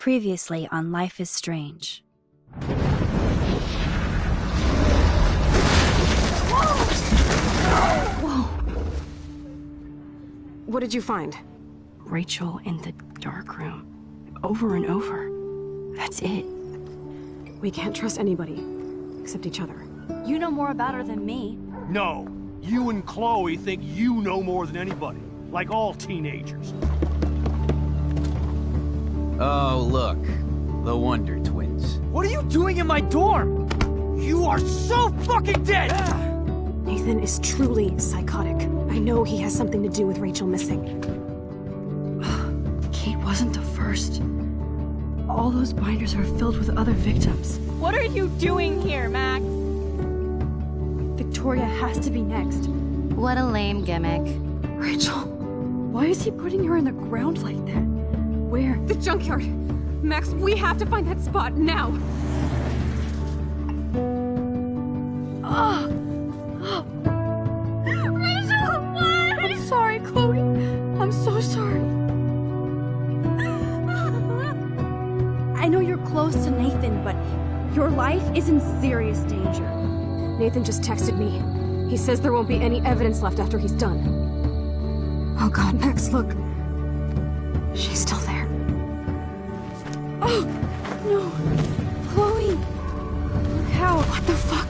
Previously on Life is Strange. Whoa! What did you find? Rachel in the dark room. Over and over. That's it. We can't trust anybody, except each other. You know more about her than me. No. You and Chloe think you know more than anybody. Like all teenagers. Oh, look. The Wonder Twins. What are you doing in my dorm? You are so fucking dead! Nathan is truly psychotic. I know he has something to do with Rachel missing. Kate wasn't the first. All those binders are filled with other victims. What are you doing here, Max? Victoria has to be next. What a lame gimmick. Rachel, why is he putting her in the ground like that? Where? The junkyard! Max, we have to find that spot now! Rachel, why? I'm sorry, Chloe. I'm so sorry. I know you're close to Nathan, but your life is in serious danger. Nathan just texted me. He says there won't be any evidence left after he's done. Oh god, Max, look. She's still there. Oh, no. Chloe. How? What the fuck?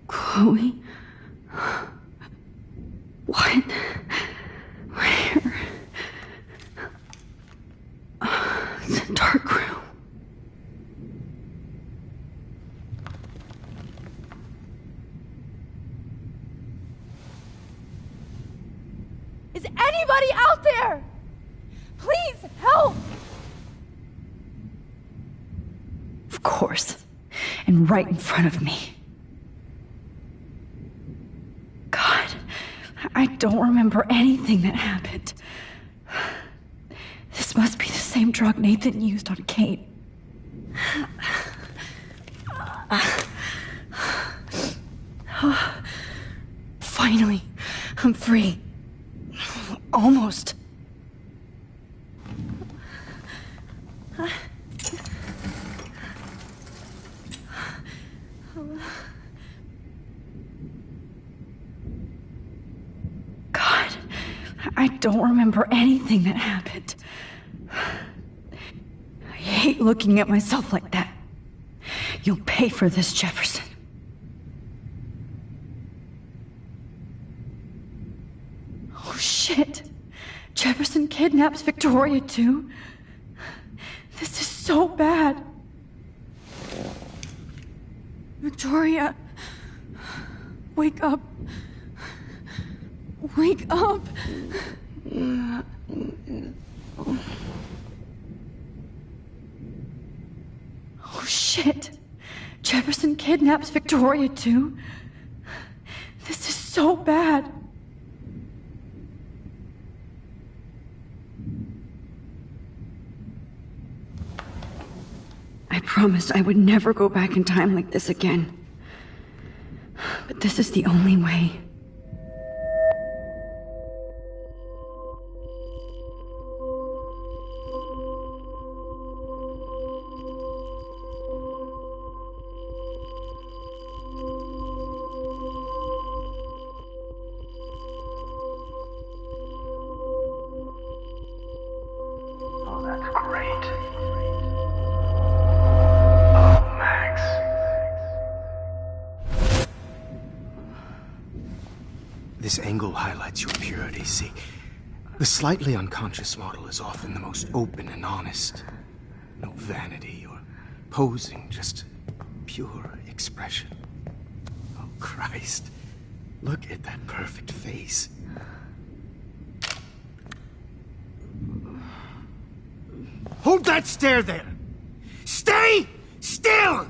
Chloe? What? Where? It's a dark room. Is anybody out there? Please help! Of course. And right in front of me. God, I don't remember anything that happened. This must be the same drug Nathan used on Kate. Finally, I'm free. Almost. God. don't remember anything that happened. I hate looking at myself like that. You'll pay for this, Jefferson. Oh shit! Jefferson kidnaps Victoria too? This is so bad. Victoria, wake up. Wake up. Oh shit! Jefferson kidnaps Victoria too? This is so bad. I promised I would never go back in time like this again. But this is the only way. Oh, that's great. Oh, Max. This angle highlights your purity, see? The slightly unconscious model is often the most open and honest. No vanity or posing, just pure expression. Oh, Christ. Look at that perfect face. Hold that stare there! Stay still!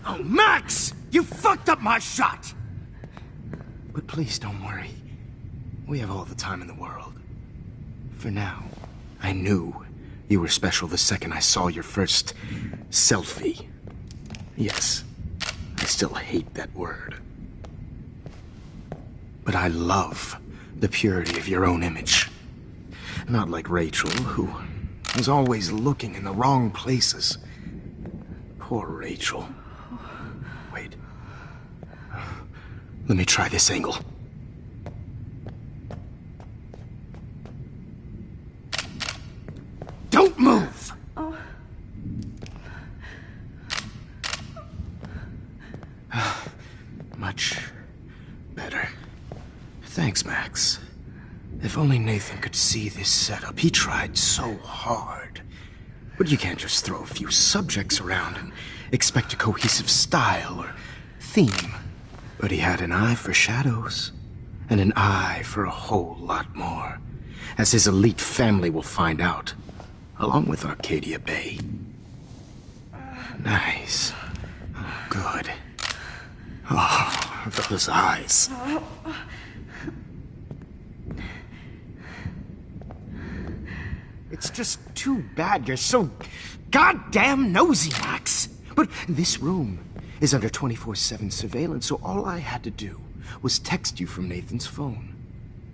Oh, Max! You fucked up my shot! But please don't worry. We have all the time in the world. For now, I knew you were special the second I saw your first selfie. Yes, I still hate that word. But I love the purity of your own image. Not like Rachel, who was always looking in the wrong places. Poor Rachel. Wait. Let me try this angle. Don't move! Much better. Thanks, Max. If only Nathan could see this setup. He tried so hard. But you can't just throw a few subjects around and expect a cohesive style or theme. But he had an eye for shadows, and an eye for a whole lot more, as his elite family will find out, along with Arcadia Bay. Nice. Oh, good. Oh, those eyes. It's just too bad you're so goddamn nosy, Max. But this room is under 24/7 surveillance, so all I had to do was text you from Nathan's phone.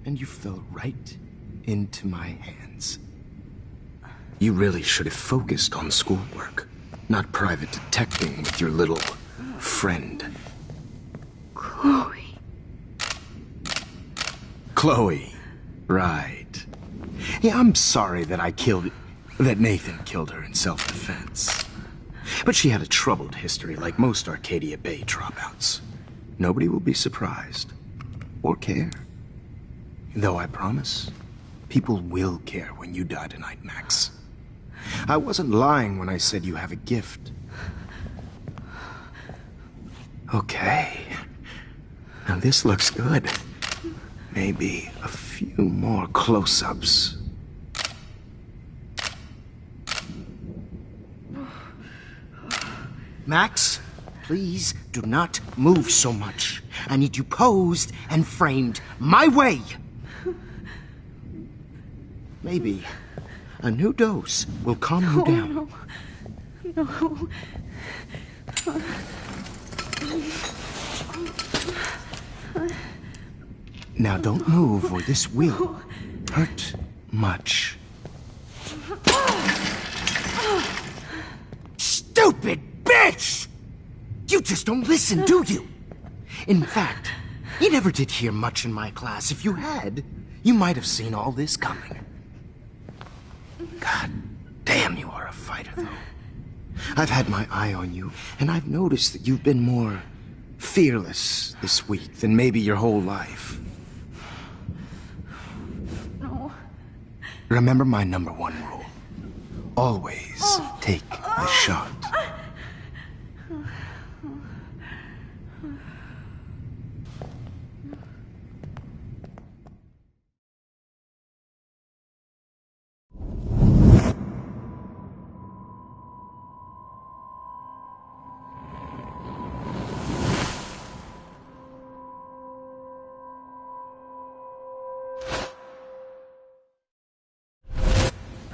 And you fell right into my hands. You really should have focused on schoolwork, not private detecting with your little friend. Chloe. Chloe, right. Yeah, I'm sorry that that Nathan killed her in self-defense. But she had a troubled history like most Arcadia Bay dropouts. Nobody will be surprised. Or care. Though I promise, people will care when you die tonight, Max. I wasn't lying when I said you have a gift. Okay. Now this looks good. Maybe a few more close-ups. Max, please do not move so much. I need you posed and framed my way. Maybe a new dose will calm you down. No. Now don't move or this will hurt much. bitch! You just don't listen, do you? In fact, you never did hear much in my class. If you had, you might have seen all this coming. God damn, you are a fighter, though. I've had my eye on you, and I've noticed that you've been more fearless this week than maybe your whole life. No. Remember my #1 rule. Always take the shot.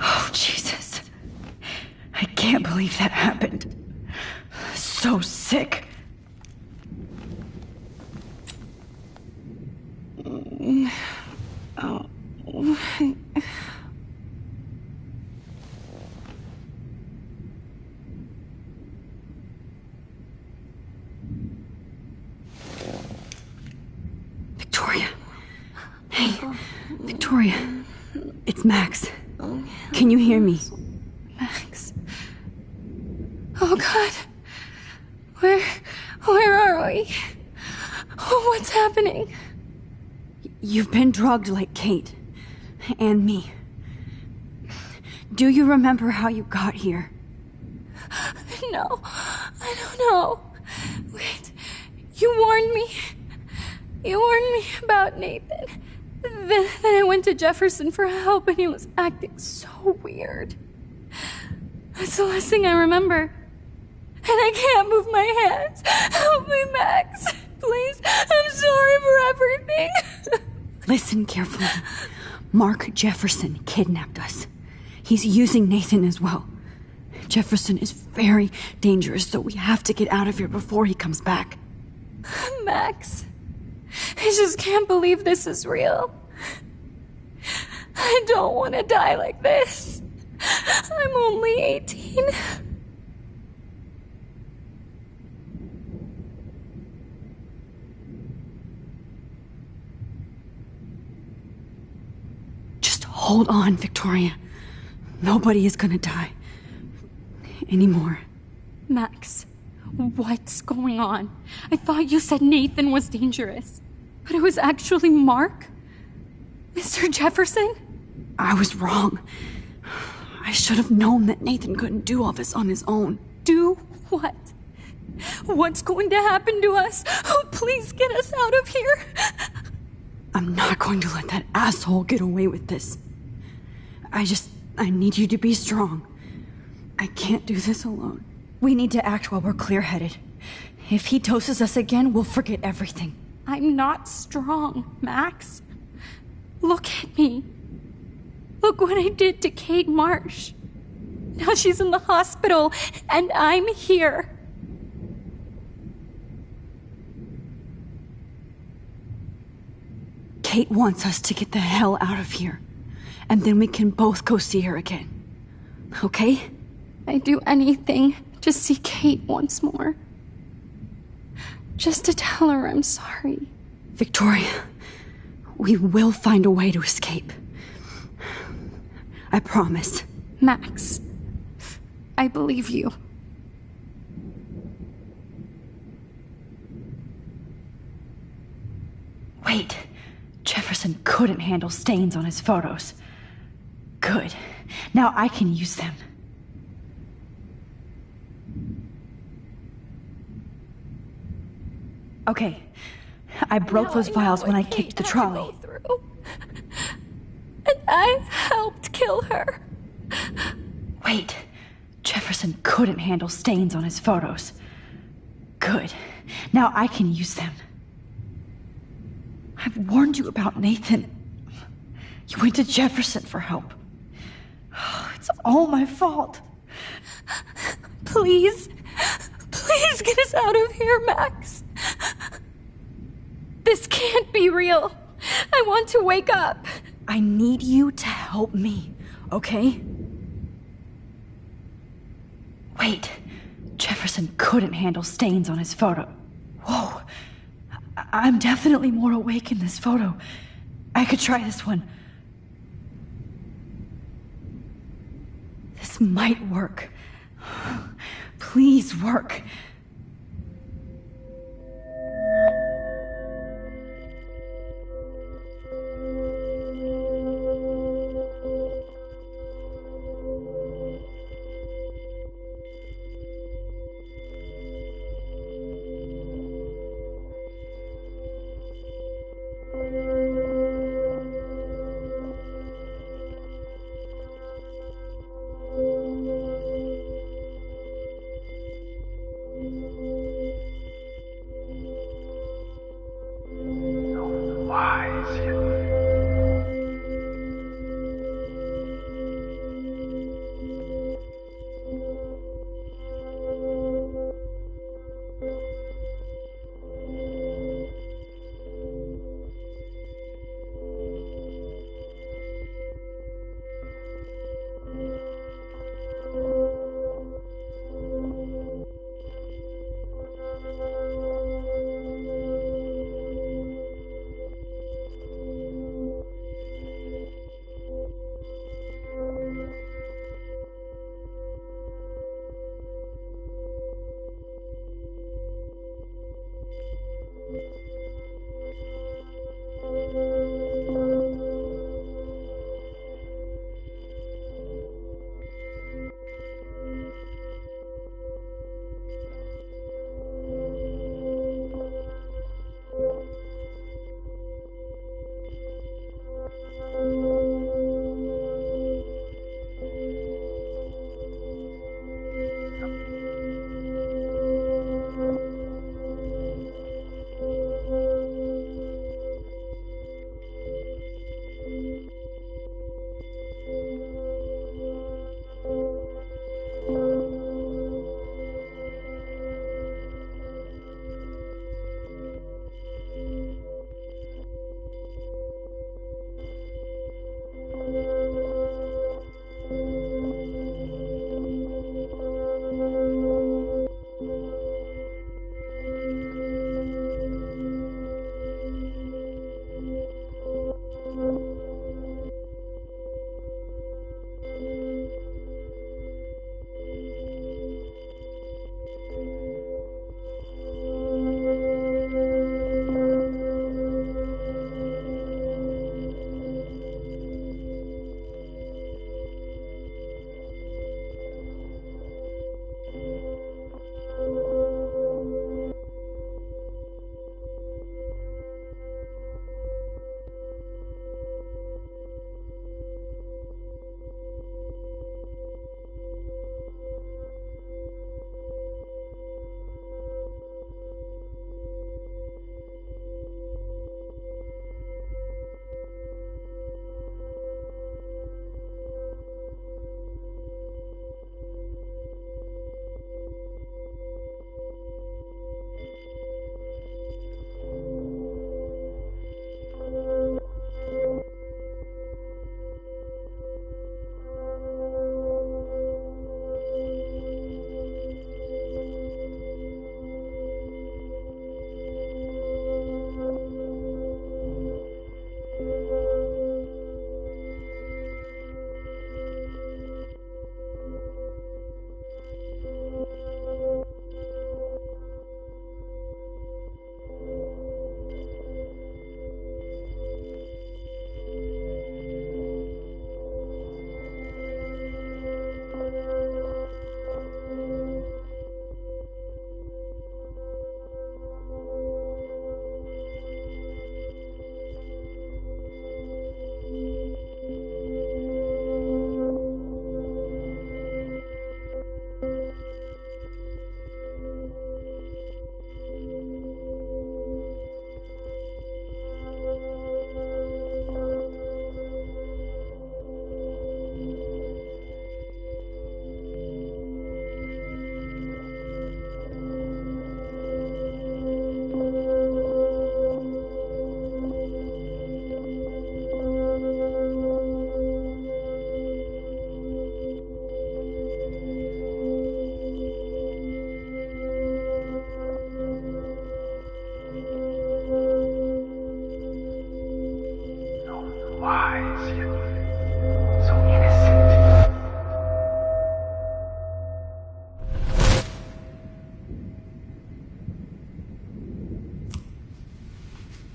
Oh, Jesus. I can't believe that happened. So sick. Victoria. Hey, Victoria. It's Max. Can you hear me? Max. Oh God. Where are we? Oh, what's happening? You've been drugged like Kate. And me. Do you remember how you got here? No, I don't know. Wait, you warned me. You warned me about Nathan. Then I went to Jefferson for help and he was acting so weird. That's the last thing I remember. And I can't move my hands. Help me, Max. Please, I'm sorry for everything. Listen carefully. Mark Jefferson kidnapped us. He's using Nathan as well. Jefferson is very dangerous, so we have to get out of here before he comes back. Max, I just can't believe this is real. I don't want to die like this. I'm only 18. Just hold on, Victoria. Nobody is gonna die. Anymore. Max, what's going on? I thought you said Nathan was dangerous. But it was actually Mark? Mr. Jefferson? I was wrong. I should have known that Nathan couldn't do all this on his own. Do what? What's going to happen to us? Oh, please get us out of here. I'm not going to let that asshole get away with this. I need you to be strong. I can't do this alone. We need to act while we're clear-headed. If he doses us again, we'll forget everything. I'm not strong, Max. Look at me. Look what I did to Kate Marsh. Now she's in the hospital, and I'm here. Kate wants us to get the hell out of here. And then we can both go see her again. Okay? I'd do anything to see Kate once more. Just to tell her I'm sorry. Victoria, we will find a way to escape. I promise. Max, I believe you. Wait. Jefferson couldn't handle stains on his photos. Good. Now I can use them. Okay. I broke those files when I kicked the trolley. And I helped kill her. Wait. Jefferson couldn't handle stains on his photos. Good. Now I can use them. I've warned you about Nathan. You went to Jefferson for help. It's all my fault. Please, please get us out of here, Max. This can't be real. I want to wake up. I need you to help me, okay? Wait. Jefferson couldn't handle stains on his photo. Whoa. I'm definitely more awake in this photo. I could try this one. This might work. Please work.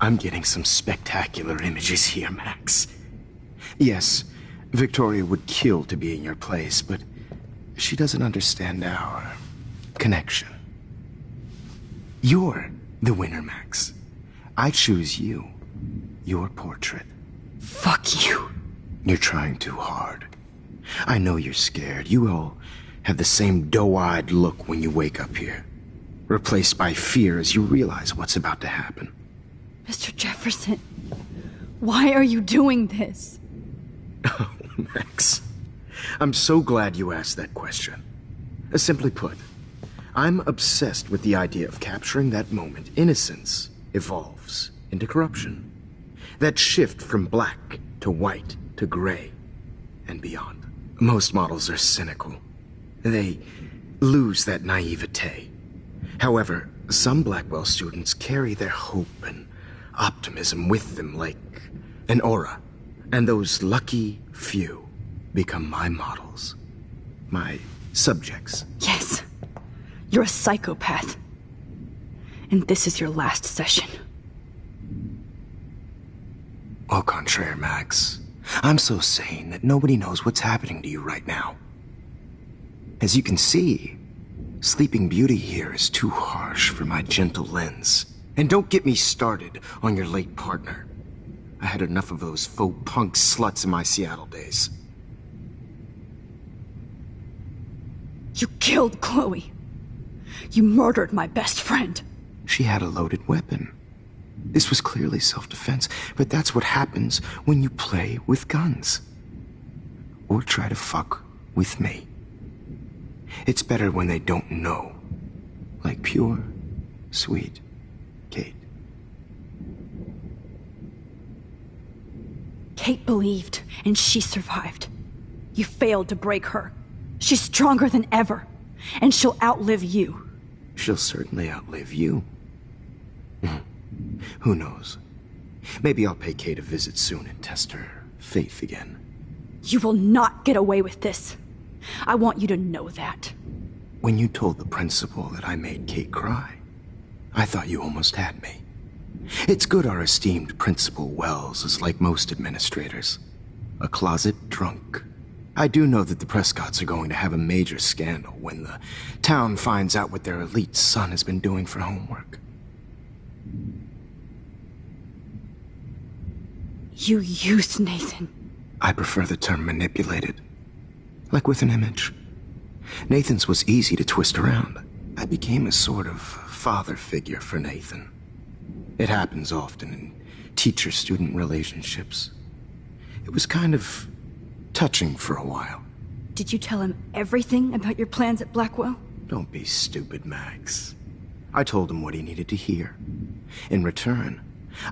I'm getting some spectacular images here, Max. Yes, Victoria would kill to be in your place, but she doesn't understand our connection. You're the winner, Max. I choose you. Your portrait. Fuck you. You're trying too hard. I know you're scared. You all have the same doe-eyed look when you wake up here, replaced by fear as you realize what's about to happen. Mr. Jefferson, why are you doing this? Oh, Max. I'm so glad you asked that question. Simply put, I'm obsessed with the idea of capturing that moment innocence evolves into corruption. That shift from black to white to gray and beyond. Most models are cynical. They lose that naivete. However, some Blackwell students carry their hope and optimism with them like an aura. And those lucky few become my models. My subjects. Yes. You're a psychopath. And this is your last session. Au contraire, Max. I'm so sane that nobody knows what's happening to you right now. As you can see, Sleeping Beauty here is too harsh for my gentle lens. And don't get me started on your late partner. I had enough of those faux punk sluts in my Seattle days. You killed Chloe. You murdered my best friend. She had a loaded weapon. This was clearly self-defense, but that's what happens when you play with guns. Or try to fuck with me. It's better when they don't know. Like pure, sweet Kate. Kate believed, and she survived. You failed to break her. She's stronger than ever, and she'll outlive you. She'll certainly outlive you. Who knows? Maybe I'll pay Kate a visit soon and test her faith again. You will not get away with this. I want you to know that. When you told the principal that I made Kate cry, I thought you almost had me. It's good our esteemed Principal Wells is like most administrators. A closet drunk. I do know that the Prescotts are going to have a major scandal when the town finds out what their elite son has been doing for homework. You used Nathan. I prefer the term manipulated. Like with an image. Nathan's was easy to twist around. I became a sort of father figure for Nathan. It happens often in teacher-student relationships. It was kind of touching for a while. Did you tell him everything about your plans at Blackwell? Don't be stupid, Max. I told him what he needed to hear. In return,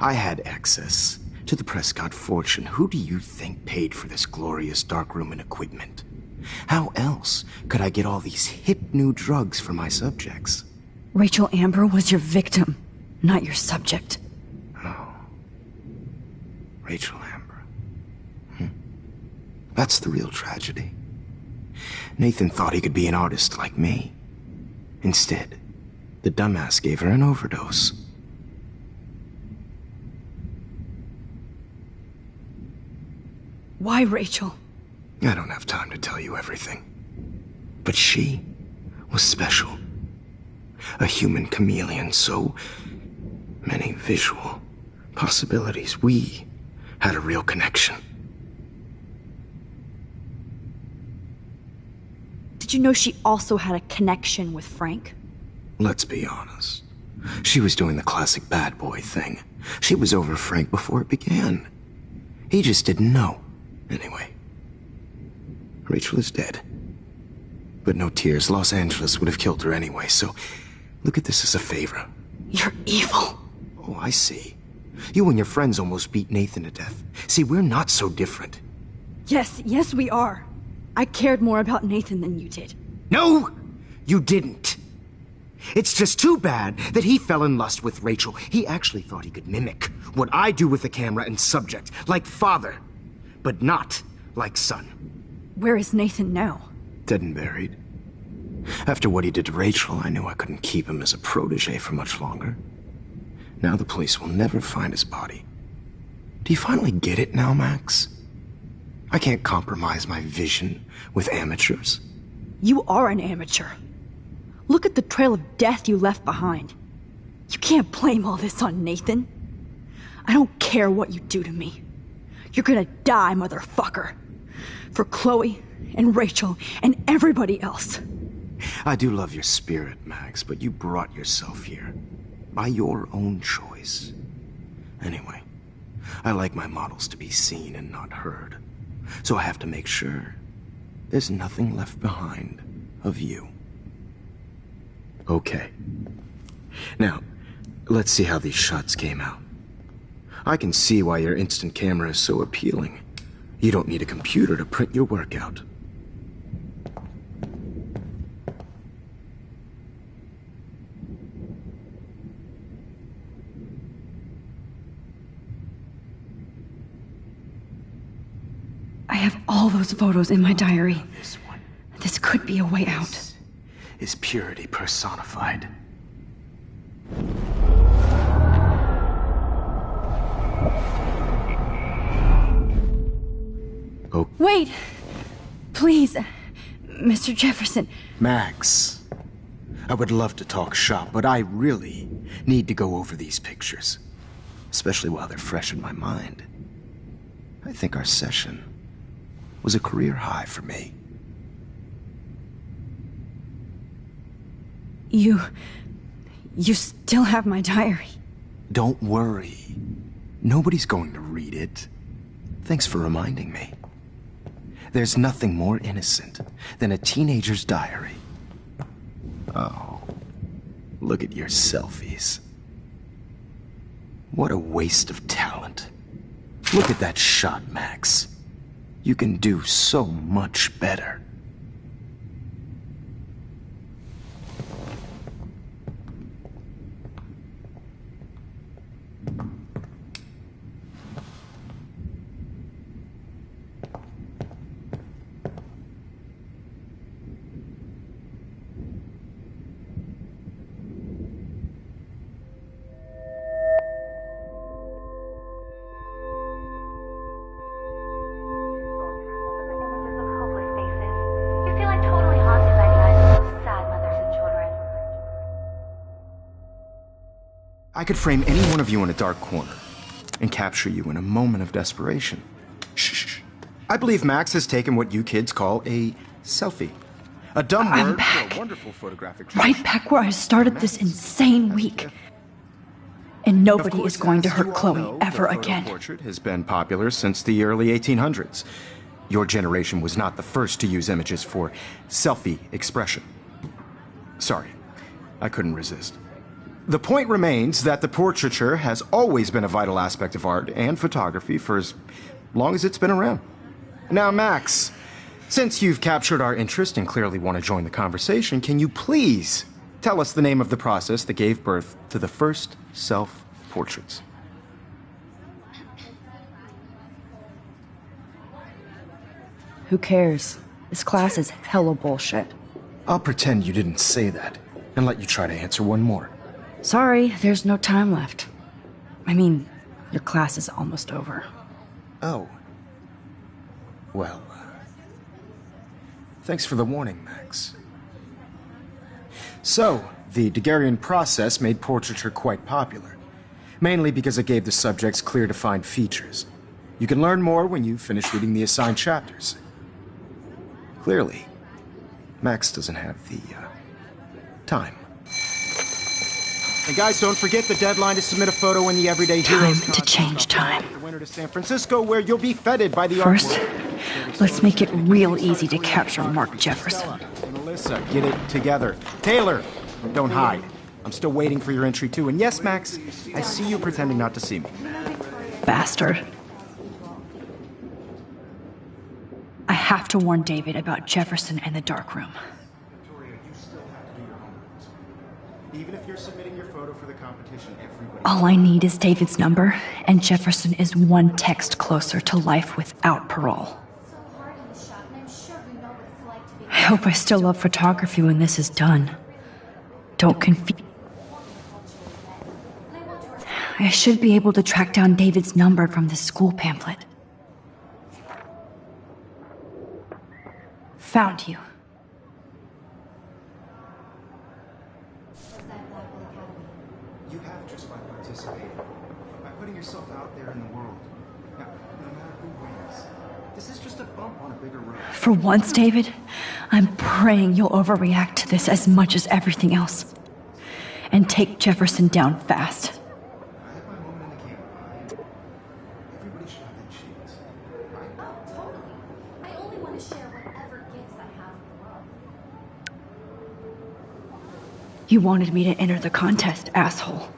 I had access to the Prescott fortune. Who do you think paid for this glorious darkroom and equipment? How else could I get all these hip new drugs for my subjects? Rachel Amber was your victim, not your subject. Oh. Rachel Amber. That's the real tragedy. Nathan thought he could be an artist like me. Instead, the dumbass gave her an overdose. Why Rachel? I don't have time to tell you everything. But she was special. A human chameleon, so many visual possibilities. We had a real connection. Did you know she also had a connection with Frank? Let's be honest. She was doing the classic bad boy thing. She was over Frank before it began. He just didn't know. Anyway, Rachel is dead. But no tears. Los Angeles would have killed her anyway, so look at this as a favor. You're evil. Oh, I see. You and your friends almost beat Nathan to death. See, we're not so different. Yes, we are. I cared more about Nathan than you did. No, you didn't. It's just too bad that he fell in lust with Rachel. He actually thought he could mimic what I do with the camera and subject, like father, but not like son. Where is Nathan now? Dead and buried. After what he did to Rachel, I knew I couldn't keep him as a protege for much longer. Now the police will never find his body. Do you finally get it now, Max? I can't compromise my vision with amateurs. You are an amateur. Look at the trail of death you left behind. You can't blame all this on Nathan. I don't care what you do to me. You're gonna die, motherfucker. For Chloe and Rachel and everybody else. I do love your spirit, Max, but you brought yourself here. By your own choice. Anyway, I like my models to be seen and not heard. So I have to make sure there's nothing left behind of you. Okay. Now, let's see how these shots came out. I can see why your instant camera is so appealing. You don't need a computer to print your work out. I have all those photos in my diary. This could be a way out. This is purity personified. Oh. Wait! Please, Mr. Jefferson. Max, I would love to talk shop, but I really need to go over these pictures. Especially while they're fresh in my mind. I think our session was a career high for me. You still have my diary. Don't worry. Nobody's going to read it. Thanks for reminding me. There's nothing more innocent than a teenager's diary. Oh, look at your selfies. What a waste of talent. Look at that shot, Max. You can do so much better. I could frame any one of you in a dark corner and capture you in a moment of desperation. Shh. I believe Max has taken what you kids call a selfie. A dumb word for a wonderful photographic trick. Right back where I started this insane week. And nobody is going to hurt Chloe ever again. The portrait has been popular since the early 1800s. Your generation was not the first to use images for selfie expression. Sorry, I couldn't resist. The point remains that the portraiture has always been a vital aspect of art and photography for as long as it's been around. Now, Max, since you've captured our interest and clearly want to join the conversation, can you please tell us the name of the process that gave birth to the first self-portraits? Who cares? This class is hella bullshit. I'll pretend you didn't say that and let you try to answer one more. Sorry, there's no time left. I mean, your class is almost over. Oh. Well, thanks for the warning, Max. So, the Daguerrean process made portraiture quite popular, mainly because it gave the subjects clear defined features. You can learn more when you finish reading the assigned chapters. Clearly, Max doesn't have the, time. And guys, don't forget the deadline to submit a photo in the Everyday Heroes Time to change time. The winter to San Francisco, where you'll be feted by the First, artwork. let's make it real easy to capture Mark Jefferson. Melissa, get it together. Taylor, don't hide. I'm still waiting for your entry too. And yes, Max, I see you pretending not to see me. Bastard. I have to warn David about Jefferson and the dark room. Even if you're submitting your photo for the competition, everybody... All I need is David's number, and Jefferson is one text closer to life without parole. I hope I still love photography when this is done. Don't confuse... I should be able to track down David's number from the school pamphlet. Found you. You have just by participating, by putting yourself out there in the world. Now, no matter who wins, this is just a bump on a bigger road. For once, David, I'm praying you'll overreact to this as much as everything else. And take Jefferson down fast. I have my moment in the camp. Everybody should have that chance. Right? Oh, totally. I only want to share whatever gifts I have in the world. You wanted me to enter the contest, asshole.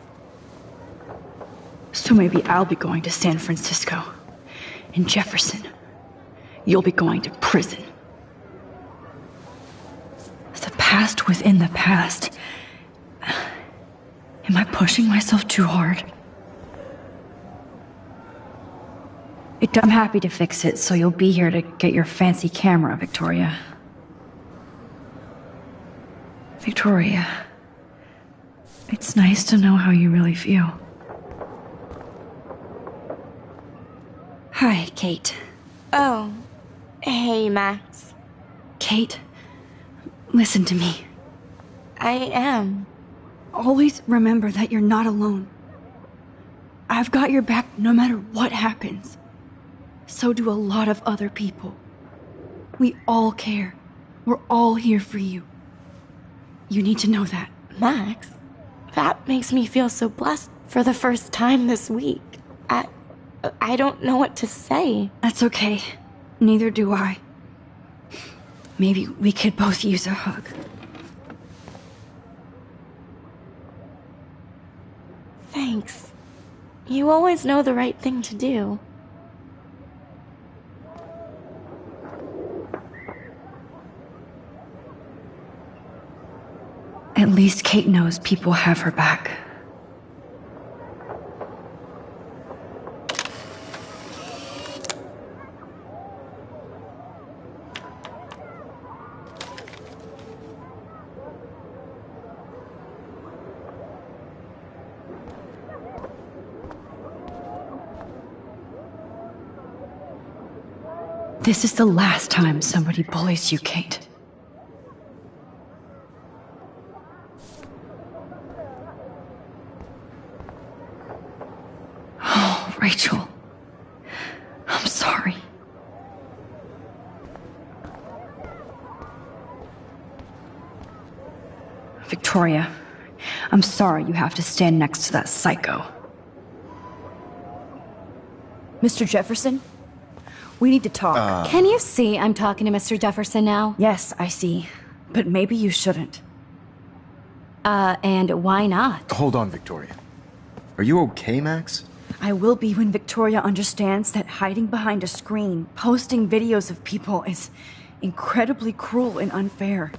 So maybe I'll be going to San Francisco. And Jefferson, you'll be going to prison. The past within the past. Am I pushing myself too hard? I'm happy to fix it, so you'll be here to get your fancy camera, Victoria. Victoria, it's nice to know how you really feel. Hi, Kate. Oh. Hey, Max. Kate, listen to me. I am. Always remember that you're not alone. I've got your back no matter what happens. So do a lot of other people. We all care. We're all here for you. You need to know that. Max, that makes me feel so blessed for the first time this week. I don't know what to say. That's okay. Neither do I. Maybe we could both use a hug. Thanks. You always know the right thing to do. At least Kate knows people have her back. This is the last time somebody bullies you, Kate. Oh, Rachel. I'm sorry. Victoria, I'm sorry you have to stand next to that psycho. Mr. Jefferson? We need to talk. Can you see I'm talking to Mr. Jefferson now? Yes, I see. But maybe you shouldn't. And why not? Hold on, Victoria. Are you okay, Max? I will be when Victoria understands that hiding behind a screen, posting videos of people is incredibly cruel and unfair.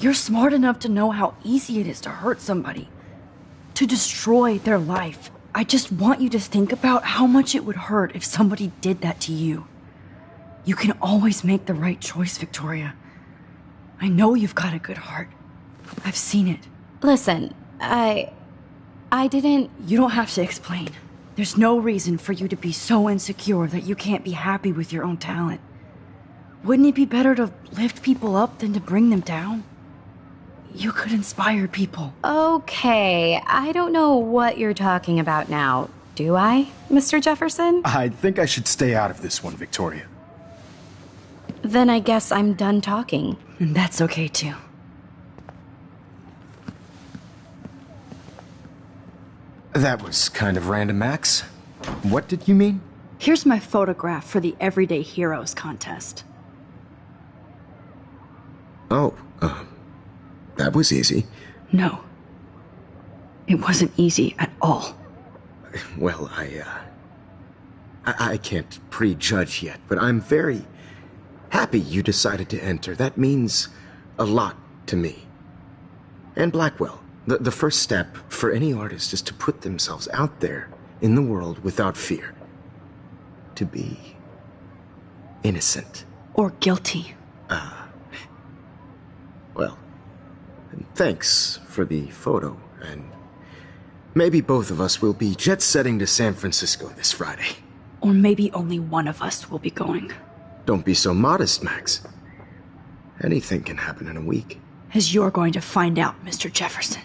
You're smart enough to know how easy it is to hurt somebody, to destroy their life. I just want you to think about how much it would hurt if somebody did that to you. You can always make the right choice, Victoria. I know you've got a good heart. I've seen it. Listen, I didn't... You don't have to explain. There's no reason for you to be so insecure that you can't be happy with your own talent. Wouldn't it be better to lift people up than to bring them down? You could inspire people. Okay, I don't know what you're talking about now. Do I, Mr. Jefferson? I think I should stay out of this one, Victoria. Then I guess I'm done talking. And that's okay too. That was kind of random, Max. What did you mean? Here's my photograph for the Everyday Heroes contest. Oh, that was easy. No. It wasn't easy at all. Well, I can't prejudge yet, but I'm very happy you decided to enter. That means a lot to me. And Blackwell. The first step for any artist is to put themselves out there in the world without fear. To be innocent. Or guilty. Well, thanks for the photo, and Maybe both of us will be jet-setting to San Francisco this Friday. Or maybe only one of us will be going. Don't be so modest, Max. Anything can happen in a week. As you're going to find out, Mr. Jefferson.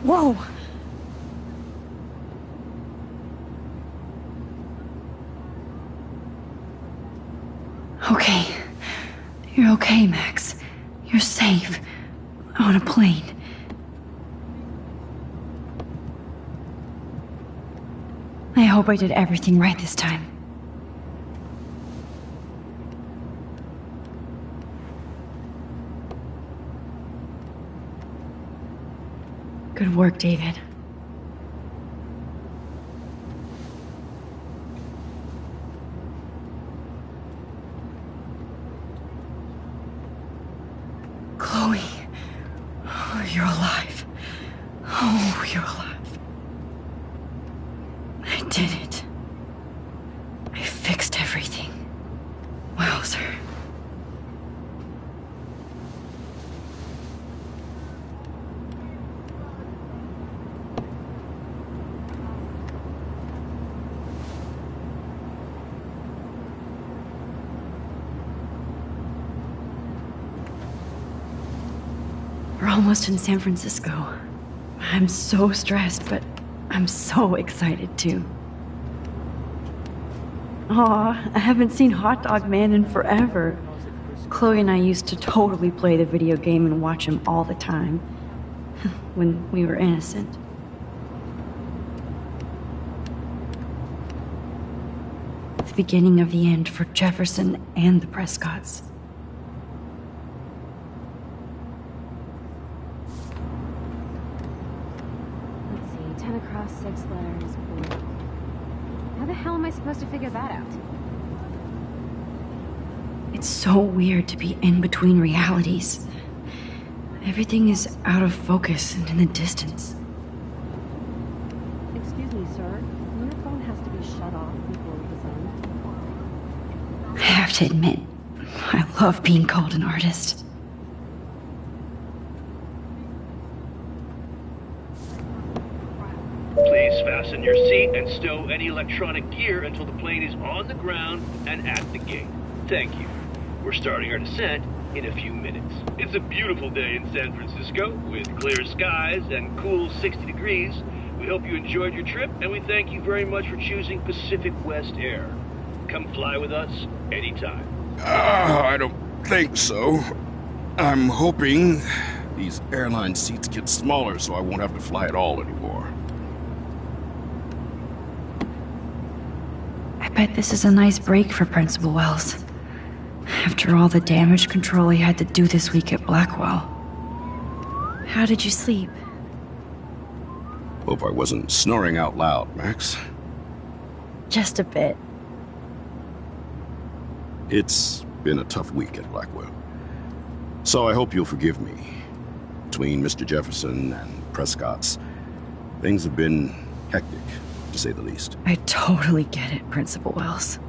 Whoa! Okay. You're okay, Max. You're safe. On a plane. I hope I did everything right this time. Good work, David. Chloe. Oh, you're alive. Oh, you're alive. I did it. I fixed everything. Wowzer. We're almost in San Francisco. I'm so stressed, but I'm so excited too. Aw, I haven't seen Hot Dog Man in forever. Chloe and I used to totally play the video game and watch him all the time. When we were innocent. The beginning of the end for Jefferson and the Prescotts. Let's see, 10 across, 6 letters, 4. How the hell am I supposed to figure that out? It's so weird to be in between realities. Everything is out of focus and in the distance. Excuse me, sir. Your phone has to be shut off before we descend. I have to admit, I love being called an artist. Please fasten your seat and stow any electronic gear until the plane is on the ground and at the gate. Thank you. We're starting our descent in a few minutes. It's a beautiful day in San Francisco with clear skies and cool 60 degrees. We hope you enjoyed your trip, and we thank you very much for choosing Pacific West Air. Come fly with us anytime. I don't think so. I'm hoping these airline seats get smaller so I won't have to fly at all anymore. I bet this is a nice break for Principal Wells. After all the damage control he had to do this week at Blackwell. How did you sleep? Hope I wasn't snoring out loud, Max. Just a bit. It's been a tough week at Blackwell. So I hope you'll forgive me. Between Mr. Jefferson and Prescott's, things have been hectic, to say the least. I totally get it, Principal Wells.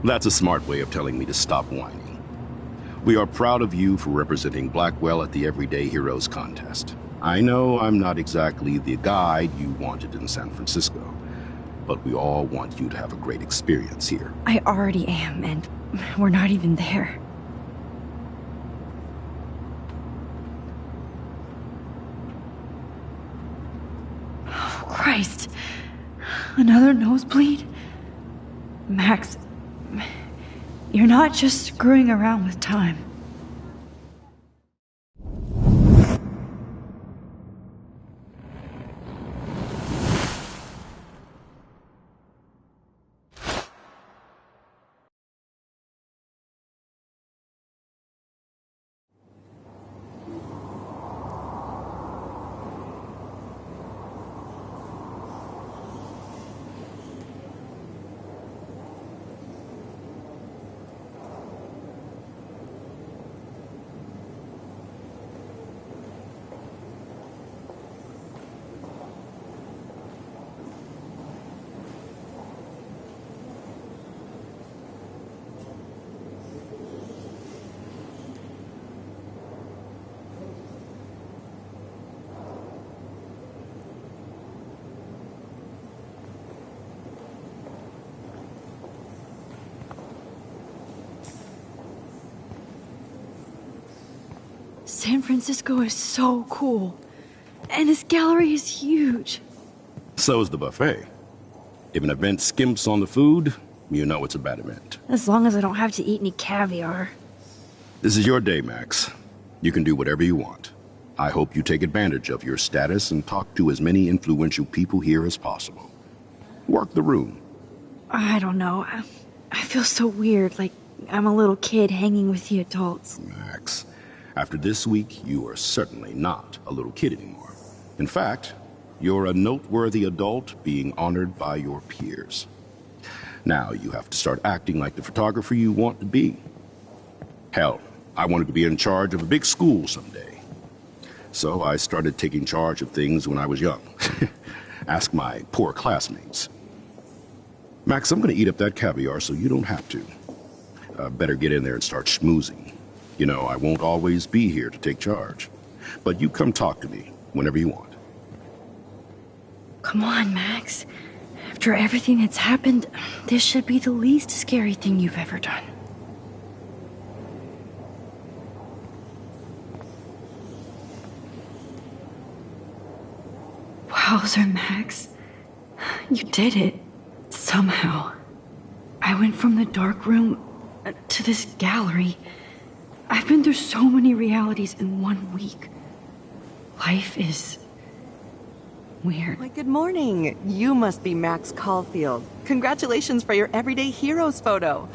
That's a smart way of telling me to stop whining. We are proud of you for representing Blackwell at the Everyday Heroes contest. I know I'm not exactly the guide you wanted in San Francisco, but we all want you to have a great experience here. I already am, and we're not even there. Oh, Christ. Another nosebleed? Max, you're not just screwing around with time. San Francisco is so cool. And this gallery is huge. So is the buffet. If an event skimps on the food, you know it's a bad event. As long as I don't have to eat any caviar. This is your day, Max. You can do whatever you want. I hope you take advantage of your status and talk to as many influential people here as possible. Work the room. I don't know. I feel so weird, like I'm a little kid hanging with the adults. Max, after this week, you are certainly not a little kid anymore. In fact, you're a noteworthy adult being honored by your peers. Now you have to start acting like the photographer you want to be. Hell, I wanted to be in charge of a big school someday. So I started taking charge of things when I was young. Ask my poor classmates. Max, I'm gonna eat up that caviar so you don't have to. Better get in there and start schmoozing. You know, I won't always be here to take charge. But you come talk to me whenever you want. Come on, Max. After everything that's happened, this should be the least scary thing you've ever done. Wowzer, Max. You did it. Somehow. I went from the dark room to this gallery. I've been through so many realities in 1 week. Life is weird. Why, good morning. You must be Max Caulfield. Congratulations for your Everyday Heroes photo.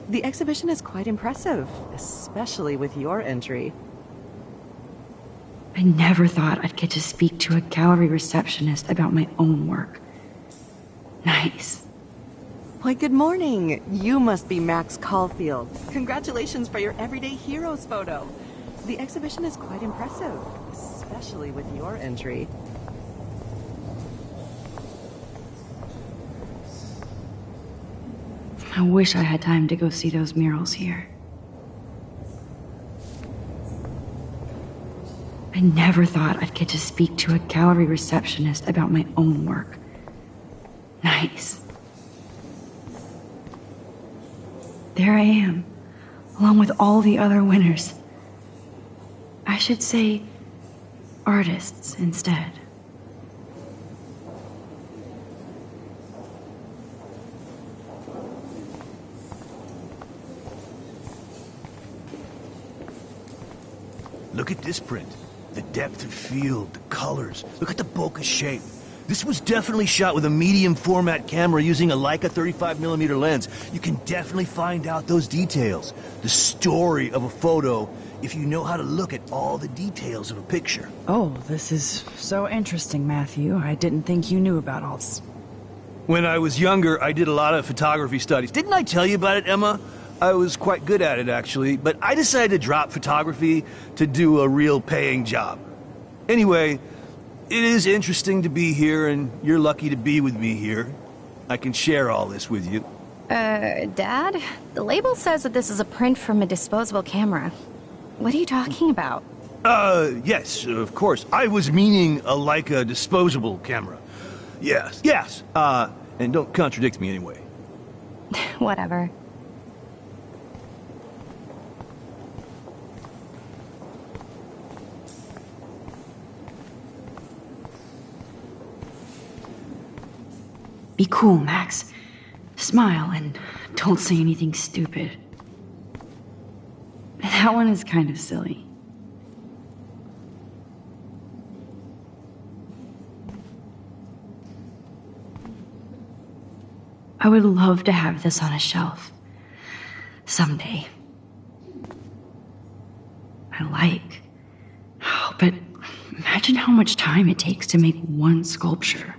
The exhibition is quite impressive, especially with your entry. I never thought I'd get to speak to a gallery receptionist about my own work. Nice. Why, good morning. You must be Max Caulfield. Congratulations for your Everyday Heroes photo. The exhibition is quite impressive, especially with your entry. I wish I had time to go see those murals here. I never thought I'd get to speak to a gallery receptionist about my own work. Nice. There I am, along with all the other winners. I should say artists instead. Look at this print. The depth of field, the colors. Look at the bokeh shape. This was definitely shot with a medium format camera using a Leica 35mm lens. You can definitely find out those details. The story of a photo if you know how to look at all the details of a picture. Oh, this is so interesting, Matthew. I didn't think you knew about all this. When I was younger, I did a lot of photography studies. Didn't I tell you about it, Emma? I was quite good at it, actually, but I decided to drop photography to do a real paying job. Anyway, it is interesting to be here, and you're lucky to be with me here. I can share all this with you. Dad? The label says that this is a print from a disposable camera. What are you talking about? Yes, of course. I was meaning a Leica disposable camera. Yes. And don't contradict me anyway. Whatever. Be cool, Max. Smile and don't say anything stupid. That one is kind of silly. I would love to have this on a shelf. Someday. But imagine how much time it takes to make one sculpture.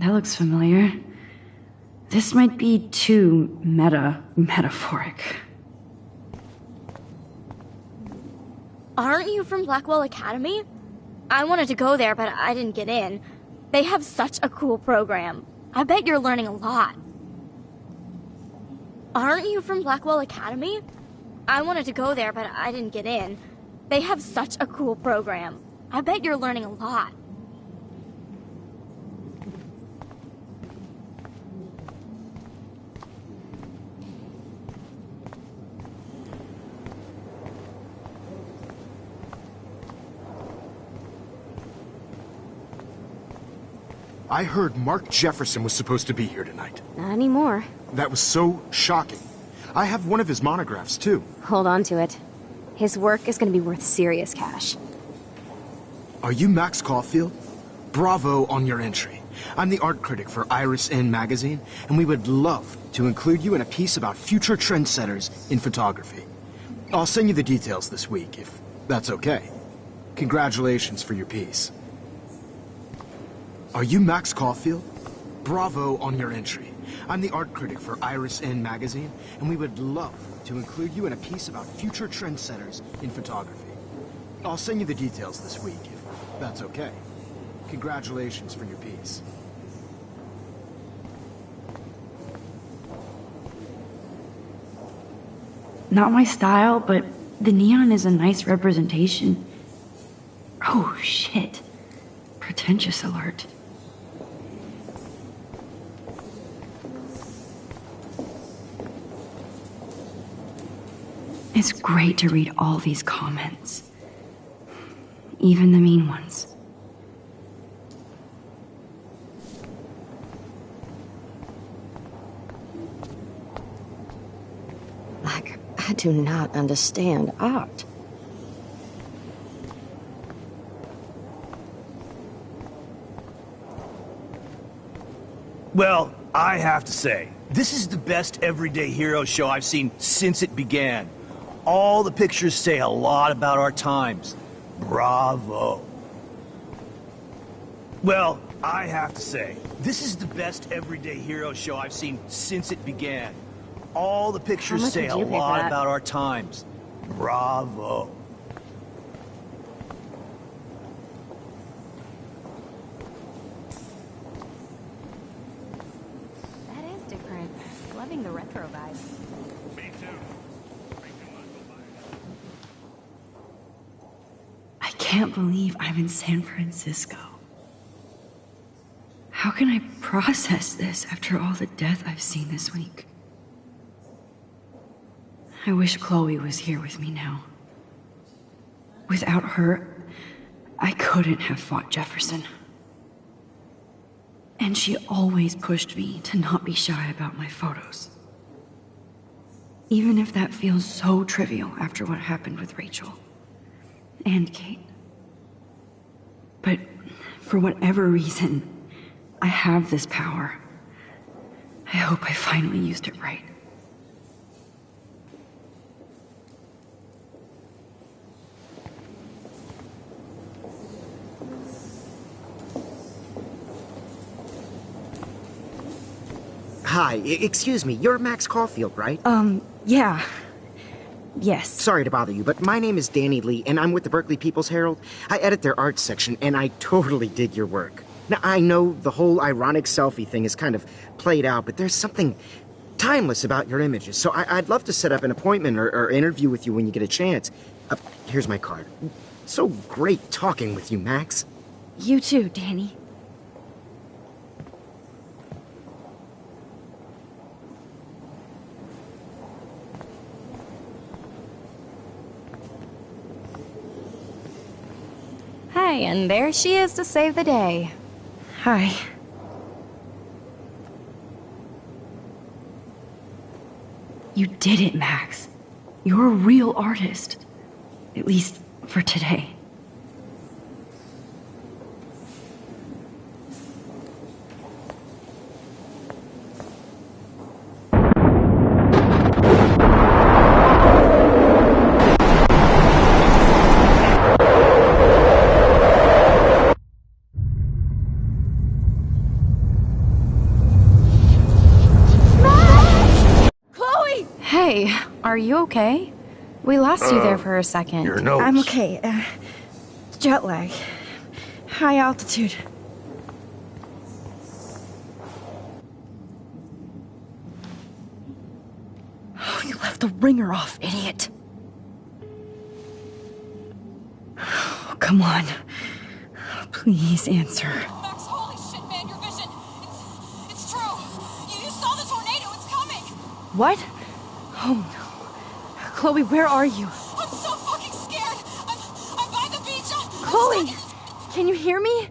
That looks familiar. This might be too metaphoric. Aren't you from Blackwell Academy? I wanted to go there, but I didn't get in. They have such a cool program. I bet you're learning a lot. Aren't you from Blackwell Academy? I wanted to go there, but I didn't get in. They have such a cool program. I bet you're learning a lot. I heard Mark Jefferson was supposed to be here tonight. Not anymore. That was so shocking. I have one of his monographs, too. Hold on to it. His work is going to be worth serious cash. Are you Max Caulfield? Bravo on your entry. I'm the art critic for Iris N magazine, and we would love to include you in a piece about future trendsetters in photography. I'll send you the details this week, if that's okay. Congratulations for your piece. Are you Max Caulfield? Bravo on your entry. I'm the art critic for Iris N magazine, and we would love to include you in a piece about future trendsetters in photography. I'll send you the details this week, if that's okay. Congratulations for your piece. Not my style, but the neon is a nice representation. Oh, shit. Pretentious alert. It's great to read all these comments. Even the mean ones. I do not understand art. Well, I have to say, this is the best everyday hero show I've seen since it began. All the pictures say a lot about our times. Bravo. Well, I have to say, this is the best everyday hero show I've seen since it began. All the pictures say a lot about our times. Bravo. That is different. Loving the retro vibe. Me too. I can't believe I'm in San Francisco. How can I process this after all the death I've seen this week? I wish Chloe was here with me now. Without her, I couldn't have fought Jefferson. And she always pushed me to not be shy about my photos. Even if that feels so trivial after what happened with Rachel and Kate. But for whatever reason, I have this power. I I hope I finally used it right. Hi, excuse me, you're Max Caulfield, right? Yeah. Yes. Sorry to bother you, but my name is Danny Lee, and I'm with the Berkeley People's Herald. I edit their arts section, and I totally dig your work. Now, I know the whole ironic selfie thing is kind of played out, but there's something timeless about your images, so I'd love to set up an appointment or interview with you when you get a chance. Here's my card. So great talking with you, Max. You too, Danny. Hi, and there she is to save the day. Hi. You did it, Max. You're a real artist. At least for today. Hey, are you okay? We lost you there for a second. Your nose. I'm okay. Jet lag. High altitude. Oh, you left the ringer off, idiot. Oh, come on. Please answer. Max, holy shit, man, your vision. It's true. You saw the tornado. It's coming. What? Oh no. Chloe, where are you? I'm so fucking scared. I'm by the beach. Chloe! Can you hear me?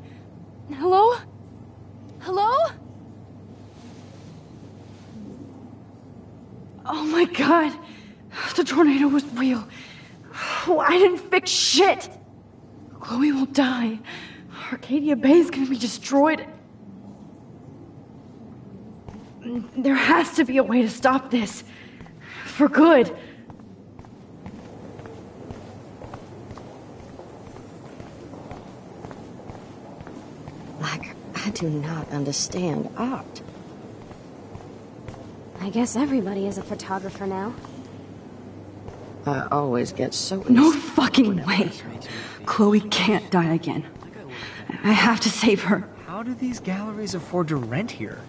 Hello? Hello? Oh my god. The tornado was real. Oh, I didn't fix shit. Chloe will die. Arcadia Bay is gonna be destroyed. There has to be a way to stop this. For good. Like, I do not understand art. I guess everybody is a photographer now. I always get so... No fucking way. Chloe can't die again. I have to save her. How do these galleries afford to rent here?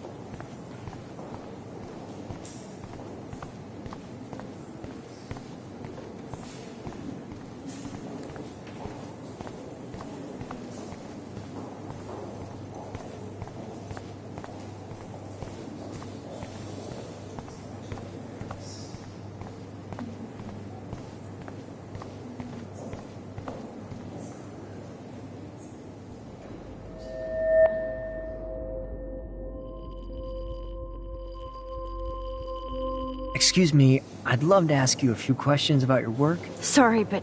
Excuse me, I'd love to ask you a few questions about your work. Sorry, but...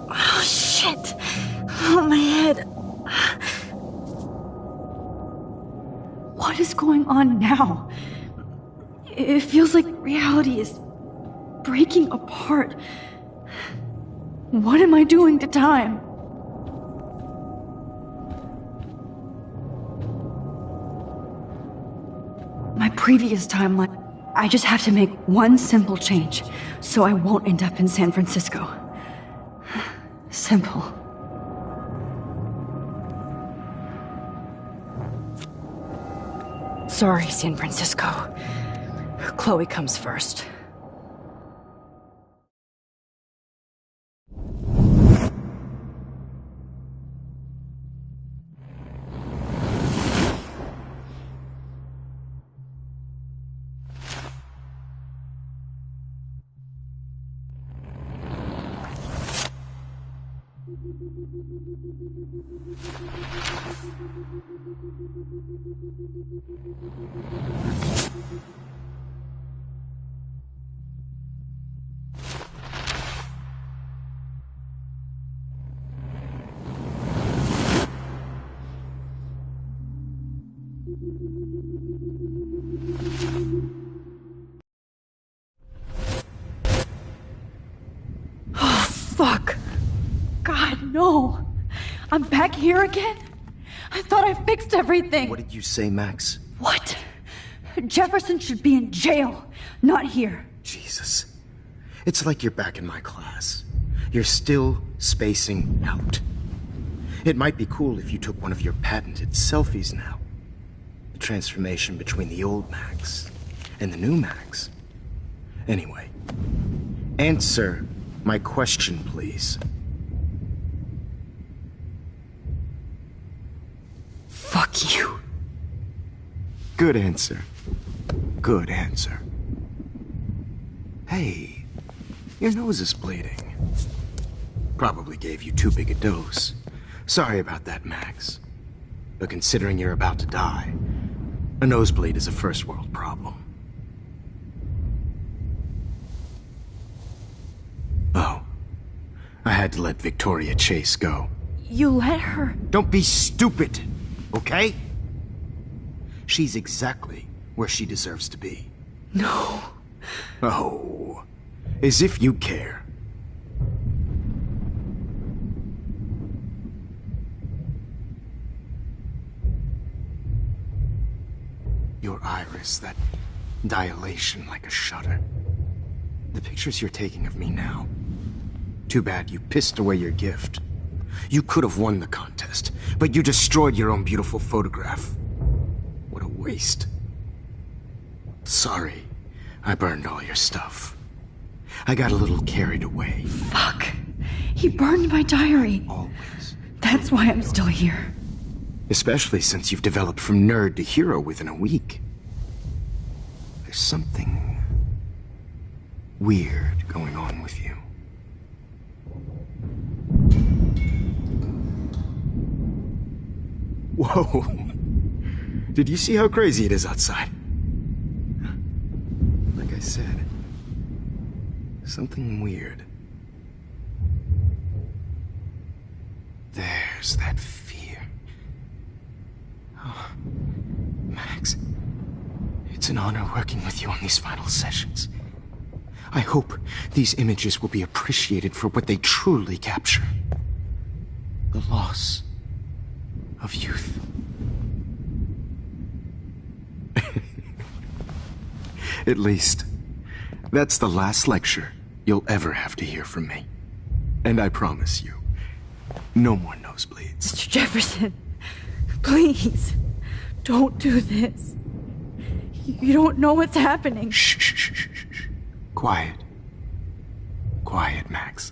Oh, shit! Oh, my head. What is going on now? It feels like reality is breaking apart. What am I doing to time? My previous timeline, I just have to make one simple change, so I won't end up in San Francisco. Simple. Sorry, San Francisco. Chloe comes first. Oh, fuck. God, no. I'm back here again? I thought I fixed everything. What did you say, Max? What? Jefferson should be in jail, not here. Jesus. It's like you're back in my class. You're still spacing out. It might be cool if you took one of your patented selfies now. The transformation between the old Max and the new Max. Anyway, answer my question, please. Fuck you. Good answer. Good answer. Hey, your nose is bleeding. Probably gave you too big a dose. Sorry about that, Max. But considering you're about to die, a nosebleed is a first world problem. Oh. I had to let Victoria Chase go. You let her? Don't be stupid, okay? She's exactly where she deserves to be. No. Oh, as if you care. Your iris, that dilation like a shutter. The pictures you're taking of me now. Too bad you pissed away your gift. You could have won the contest, but you destroyed your own beautiful photograph. What a waste. Sorry, I burned all your stuff. I got a little carried away. Fuck. He burned my diary. Always. That's why I'm still here. Especially since you've developed from nerd to hero within a week. There's something weird going on with you. Whoa. Did you see how crazy it is outside? Like I said, something weird. There's that fear. Oh, Max, it's an honor working with you on these final sessions. I hope these images will be appreciated for what they truly capture. The loss of youth. At least, that's the last lecture you'll ever have to hear from me. And I promise you, no more nosebleeds. Mr. Jefferson, please, don't do this. You don't know what's happening. Shh, shh, shh, shh, shh. Quiet. Quiet, Max.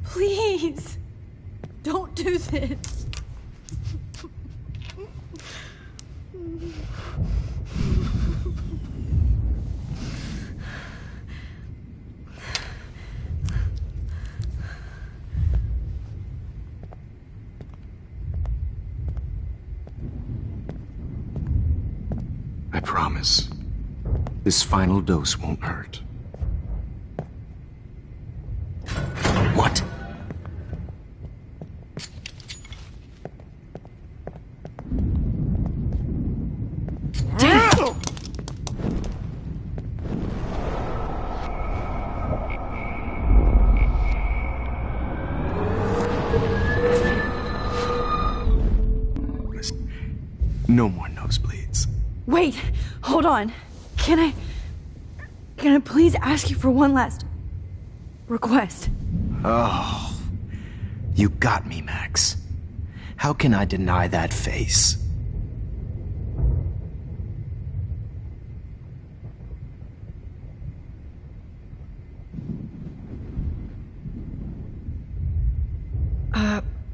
Please, don't do this. I promise, this final dose won't hurt. What? No more nosebleeds. Wait, hold on. Can I please ask you for one last request? Oh, you got me, Max. How can I deny that face?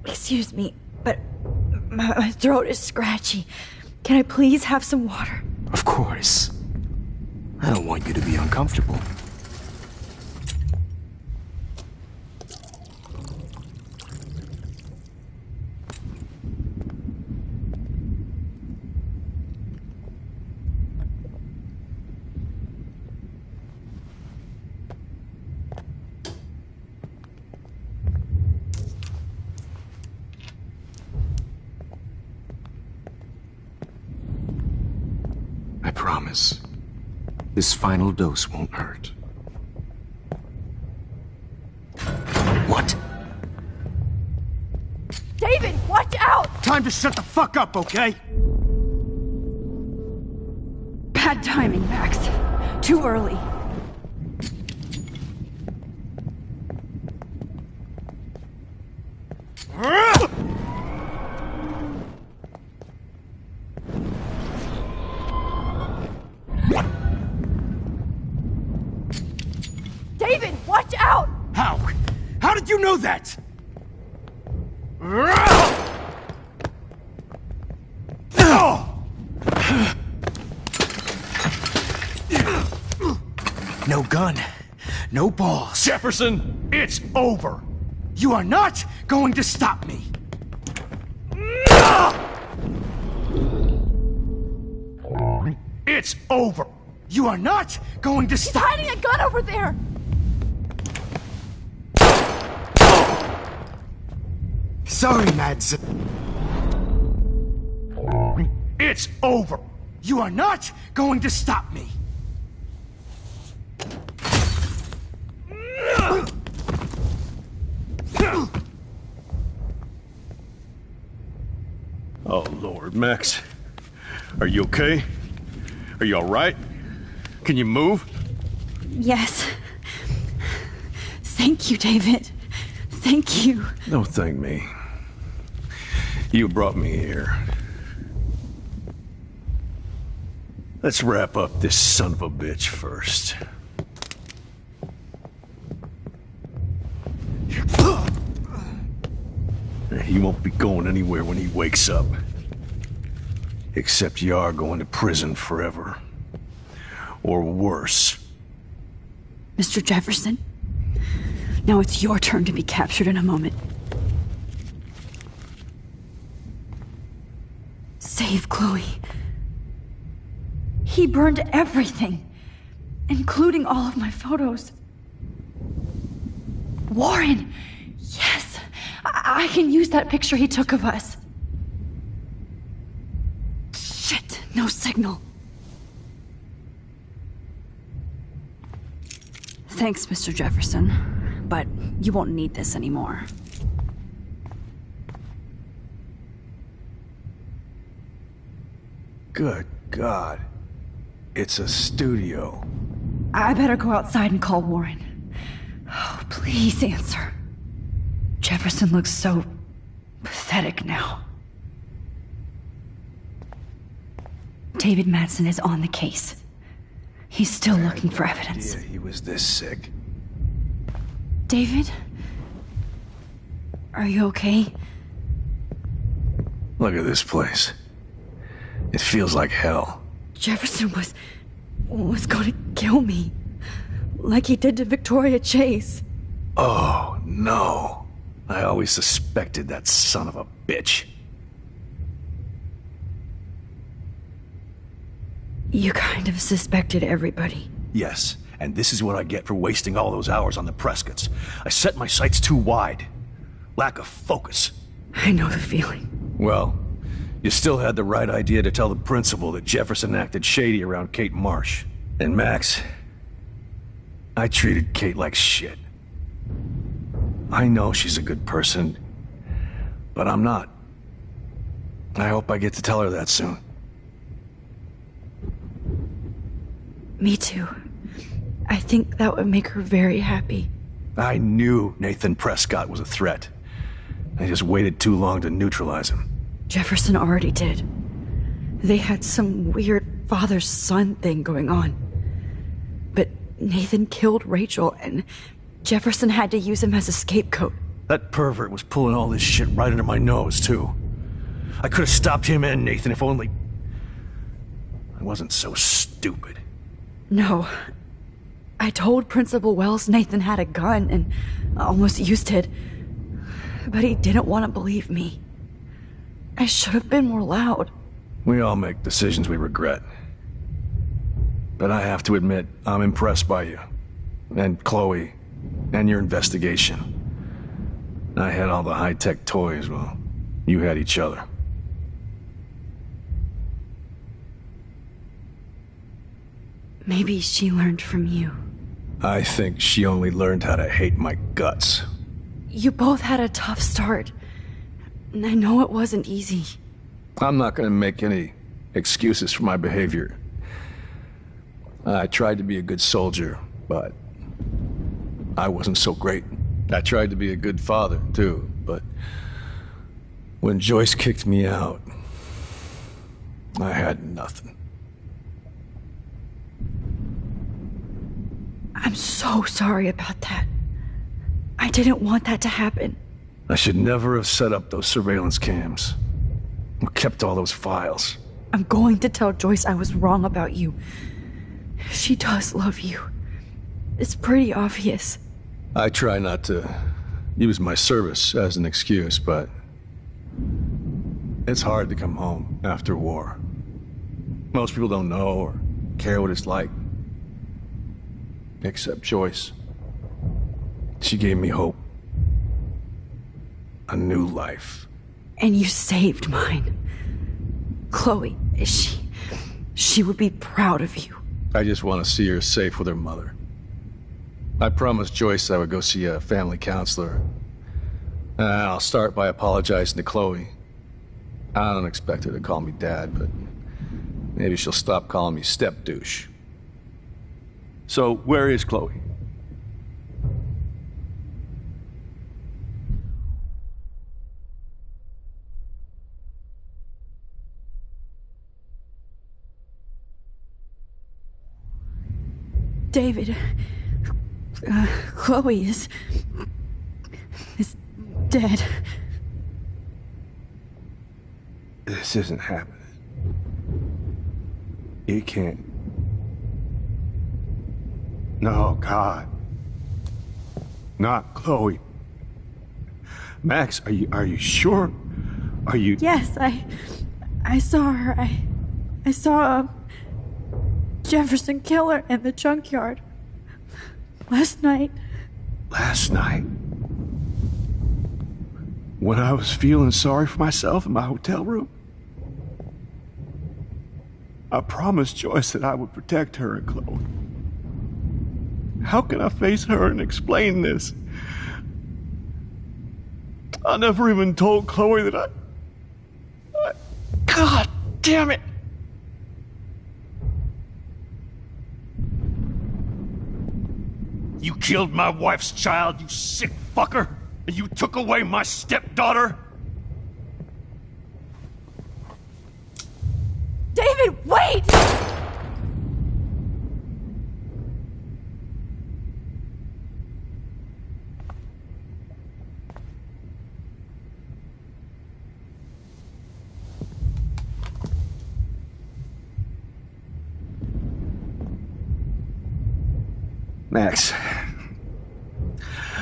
Excuse me, but my throat is scratchy. Can I please have some water? Of course. I don't want you to be uncomfortable. I promise. This final dose won't hurt. What? David, watch out! Time to shut the fuck up, okay? Bad timing, Max. Too early. David, watch out! How? How did you know that? No gun. No balls. Jefferson, it's over. You are not going to stop me. It's over. You are not going to stop. He's hiding a gun over there! Sorry, Mads. It's over. You are not going to stop me. Oh, Lord, Max. Are you okay? Are you all right? Can you move? Yes. Thank you, David. Thank you. Don't thank me. You brought me here. Let's wrap up this son of a bitch first. He won't be going anywhere when he wakes up. Except you are going to prison forever. Or worse. Mr. Jefferson, now it's your turn to be captured in a moment. Save Chloe. He burned everything, including all of my photos. Warren! Yes! I can use that picture he took of us. Shit, no signal. Thanks, Mr. Jefferson, but you won't need this anymore. Good God. It's a studio. I better go outside and call Warren. Oh, please answer. Jefferson looks so pathetic now. David Madsen is on the case. He's still looking for evidence. Yeah, he was this sick. David? Are you okay? Look at this place. It feels like hell. Jefferson was going to kill me. Like he did to Victoria Chase. Oh, no. I always suspected that son of a bitch. You kind of suspected everybody. Yes, and this is what I get for wasting all those hours on the Prescotts. I set my sights too wide. Lack of focus. I know the feeling. Well, you still had the right idea to tell the principal that Jefferson acted shady around Kate Marsh. And Max, I treated Kate like shit. I know she's a good person, but I'm not. I hope I get to tell her that soon. Me too. I think that would make her very happy. I knew Nathan Prescott was a threat. I just waited too long to neutralize him. Jefferson already did. They had some weird father-son thing going on. But Nathan killed Rachel, and Jefferson had to use him as a scapegoat. That pervert was pulling all this shit right under my nose, too. I could have stopped him and Nathan if only I wasn't so stupid. No. I told Principal Wells Nathan had a gun and almost used it. But he didn't want to believe me. I should have been more loud. We all make decisions we regret. But I have to admit, I'm impressed by you. And Chloe. And your investigation. I had all the high-tech toys, well, you had each other. Maybe she learned from you. I think she only learned how to hate my guts. You both had a tough start. And I know it wasn't easy. I'm not gonna make any excuses for my behavior. I tried to be a good soldier, but I wasn't so great. I tried to be a good father, too, but when Joyce kicked me out, I had nothing. I'm so sorry about that. I didn't want that to happen. I should never have set up those surveillance cams. Or kept all those files. I'm going to tell Joyce I was wrong about you. She does love you. It's pretty obvious. I try not to use my service as an excuse, but it's hard to come home after war. Most people don't know or care what it's like. Except Joyce. She gave me hope. A new life. And you saved mine. Chloe, she would be proud of you. I just want to see her safe with her mother. I promised Joyce I would go see a family counselor. I'll start by apologizing to Chloe. I don't expect her to call me Dad, but maybe she'll stop calling me step-douche. So, where is Chloe? David, Chloe is dead. This isn't happening. It can't. No, God. Not Chloe. Max, are you sure? Are you... Yes, I saw her. I saw Jefferson Killer in the junkyard. Last night. Last night? When I was feeling sorry for myself in my hotel room? I promised Joyce that I would protect her and Chloe. How can I face her and explain this? I never even told Chloe that I... God damn it! You killed my wife's child, you sick fucker! And you took away my stepdaughter? David, wait! Max,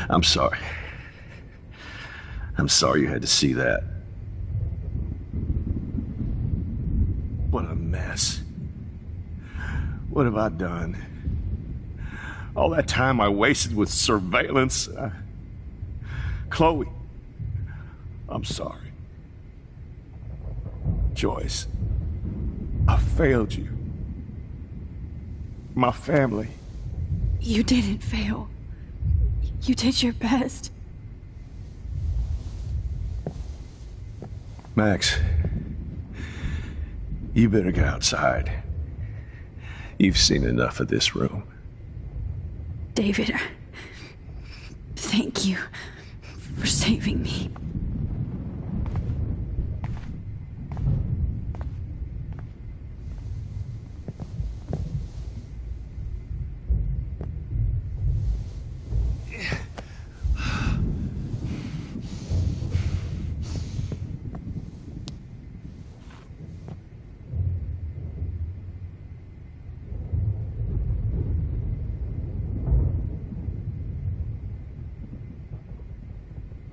I'm sorry. I'm sorry you had to see that. What a mess. What have I done? All that time I wasted with surveillance. Chloe, I'm sorry. Joyce, I failed you. My family. You didn't fail. You did your best. Max, you better get outside. You've seen enough of this room. David, thank you for saving me.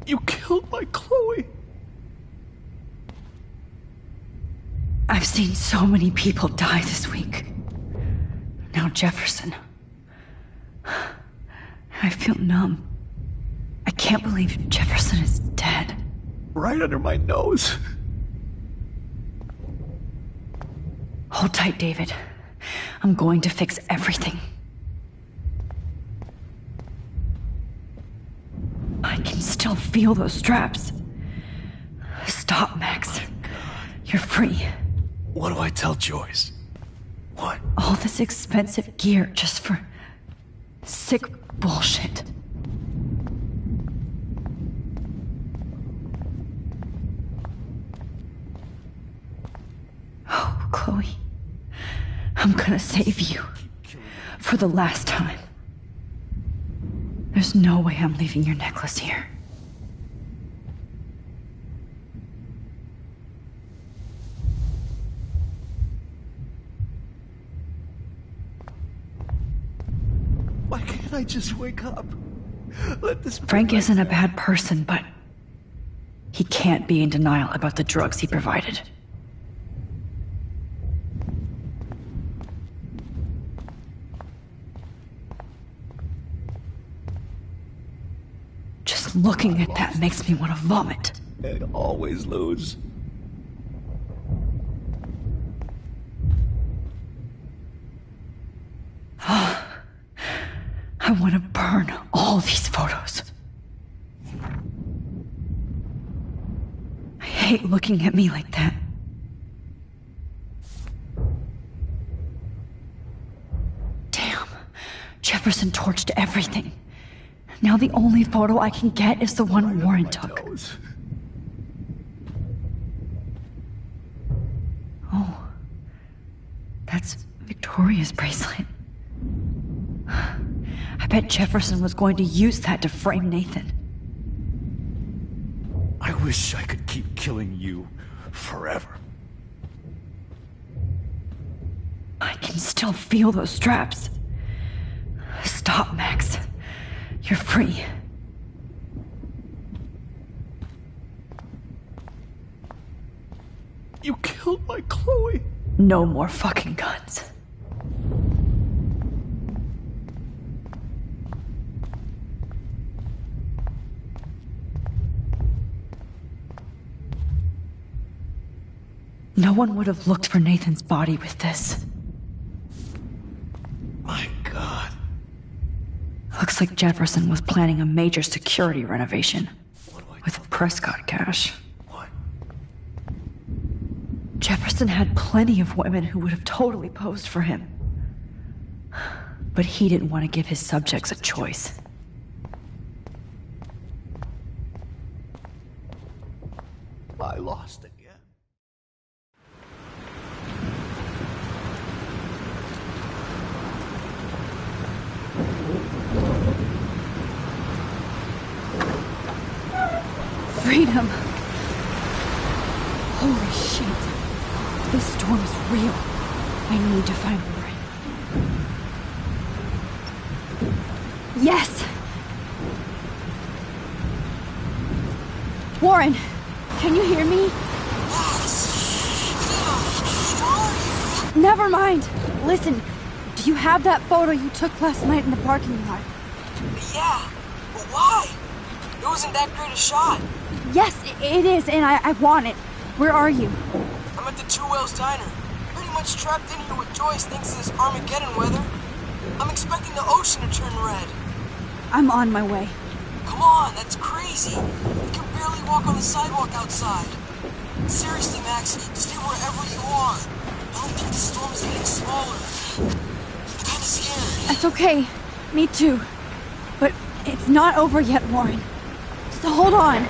You killed my Chloe. I've seen so many people die this week. Now Jefferson. I feel numb. I can't believe Jefferson is dead. Right under my nose. Hold tight, David. I'm going to fix everything. I can still feel those straps. Stop, Max. You're free. What do I tell Joyce? What? All this expensive gear just for sick bullshit. Oh, Chloe. I'm gonna save you. For the last time. There's no way I'm leaving your necklace here. Why can't I just wake up? Let this Frank isn't a bad person, but he can't be in denial about the drugs he provided. Just looking at that makes me want to vomit. I always lose. I want to burn all these photos. I hate looking at me like that. Damn. Jefferson torched everything. Now the only photo I can get is the one Warren took. Oh. That's Victoria's bracelet. I bet Jefferson was going to use that to frame Nathan. I wish I could keep killing you forever. I can still feel those straps. Stop, Max. You're free. You killed my Chloe. No more fucking guns. No one would have looked for Nathan's body with this. My God. Looks like Jefferson was planning a major security renovation. With Prescott cash. What? Jefferson had plenty of women who would have totally posed for him. But he didn't want to give his subjects a choice. I lost again. Freedom. Holy shit. This storm is real. I need to find Warren. Yes! Warren, can you hear me? Never mind. Listen, do you have that photo you took last night in the parking lot? Yeah, but why? It wasn't that great a shot. Yes, it is, and I want it. Where are you? I'm at the Two Whales Diner. Pretty much trapped in here with Joyce thanks to this Armageddon weather. I'm expecting the ocean to turn red. I'm on my way. Come on, that's crazy. You can barely walk on the sidewalk outside. Seriously, Max, stay wherever you are. I don't think the storm is getting smaller. I'm kinda scared. That's okay. Me too. But it's not over yet, Warren. So hold on.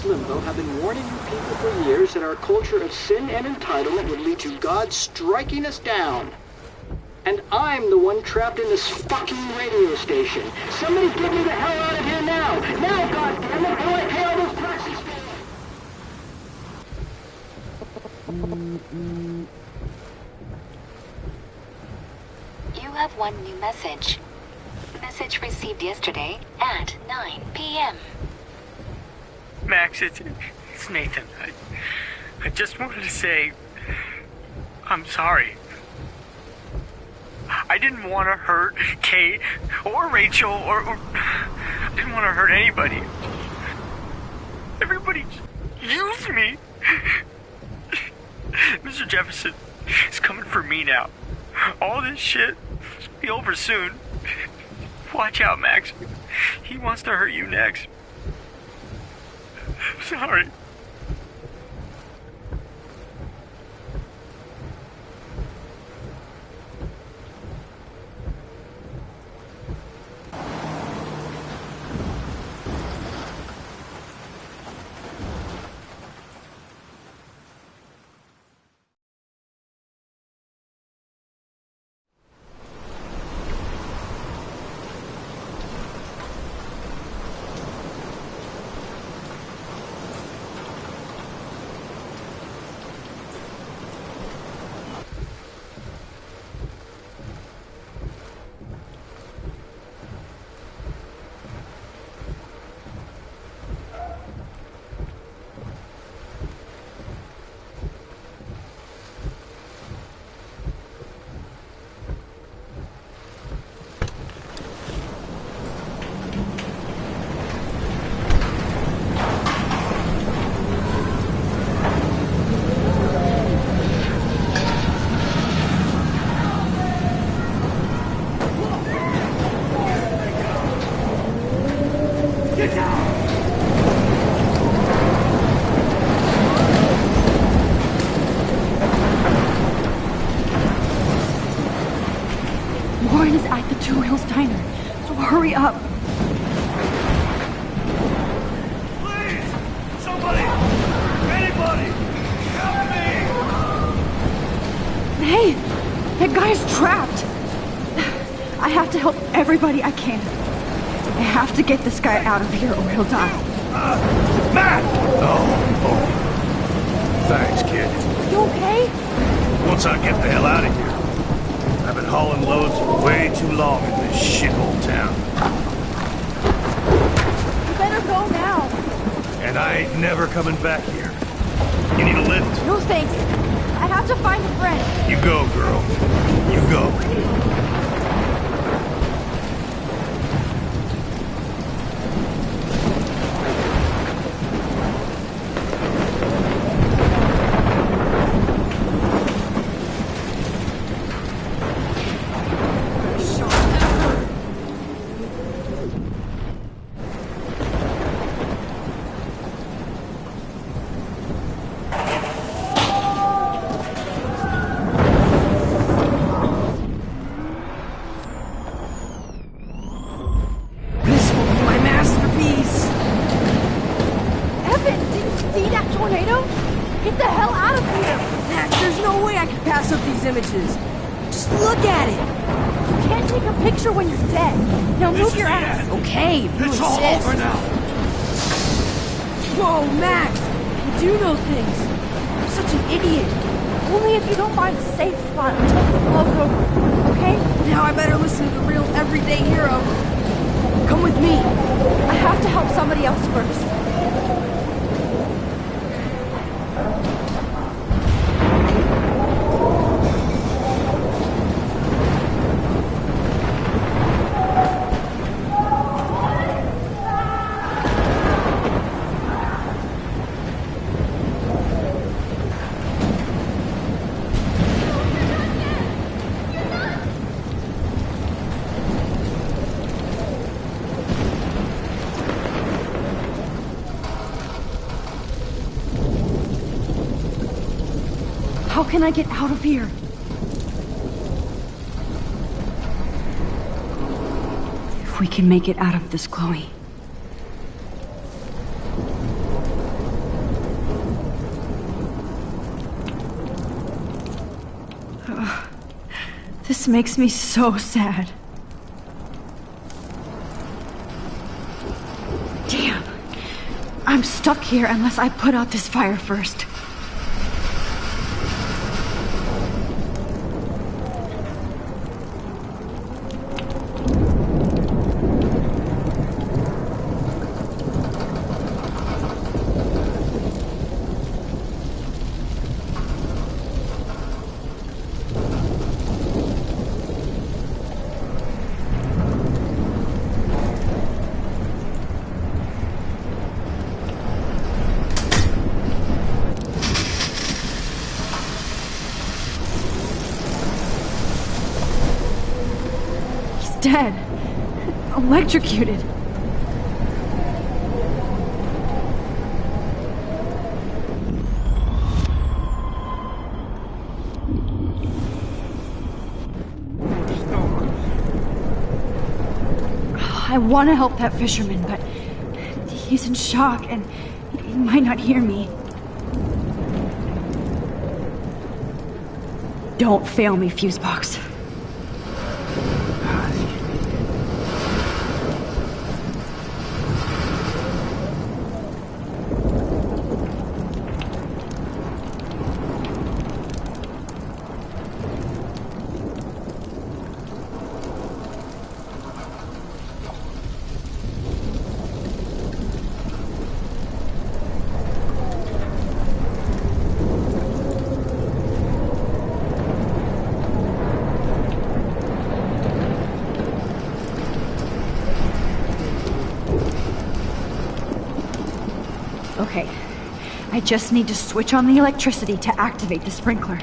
Chris Limbo have been warning you people for years that our culture of sin and entitlement would lead to God striking us down. And I'm the one trapped in this fucking radio station. Somebody get me the hell out of here now! Now, goddammit, before I pay all those taxes! You have one new message. Message received yesterday at 9 p.m. Max, it's Nathan. I just wanted to say I'm sorry. I didn't want to hurt Kate or Rachel or I didn't want to hurt anybody. Everybody used me. Mr. Jefferson is coming for me now. All this shit will be over soon. Watch out, Max. He wants to hurt you next. Sorry. Warren is at the Two Wheels Diner, so hurry up. Please! Somebody! Anybody! Help me! Hey! That guy's trapped! I have to help everybody I can. I have to get this guy out of here or he'll die. Matt! Oh. Thanks, kid. You okay? Once I get the hell out of here. I've been hauling loads for way too long in this shithole town. You better go now. And I ain't never coming back here. You need a lift? No thanks. I have to find a friend. You go, girl. You go. Images. Just look at it. You can't take a picture when you're dead. Now move your ass. Okay, if you it's all insist. over now. Whoa, Max. You do know things. I'm such an idiot. Only if you don't find a safe spot until this blows over. Okay? Now I better listen to the real everyday hero. Come with me. I have to help somebody else first. How can I get out of here? If we can make it out of this, Chloe. This makes me so sad. Damn. I'm stuck here unless I put out this fire first. Dead. Electrocuted. I want to help that fisherman, but he's in shock and he might not hear me. Don't fail me, Fusebox. Okay, I just need to switch on the electricity to activate the sprinkler.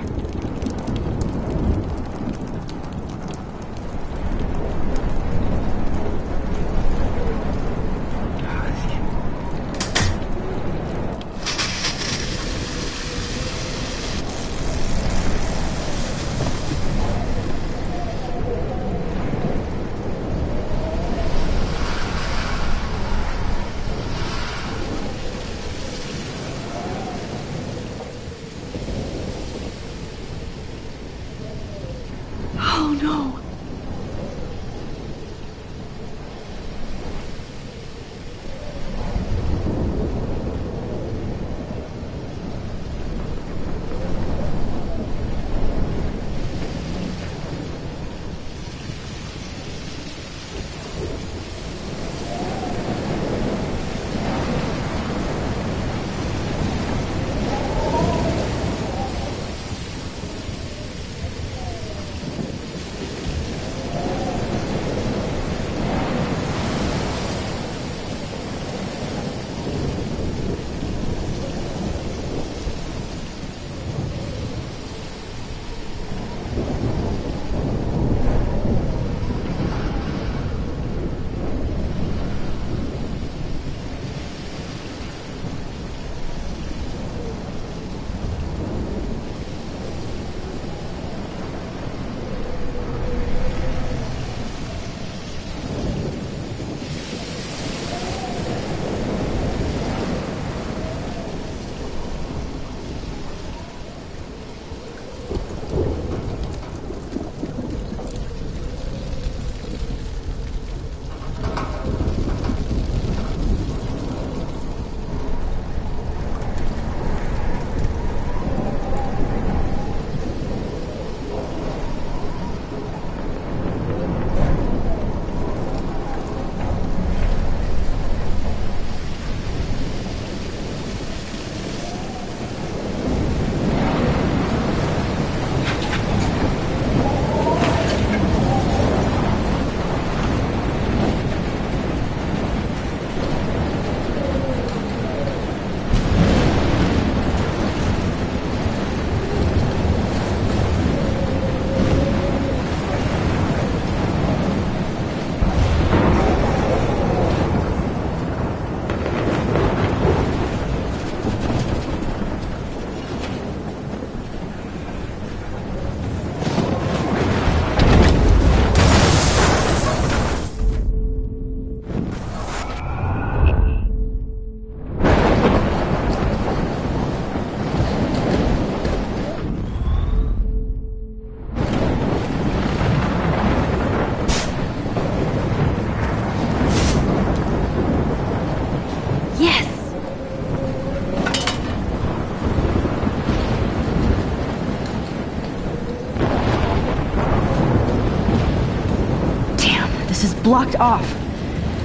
This is blocked off.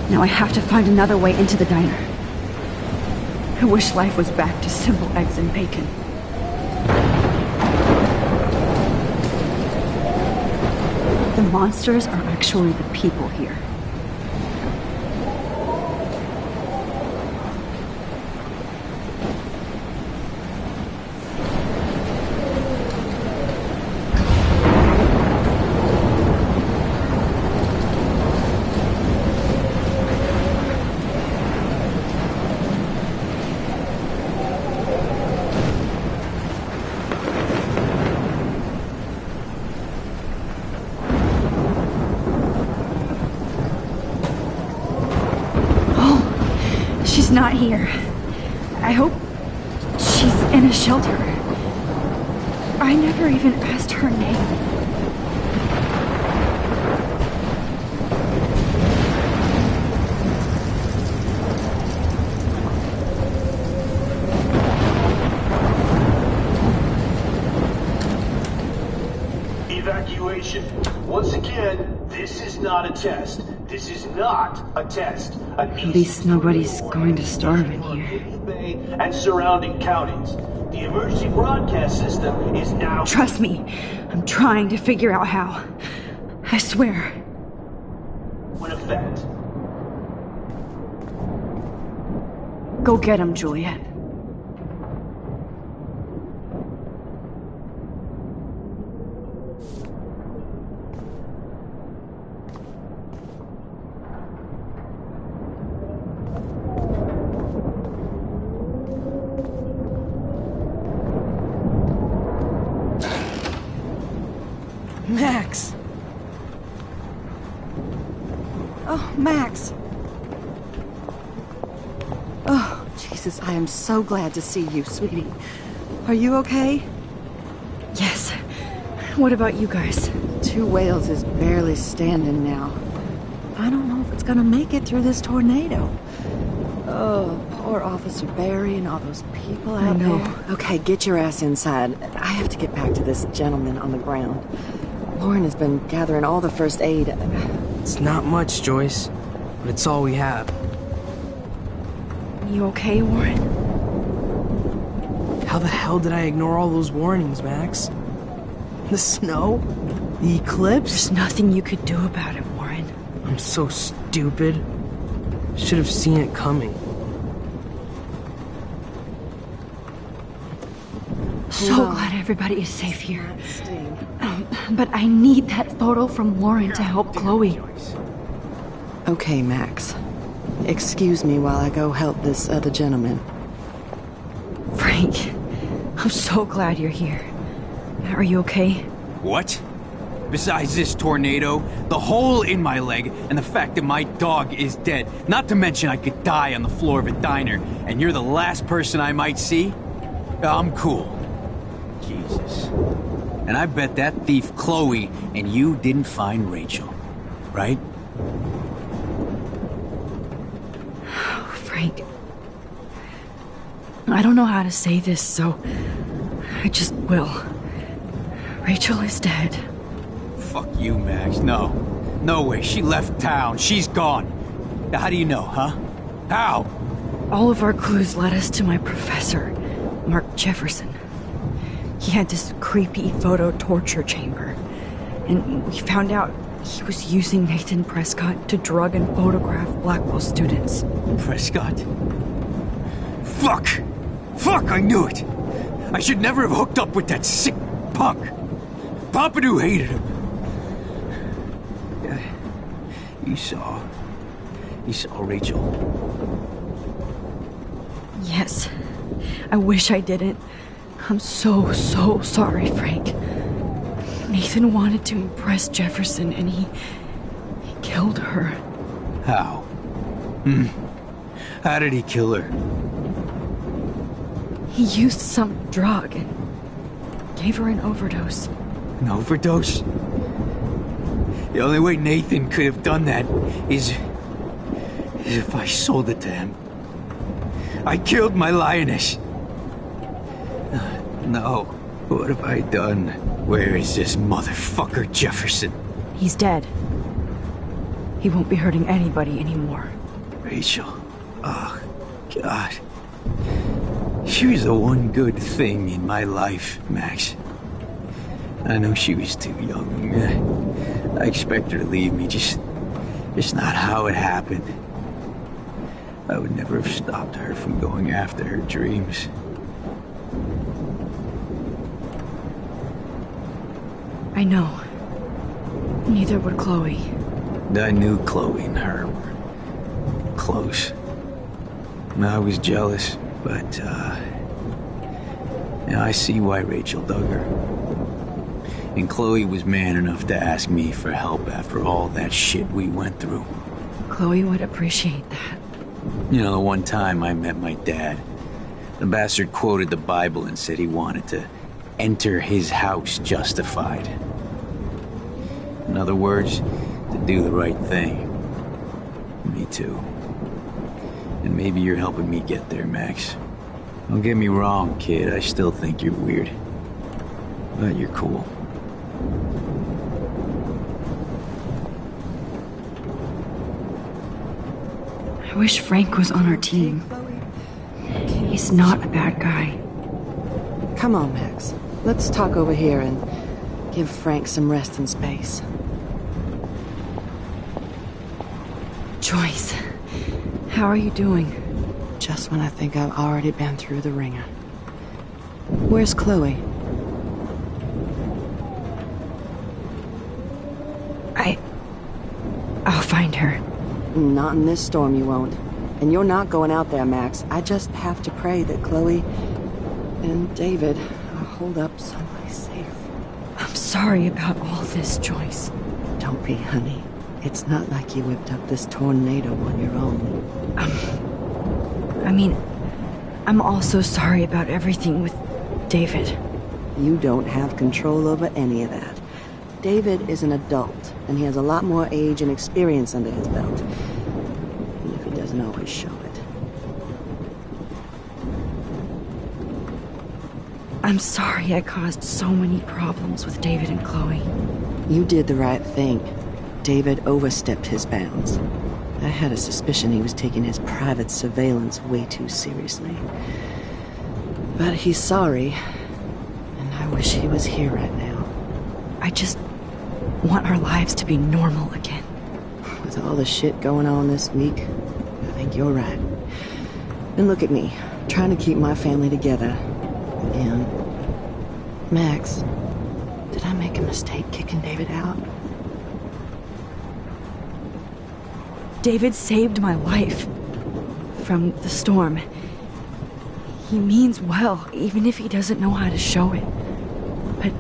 Now I have to find another way into the diner. I wish life was back to simple eggs and bacon. The monsters are actually the people here. She's not here. I hope she's in a shelter. I never even asked her name. Evacuation. Once again, this is not a test. This is not a test. At least nobody's going to starve in here. And surrounding counties. The emergency broadcast system is now... Trust me, I'm trying to figure out how. I swear. In effect. Go get him, Juliet. Max! Oh, Max! Oh, Jesus, I am so glad to see you, sweetie. Are you okay? Yes. What about you guys? Two Whales is barely standing now. I don't know if it's gonna make it through this tornado. Oh, poor Officer Barry and all those people out there. Okay, get your ass inside. I have to get back to this gentleman on the ground. Lauren has been gathering all the first aid. It's not much, Joyce, but it's all we have. You okay, Warren? How the hell did I ignore all those warnings, Max? The snow? The eclipse? There's nothing you could do about it, Warren. I'm so stupid. Should have seen it coming. So glad everybody is safe here. But I need that photo from Lauren to help Chloe. Okay, Max. Excuse me while I go help this other gentleman. Frank, I'm so glad you're here. Are you okay? What? Besides this tornado, the hole in my leg, and the fact that my dog is dead. Not to mention I could die on the floor of a diner, and you're the last person I might see? I'm cool. Jesus. And I bet that thief Chloe and you didn't find Rachel, right? Frank, I don't know how to say this, so I just will. Rachel is dead. Fuck you, Max. No. No way. She left town. She's gone. Now, how do you know, huh? How? All of our clues led us to my professor, Mark Jefferson. He had this creepy photo torture chamber, and we found out he was using Nathan Prescott to drug and photograph Blackwell students. Prescott? Fuck! Fuck, I knew it! I should never have hooked up with that sick punk! Pompidou hated him! You saw Rachel? Yes. I wish I didn't. I'm so sorry, Frank. Nathan wanted to impress Jefferson, and he killed her. How? How did he kill her? He used some drug and gave her an overdose. An overdose? The only way Nathan could have done that is if I sold it to him. I killed my lioness. No. What have I done? Where is this motherfucker Jefferson? He's dead. He won't be hurting anybody anymore. Rachel. Oh, God. She was the one good thing in my life, Max. I know she was too young. I expect her to leave me, just not how it happened. I would never have stopped her from going after her dreams. I know. Neither would Chloe. I knew Chloe and her were close. I was jealous, but, I see why Rachel dug her. And Chloe was man enough to ask me for help after all that shit we went through. Chloe would appreciate that. You know, the one time I met my dad, the bastard quoted the Bible and said he wanted to enter his house justified. In other words, to do the right thing. Me too. And maybe you're helping me get there, Max. Don't get me wrong, kid, I still think you're weird. But you're cool. I wish Frank was on our team. He's not a bad guy. Come on, Max. Let's talk over here and give Frank some rest and space. Joyce, how are you doing? Just when I think I've already been through the ringer. Where's Chloe? I'll find her. Not in this storm, you won't. And you're not going out there, Max. I just have to pray that Chloe and David are holed up someplace safe. I'm sorry about all this, Joyce. Don't be, honey. It's not like you whipped up this tornado on your own. I'm also sorry about everything with David. You don't have control over any of that. David is an adult, and he has a lot more age and experience under his belt. Even if he doesn't always show it. I'm sorry I caused so many problems with David and Chloe. You did the right thing. David overstepped his bounds. I had a suspicion he was taking his private surveillance way too seriously. But he's sorry, and I wish he was here right now. I just want our lives to be normal again. With all the shit going on this week, I think you're right. And look at me, trying to keep my family together. And Max, did I make a mistake kicking David out? David saved my life from the storm. He means well, even if he doesn't know how to show it. But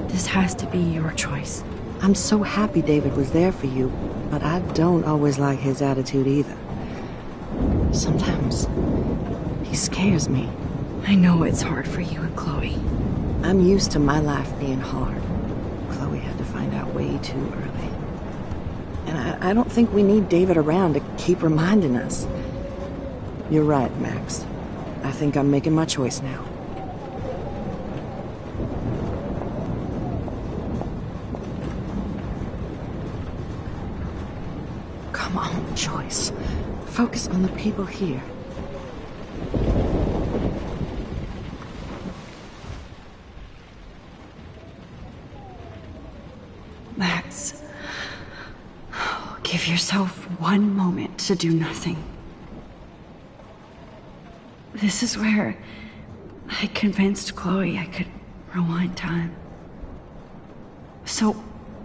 this has to be your choice. I'm so happy David was there for you, but I don't always like his attitude either. Sometimes he scares me. I know it's hard for you and Chloe. I'm used to my life being hard. Chloe had to find out way too early. And I don't think we need David around to keep reminding us. You're right, Max. I think I'm making my choice now. Come on, Joyce. Focus on the people here. Max, give yourself one moment to do nothing. This is where I convinced Chloe I could rewind time. So,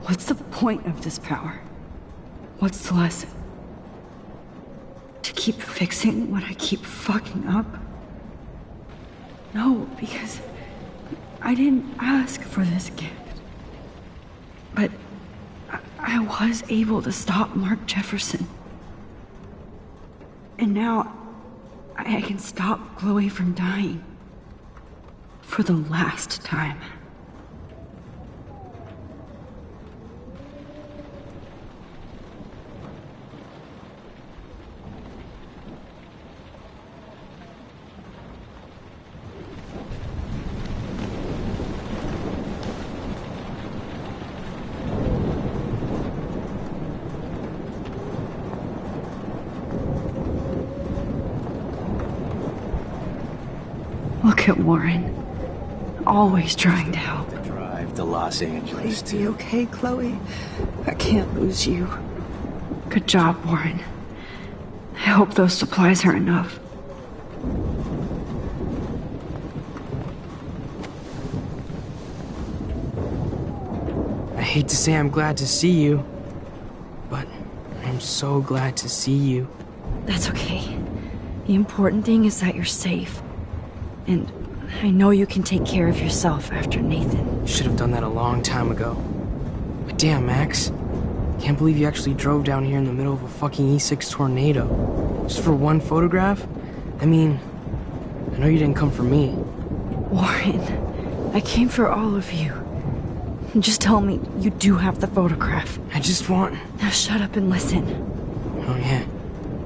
what's the point of this power? What's the lesson? To keep fixing what I keep fucking up? No, because I didn't ask for this gift. But I was able to stop Mark Jefferson. And now I can stop Chloe from dying. For the last time. Look at Warren. Always trying to help. Drive to Los Angeles. Please be okay, Chloe. I can't lose you. Good job, Warren. I hope those supplies are enough. I hate to say I'm glad to see you, but I'm so glad to see you. That's okay. The important thing is that you're safe. And I know you can take care of yourself after Nathan. Should have done that a long time ago. But damn, Max. Can't believe you actually drove down here in the middle of a fucking E6 tornado. Just for one photograph? I mean, I know you didn't come for me. Warren, I came for all of you. Just tell me you do have the photograph. I just want... Now shut up and listen. Oh yeah,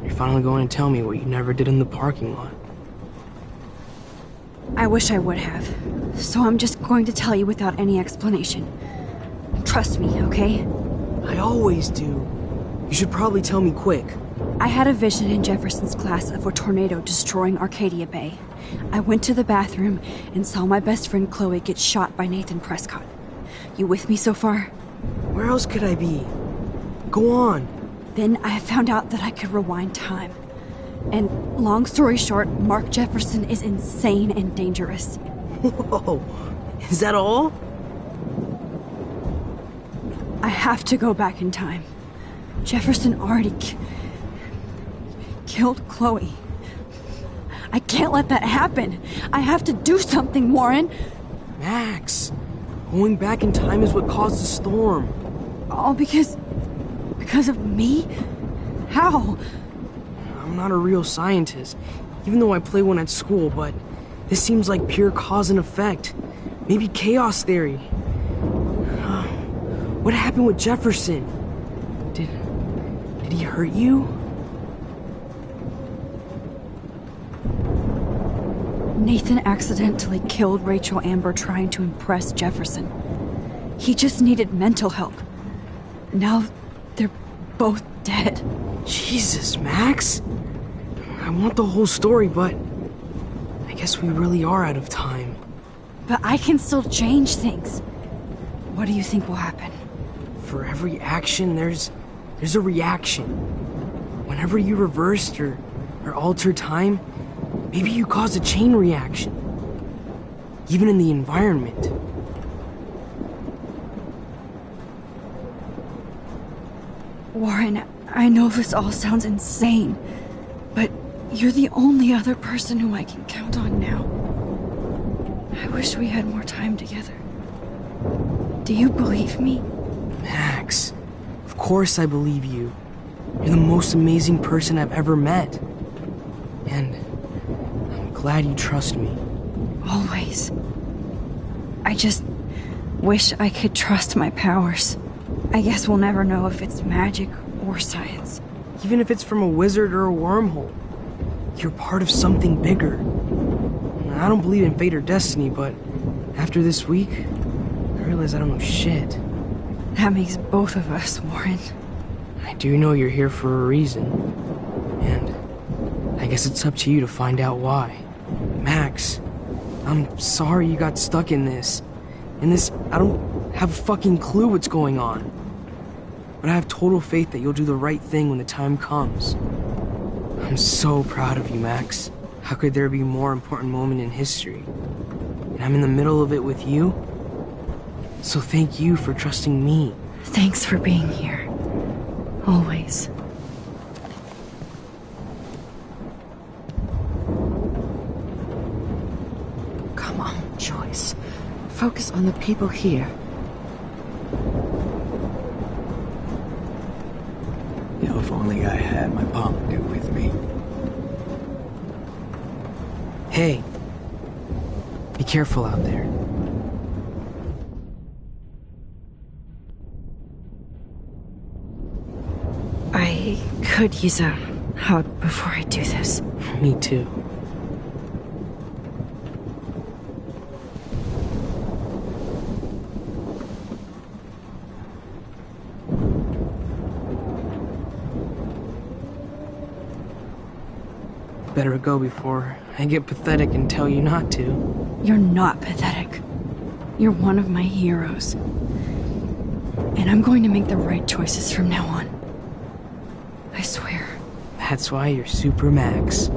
you're finally going to tell me what you never did in the parking lot. I wish I would have. So I'm just going to tell you without any explanation. Trust me, okay? I always do. You should probably tell me quick. I had a vision in Jefferson's class of a tornado destroying Arcadia Bay. I went to the bathroom and saw my best friend Chloe get shot by Nathan Prescott. You with me so far? Where else could I be? Go on. Then I found out that I could rewind time. And long story short, Mark Jefferson is insane and dangerous. Whoa, is that all? I have to go back in time. Jefferson already killed Chloe. I can't let that happen. I have to do something, Warren. Max, going back in time is what caused the storm. All because of me? How? I'm not a real scientist, even though I play one at school, but this seems like pure cause and effect. Maybe chaos theory. What happened with Jefferson? Did he hurt you? Nathan accidentally killed Rachel Amber trying to impress Jefferson. He just needed mental help. Now they're both dead. Jesus, Max. I want the whole story, but I guess we really are out of time. But I can still change things. What do you think will happen? For every action, there's a reaction. Whenever you reversed or alter time, maybe you cause a chain reaction. Even in the environment. Warren, I know this all sounds insane, but you're the only other person who I can count on now. I wish we had more time together. Do you believe me? Max, of course I believe you. You're the most amazing person I've ever met. And I'm glad you trust me. Always. I just wish I could trust my powers. I guess we'll never know if it's magic or science. Even if it's from a wizard or a wormhole, you're part of something bigger. I don't believe in fate or destiny, but after this week, I realize I don't know shit. That makes both of us, Warren. I do know you're here for a reason. And I guess it's up to you to find out why. Max, I'm sorry you got stuck in this. I don't have a fucking clue what's going on. But I have total faith that you'll do the right thing when the time comes. I'm so proud of you, Max. How could there be a more important moment in history? And I'm in the middle of it with you. So thank you for trusting me. Thanks for being here. Always. Come on, Joyce. Focus on the people here. You know, if only I had my Pompidou with me. Hey, be careful out there. I could use a hug before I do this. Me too. better go before I get pathetic and tell you not to. You're not pathetic. You're one of my heroes. And I'm going to make the right choices from now on. I swear. That's why you're Super Max.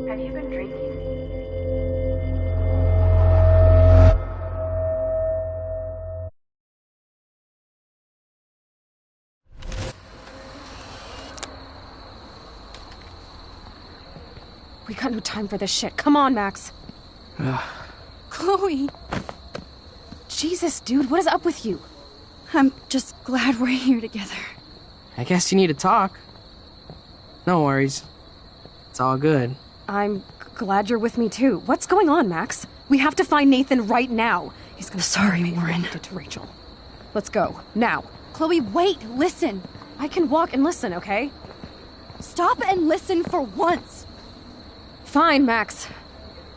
Have you been drinking? We got no time for this shit. Come on, Max. Chloe! Jesus, dude, what is up with you? I'm just glad we're here together. I guess you need to talk. No worries. It's all good. I'm glad you're with me too. What's going on, Max? We have to find Nathan right now. He's gonna Sorry, Warren. did to Rachel. Let's go, now. Chloe, wait, listen. I can walk and listen, okay? Stop and listen for once. Fine, Max.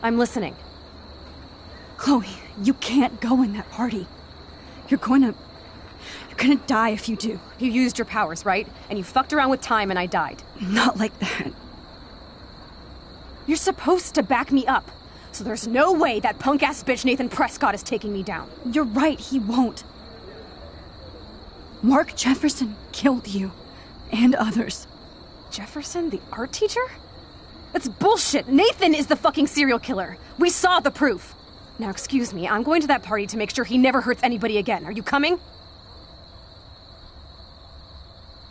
I'm listening. Chloe, you can't go in that party. You're gonna die if you do. You used your powers, right? And you fucked around with time and I died. Not like that. You're supposed to back me up. So there's no way that punk-ass bitch Nathan Prescott is taking me down. You're right, he won't. Mark Jefferson killed you. And others. Jefferson, the art teacher? That's bullshit. Nathan is the fucking serial killer. We saw the proof. Now, excuse me, I'm going to that party to make sure he never hurts anybody again. Are you coming?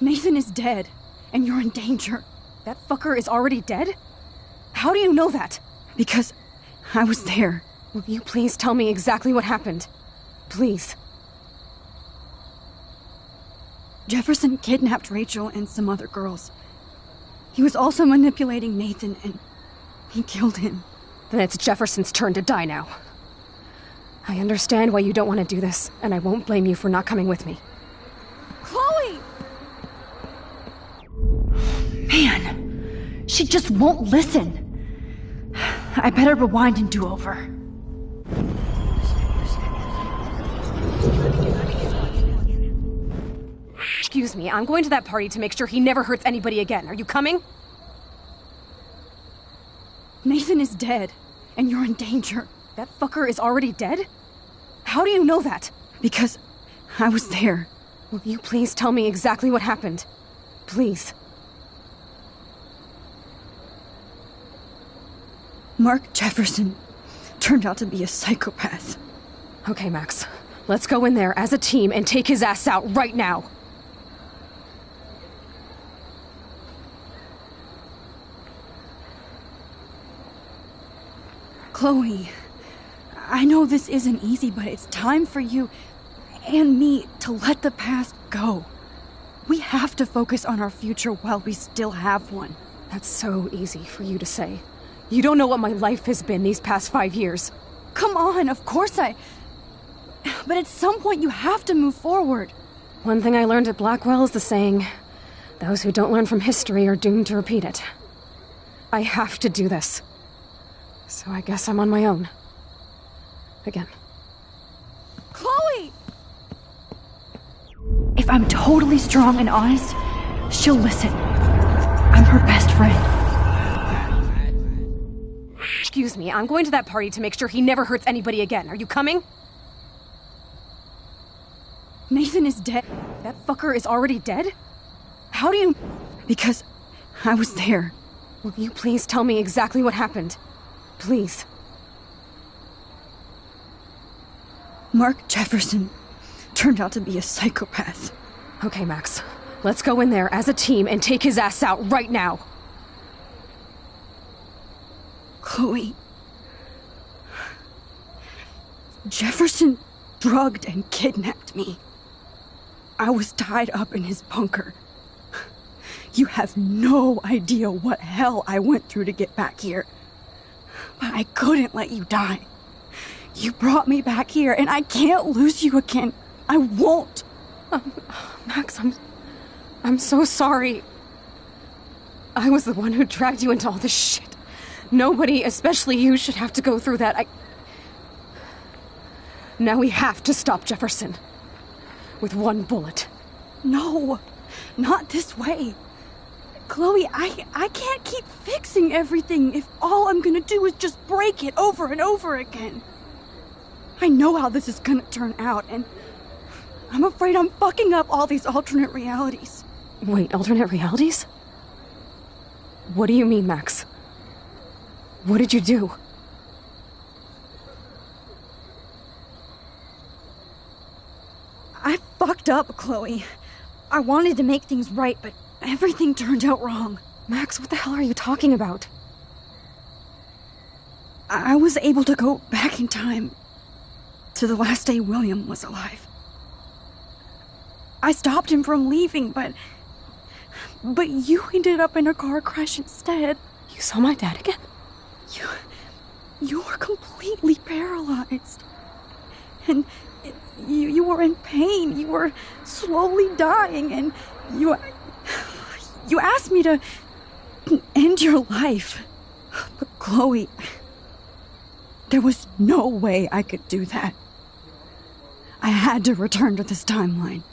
Nathan is dead, and you're in danger. That fucker is already dead? How do you know that? Because I was there. Will you please tell me exactly what happened? Please. Jefferson kidnapped Rachel and some other girls. He was also manipulating Nathan, and he killed him. Then it's Jefferson's turn to die now. I understand why you don't want to do this, and I won't blame you for not coming with me. Chloe! Man, she just won't listen. I better rewind and do over. Excuse me, I'm going to that party to make sure he never hurts anybody again. Are you coming? Nathan is dead, and you're in danger. That fucker is already dead? How do you know that? Because I was there. Will you please tell me exactly what happened? Please. Mark Jefferson turned out to be a psychopath. Okay, Max. Let's go in there as a team and take his ass out right now. Chloe, I know this isn't easy, but it's time for you and me to let the past go. We have to focus on our future while we still have one. That's so easy for you to say. You don't know what my life has been these past 5 years. Come on, of course I... But at some point you have to move forward. One thing I learned at Blackwell is the saying, those who don't learn from history are doomed to repeat it. I have to do this. So I guess I'm on my own. Again. Chloe! If I'm totally strong and honest, she'll listen. I'm her best friend. Excuse me, I'm going to that party to make sure he never hurts anybody again. Are you coming? Nathan is dead. That fucker is already dead? How do you... Because I was there. Will you please tell me exactly what happened? Please. Mark Jefferson turned out to be a psychopath. Okay, Max. Let's go in there as a team and take his ass out right now. Chloe. Jefferson drugged and kidnapped me. I was tied up in his bunker. You have no idea what hell I went through to get back here. But I couldn't let you die. You brought me back here, and I can't lose you again. I won't. Max, I'm so sorry. I was the one who dragged you into all this shit. Nobody, especially you, should have to go through that. Now we have to stop Jefferson. With one bullet. No, not this way. Chloe, I can't keep fixing everything if all I'm gonna do is just break it over and over again. I know how this is gonna turn out, and I'm afraid I'm fucking up all these alternate realities. Wait, alternate realities? What do you mean, Max? What did you do? I fucked up, Chloe. I wanted to make things right, but everything turned out wrong. Max, what the hell are you talking about? I was able to go back in time to the last day William was alive. I stopped him from leaving, but you ended up in a car crash instead. You saw my dad again? You were completely paralyzed. And you were in pain. You were slowly dying, and you asked me to end your life. But Chloe, there was no way I could do that. I had to return to this timeline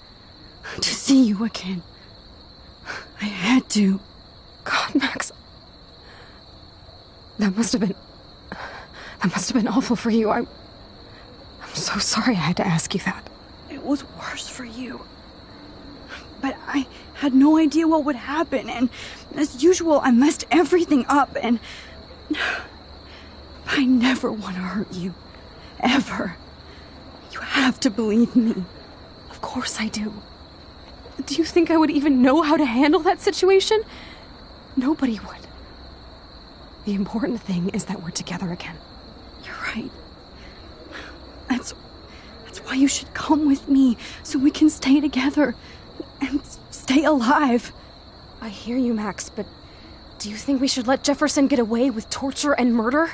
to see you again. I had to. God, Max. That must have been awful for you. I'm so sorry I had to ask you that. It was worse for you. But I had no idea what would happen, and as usual, I messed everything up, and I never want to hurt you. Ever. You have to believe me. Of course I do. Do you think I would even know how to handle that situation? Nobody would. The important thing is that we're together again. You're right. That's why you should come with me, so we can stay together and stay alive. I hear you, Max, but do you think we should let Jefferson get away with torture and murder?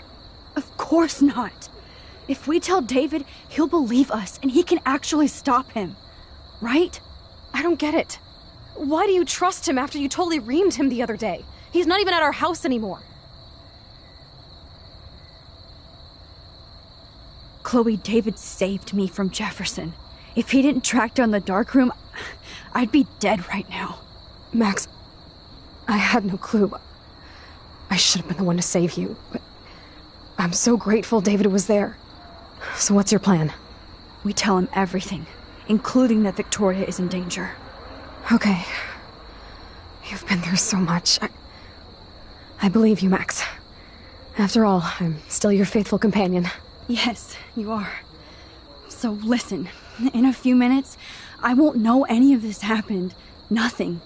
Of course not. If we tell David, he'll believe us, and he can actually stop him. Right? I don't get it. Why do you trust him after you totally reamed him the other day? He's not even at our house anymore. Chloe, David saved me from Jefferson. If he didn't track down the darkroom, I'd be dead right now. Max, I had no clue. I should have been the one to save you, but I'm so grateful David was there. So what's your plan? We tell him everything, including that Victoria is in danger. Okay. You've been through so much. I believe you, Max. After all, I'm still your faithful companion. Yes, you are. So listen, in a few minutes, I won't know any of this happened. Nothing.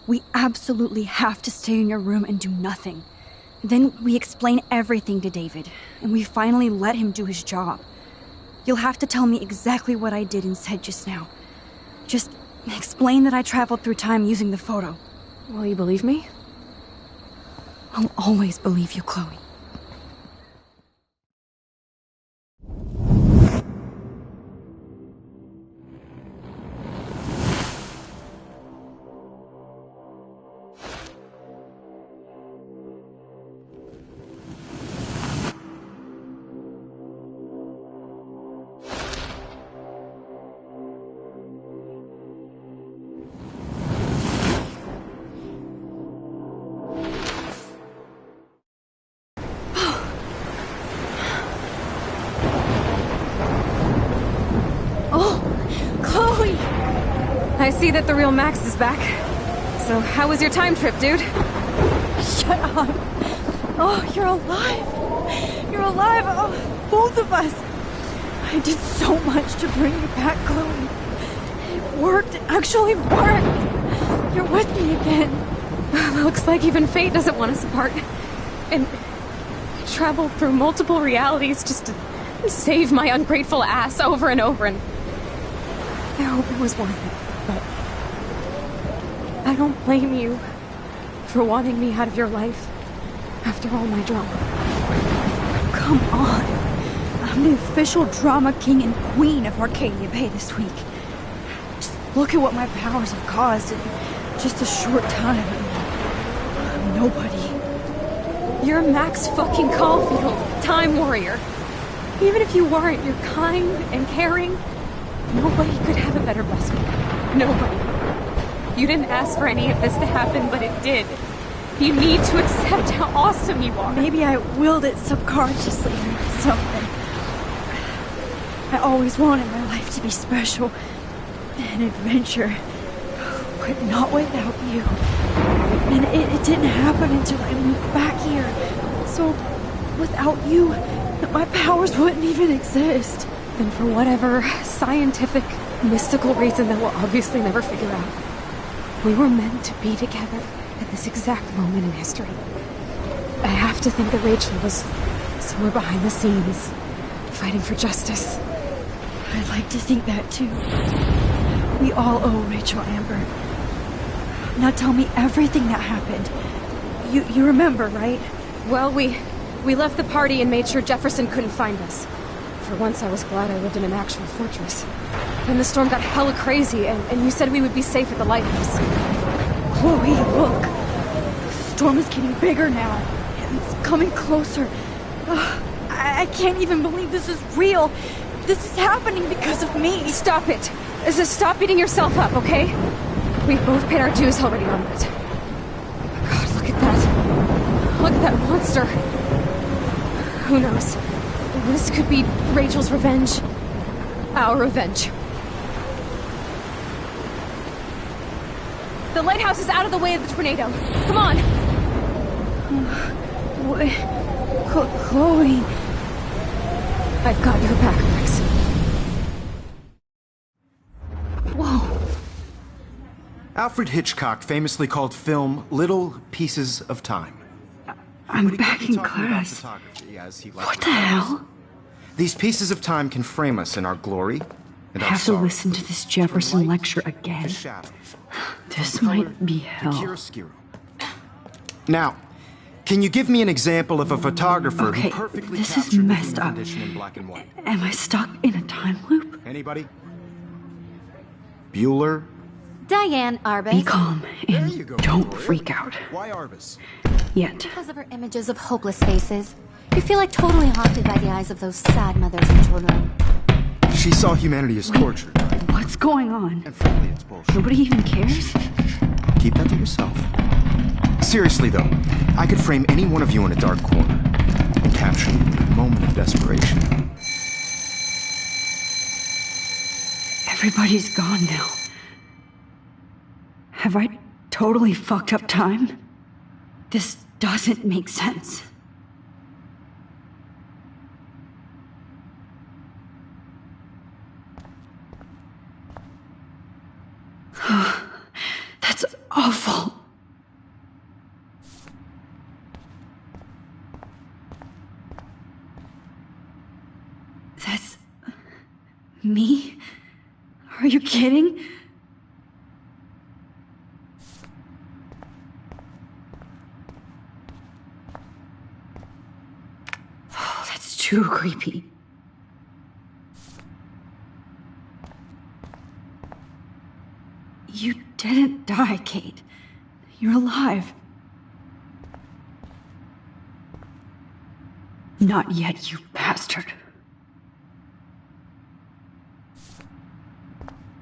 We absolutely have to stay in your room and do nothing. Then we explain everything to David, and we finally let him do his job. You'll have to tell me exactly what I did and said just now. Just explain that I traveled through time using the photo. Will you believe me? I'll always believe you, Chloe. I see that the real Max is back. So how was your time trip, dude? Shut up. Oh, you're alive. You're alive. Oh, both of us. I did so much to bring you back, Chloe. It worked. It actually worked. You're with me again. Looks like even fate doesn't want us apart. And I traveled through multiple realities just to save my ungrateful ass over and over, and I hope it was worth it. But I don't blame you for wanting me out of your life after all my drama. Come on. I'm the official drama king and queen of Arcadia Bay this week. Just look at what my powers have caused in just a short time. nobody. You're Max fucking Caulfield, Time Warrior. Even if you weren't, you're kind and caring. Nobody could have a better best friend. Nobody. You didn't ask for any of this to happen, but it did. You need to accept how awesome you are. Maybe I willed it subconsciously or something. I always wanted my life to be special. An adventure. But not without you. And it didn't happen until I moved back here. So, without you, my powers wouldn't even exist. And for whatever scientific, mystical reason that we'll obviously never figure out, we were meant to be together at this exact moment in history. I have to think that Rachel was somewhere behind the scenes, fighting for justice. I'd like to think that too. We all owe Rachel Amber. Now tell me everything that happened. You remember, right? Well, we left the party and made sure Jefferson couldn't find us. For once, I was glad I lived in an actual fortress. Then the storm got hella crazy, and you said we would be safe at the lighthouse. Chloe, look. The storm is getting bigger now. It's coming closer. I can't even believe this is real. This is happening because of me. Stop it. Stop beating yourself up, okay? We've both paid our dues already on that. God, look at that. Look at that monster. Who knows? This could be Rachel's revenge. Our revenge. The lighthouse is out of the way of the tornado. Come on! Chloe... I've got your back, Max. Whoa. Alfred Hitchcock famously called film little pieces of time. I'm back in class. What the hell? These pieces of time can frame us in our glory and I our have to sorrow. listen to this Jefferson lecture again. This might be hell. Now, can you give me an example of a photographer Okay, who perfectly this is captured the messed human up. condition in black and white? Am I stuck in a time loop? Anybody? Bueller? Diane Arbus. Be calm and don't freak out. Why Arbus? Yet. Because of her images of hopeless faces. You feel like totally haunted by the eyes of those sad mothers and children. She saw humanity as tortured. What's going on? And frankly, it's bullshit. Nobody even cares? Keep that to yourself. Seriously, though, I could frame any one of you in a dark corner and capture you in a moment of desperation. Everybody's gone now. Have I totally fucked up time? This doesn't make sense. That's awful. That's me? Are you kidding? Oh, that's too creepy. You didn't die, Kate. You're alive. Not yet, you bastard.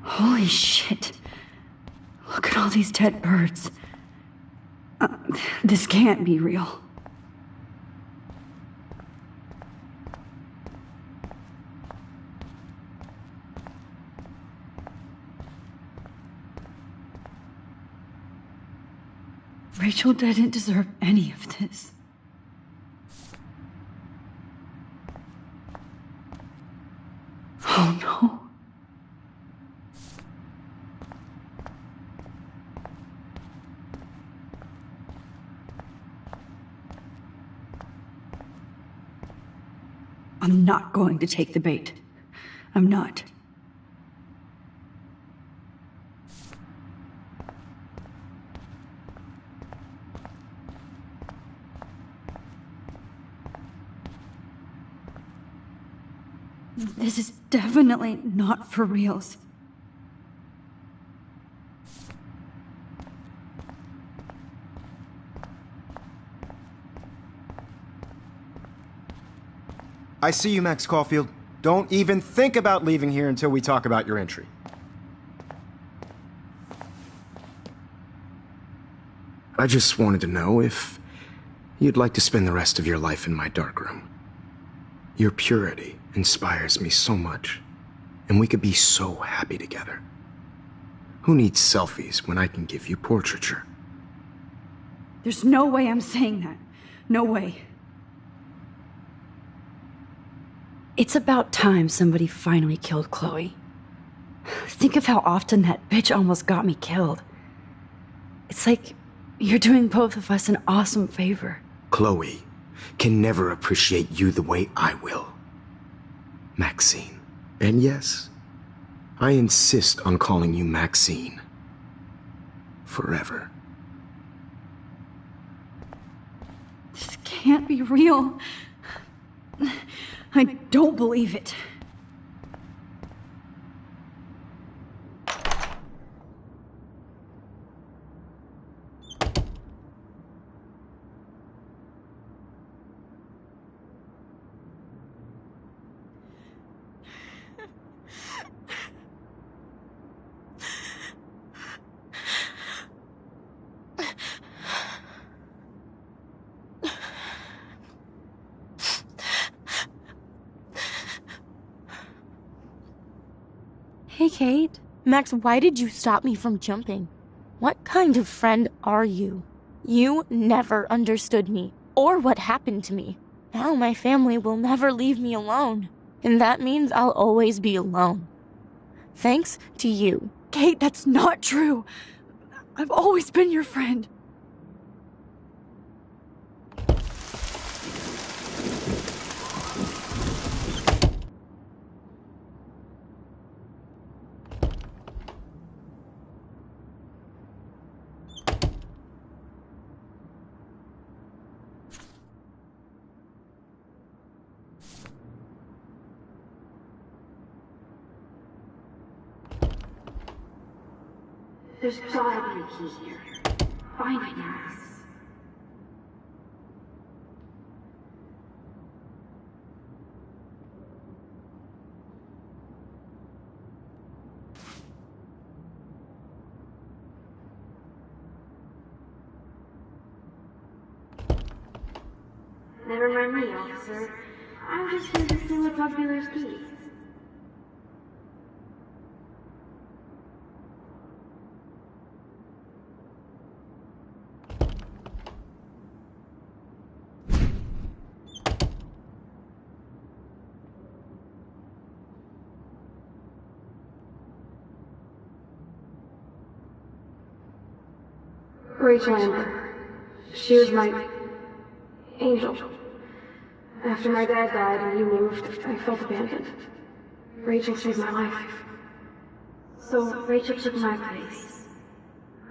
Holy shit. Look at all these dead birds. This can't be real. Rachel didn't deserve any of this. Oh no. I'm not going to take the bait. I'm not. This is definitely not for reals. I see you, Max Caulfield. Don't even think about leaving here until we talk about your entry. I just wanted to know if you'd like to spend the rest of your life in my darkroom. Your purity inspires me so much, and we could be so happy together. Who needs selfies when I can give you portraiture? There's no way I'm saying that. No way. It's about time somebody finally killed Chloe. Think of how often that bitch almost got me killed. It's like you're doing both of us an awesome favor. Chloe can never appreciate you the way I will. Maxine. And yes, I insist on calling you Maxine. Forever. This can't be real. I don't believe it. Hey, Kate. Max, why did you stop me from jumping? What kind of friend are you? You never understood me, or what happened to me. Now my family will never leave me alone, and that means I'll always be alone. Thanks to you. Kate, that's not true. I've always been your friend. There's gotta be a key here. Find it, Max. Never mind me, officer. I'm just here to steal a drug dealer's keys. Rachel Amber. She was my angel. After my dad died and you moved, I felt abandoned. Rachel saved my life. So Rachel took my place.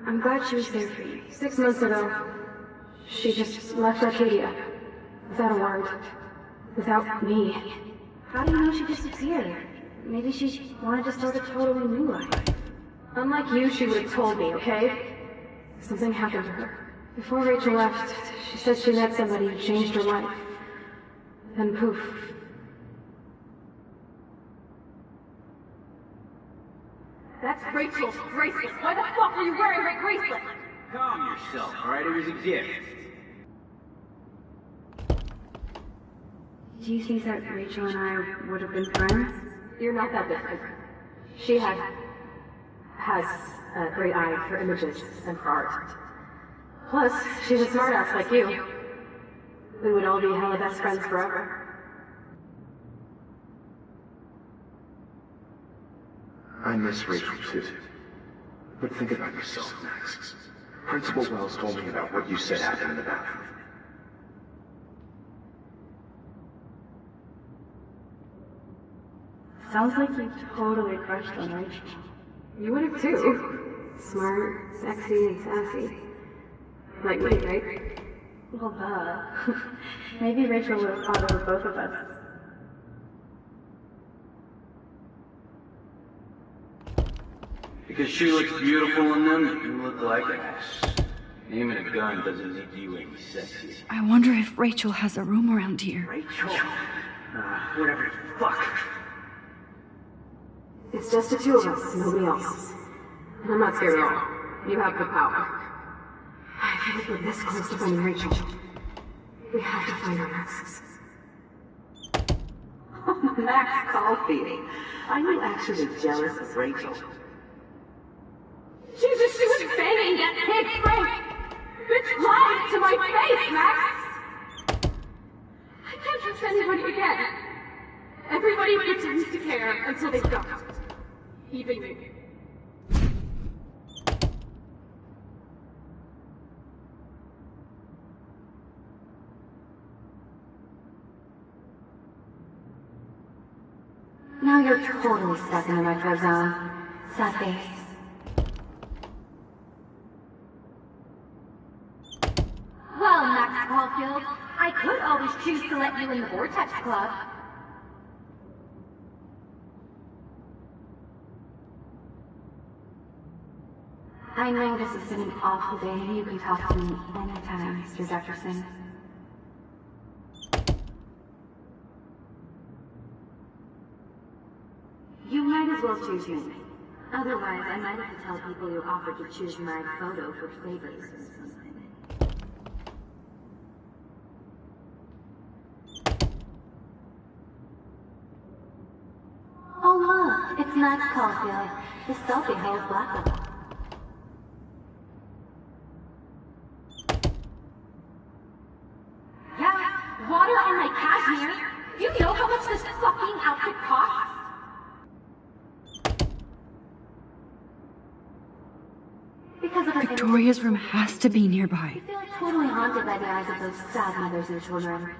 I'm glad she was there for you. 6 months ago, she just left Arcadia. Without a word. Without me. How do you know she disappeared? Maybe she wanted to start a totally new life. Unlike you, she would have told me, okay? Something happened to her. Before Rachel left, she said she met somebody who changed her life. Then poof. That's Rachel's bracelet. Why the fuck are you wearing my bracelet? Calm yourself, alright? It was a gift. Do you think that Rachel and I would have been friends? You're not that different. She has a great eye for images and for art. Plus, she's a smartass like you. We would all be hella best friends forever. I miss Rachel too. But think about yourself, Max. Principal Wells told me about what you said happened in the bathroom. Sounds like you totally crushed on Rachel. You would have too. Smart, sexy, and sassy. Like me, right? Well, duh. Maybe Rachel would have thought of both of us. Because she looks beautiful in them, you look like ass. Aiming a gun doesn't make you any sexy. I wonder if Rachel has a room around here. Rachel? Whatever the fuck. It's just the two of us, nobody else. And I'm not scared at all. You have the power. I feel like we're this close to finding Rachel. We have to find her, Max. Max Caulfield. Are you actually jealous of Rachel? She was banging that pig Frank! Bitch lied to my face, Max! I can't trust anybody again. Everybody pretends to care until they don't. Even me. Now you're totally stuck in the retro zone. Sad face. Well, Max Caulfield, I could always choose to let you in the Vortex Club. I know this has been an awful day, and you can talk to me anytime, Mr. Jefferson. You might as well choose me. Otherwise, I might have to tell people you offered to choose my photo for favors or something. Oh look, it's Max Caulfield. The selfie holds Blackwell. Yeah, water on my cashmere. Do you know how much this fucking outfit costs? Victoria's room has to be nearby. I feel like totally haunted by the eyes of those sad mothers and children.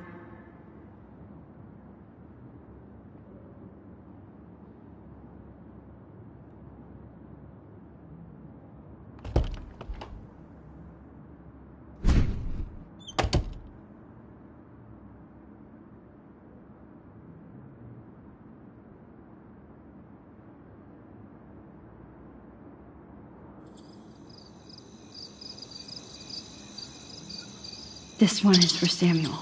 This one is for Samuel.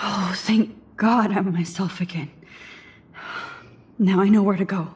Oh, thank God I'm myself again. Now I know where to go.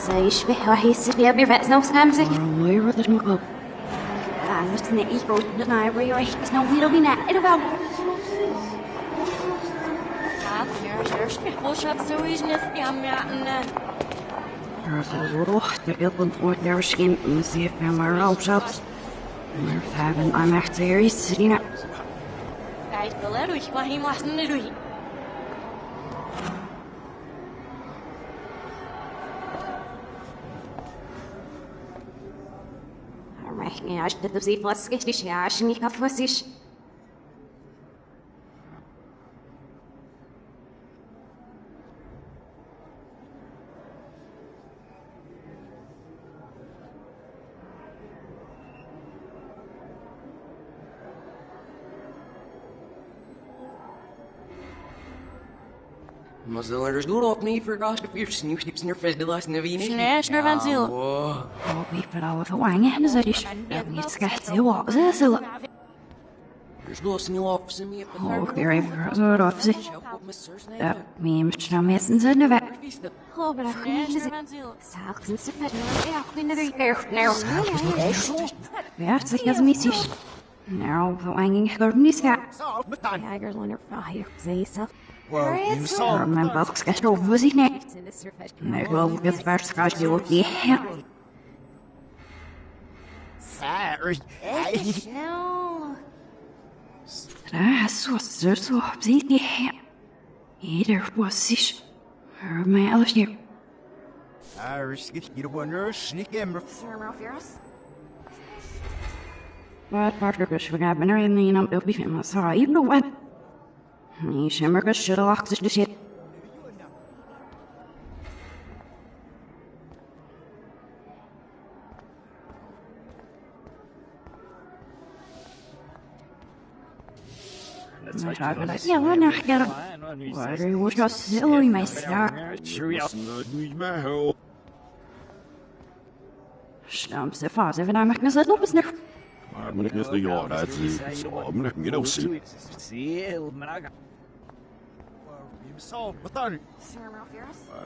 سيشبه وحيسبه بفأس نفس خمسة ويرد المقلب أنا سنة إيش بروت نتنا يبري سنو ويرو بينا إلو باو روح تقلب وترشين مسيف من الروشات مرتابن I'm actually sitting up Kijk, wel hè, Ruud. Maar hier mag niet doen. Ja, ich dachte, sie was richtig, ja, ich nicht auf was ich. Maar ze er door op niet verrast of je snoepsnips naar vis de last naar wie niet. Snel van ziel. Oh, wie verlaufen verwangen en ze is niet slecht heel wat ze zullen. Er is los niet op ze meer. Oh, weer even zo op zich. Dat meemt nou messen ze de weg. Oh, maar dat niet is. Zaken ze met ja, kunnen er echt nou. Ja, ze is missies. Nou, verwangen gaat niet gaan. Ja, ik er onder vragen. Ze is zelf. Mijn balkskastro was ik niet. Ik geloof dat het waarschijnlijk ook niet. Zo op zich niet. Ieder was zich. Mijn alles hier. Wat was we hebben er in een op de film. Sorry, you know what? Nee, Schimmerke schuddelachtig dus de shit. Ja, maar nou ga ik er wordt wel silly, mijn star. Stamse fase, wenn er macht, dat is nog. Maar ik net de jaar uit zo, maar ik moet ook zien.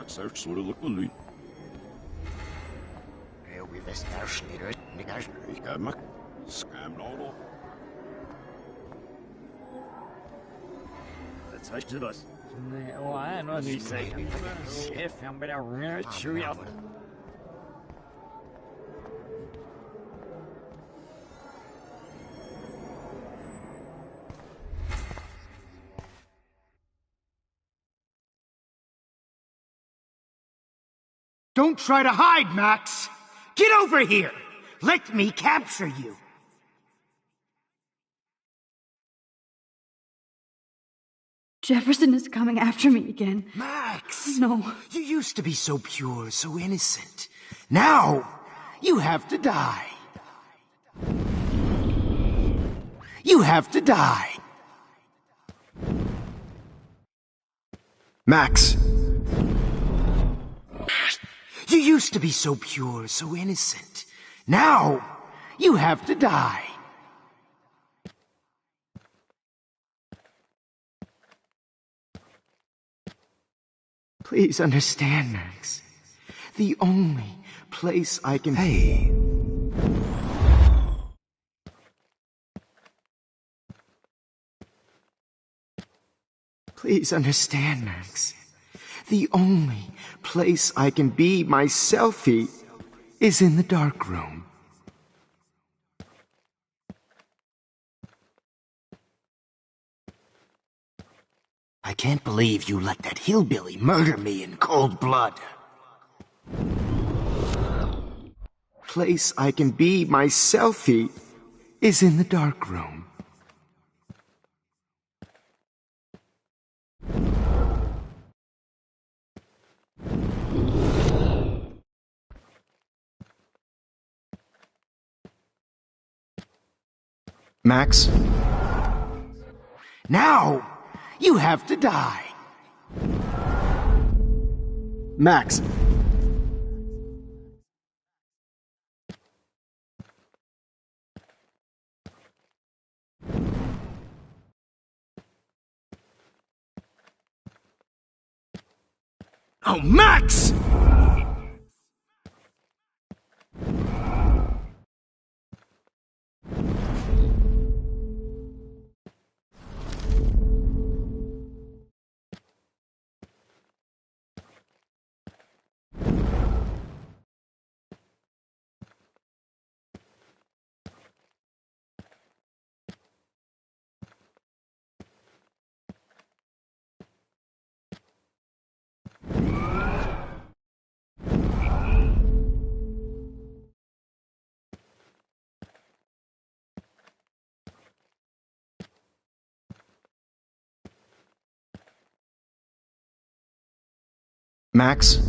Search sort of look bully. We wist daar schneller, niks. Ik heb maar scam all. Dat is je dus. Nee, nou niet zeker. Chef, I'm better chew up. Don't try to hide, Max! Get over here! Let me capture you! Jefferson is coming after me again. Max! No. You used to be so pure, so innocent. Now, you have to die. You have to die. Max! You used to be so pure, so innocent. Now, you have to die. Please understand, Max. The only place I can... Hey. Please understand, Max. The only place I can be myself is in the dark room. I can't believe you let that hillbilly murder me in cold blood. Place I can be myself is in the dark room. Max? Now, you have to die. Max. Oh, Max! Max?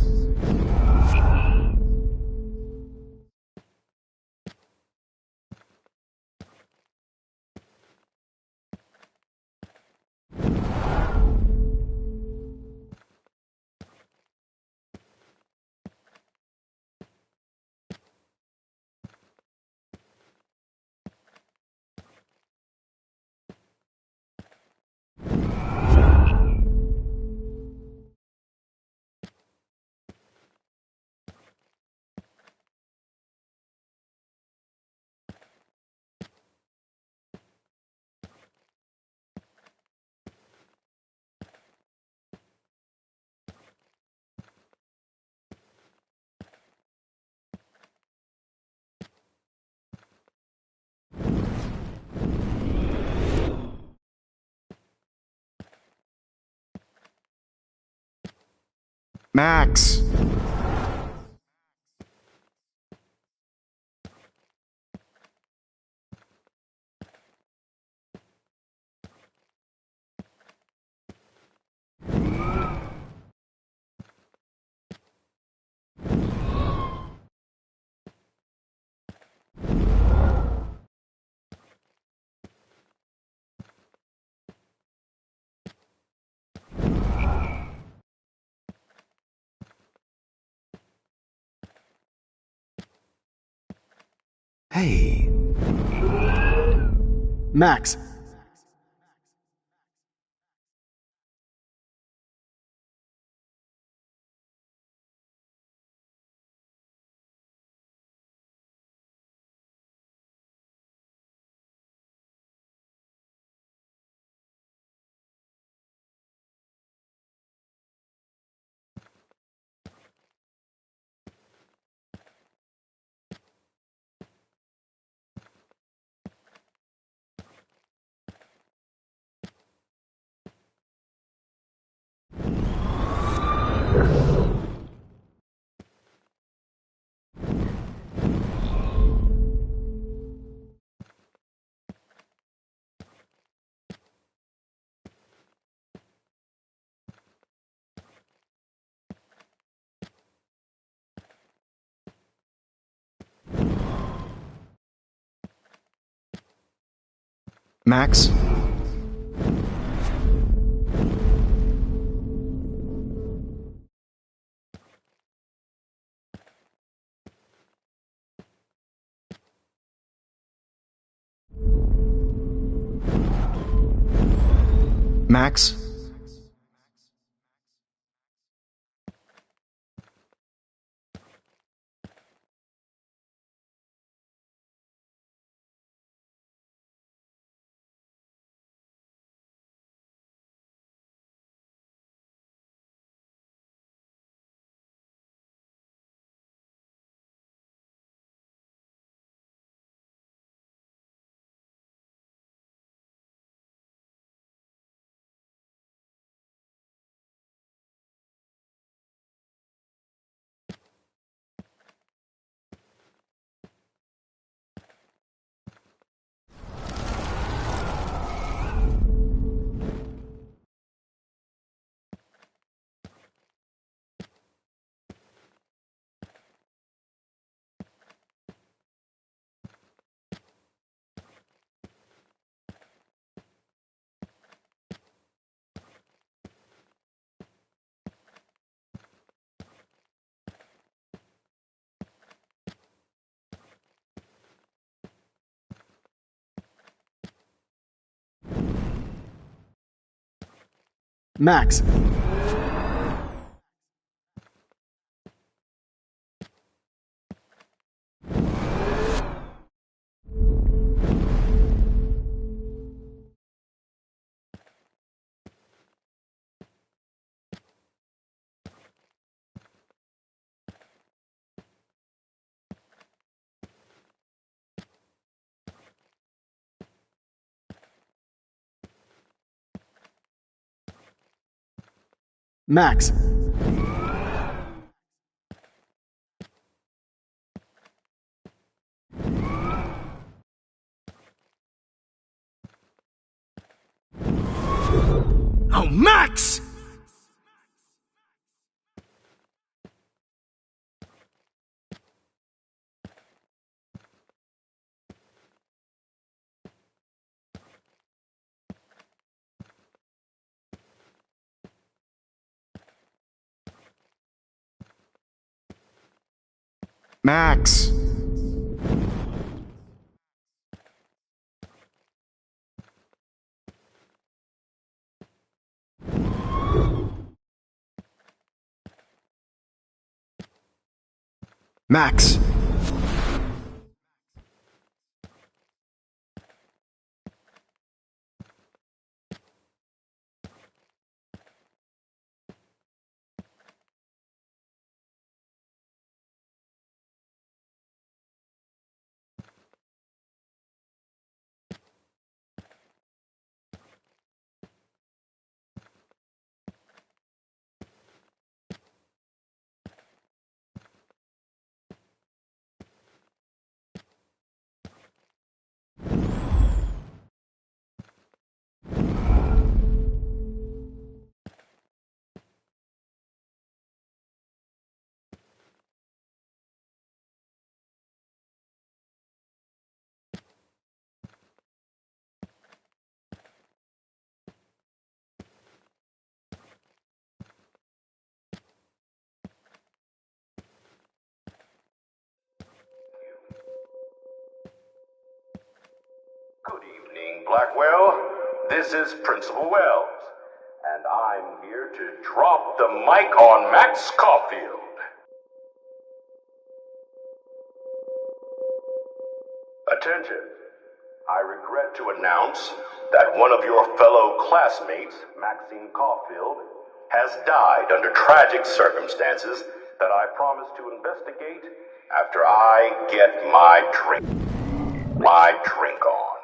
Max! Hey. Max! Max? Max? Max! Max! Oh, Max! Max! Max! Good evening, Blackwell. This is Principal Wells, and I'm here to drop the mic on Max Caulfield. Attention. I regret to announce that one of your fellow classmates, Maxine Caulfield, has died under tragic circumstances that I promise to investigate after I get my drink on.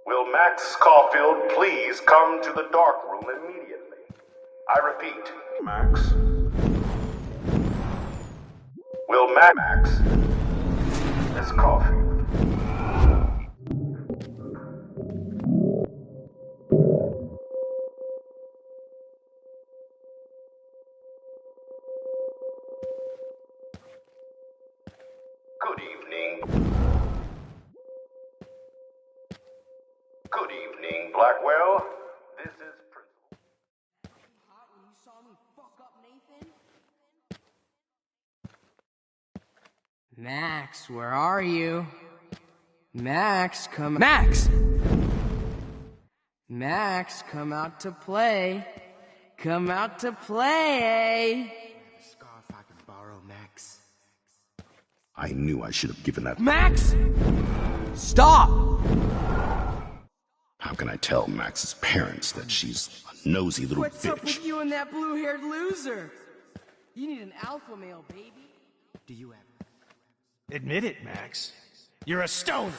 Will Max Caulfield please come to the dark room immediately? I repeat, Max. Will Max Miss Caulfield. Good evening. Good evening, Blackwell. This is Max, where are you? Max, come... Max! Max, come out to play. Come out to play! Scarf I can borrow, Max. I knew I should have given that. Max! Stop! How can I tell Max's parents that she's a nosy little What's bitch? up with you and that blue-haired loser? You need an alpha male, baby. Do you have... Admit it, Max. You're a stoner.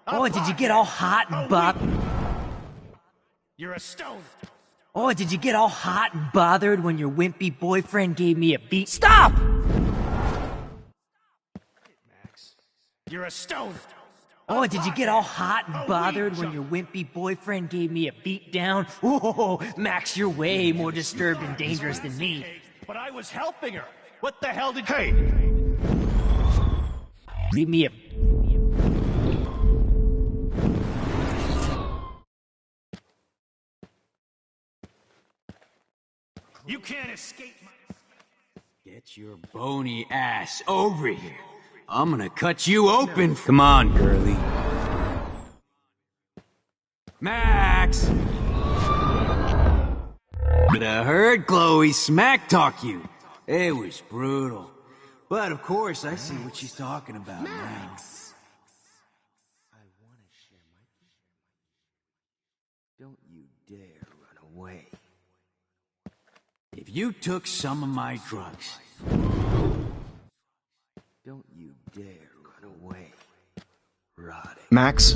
Oh, did you get all hot and You're a stoner. Oh, did you get all hot and bothered when your wimpy boyfriend gave me a beat? Stop! Max. You're a stoner. Oh, did you get all hot and bothered when your wimpy boyfriend gave me a beat down? Oh, Max, you're way more disturbed and dangerous than me. But I was helping her. What the hell did... Hey! Leave me a... You can't escape my... Get your bony ass over here. I'm gonna cut you open. Come on, girlie. Max! But I heard Chloe smack talk you. It was brutal. But of course, I see what she's talking about now. Don't you dare run away. If you took some of my drugs... Don't you dare run away. Rotting. Max?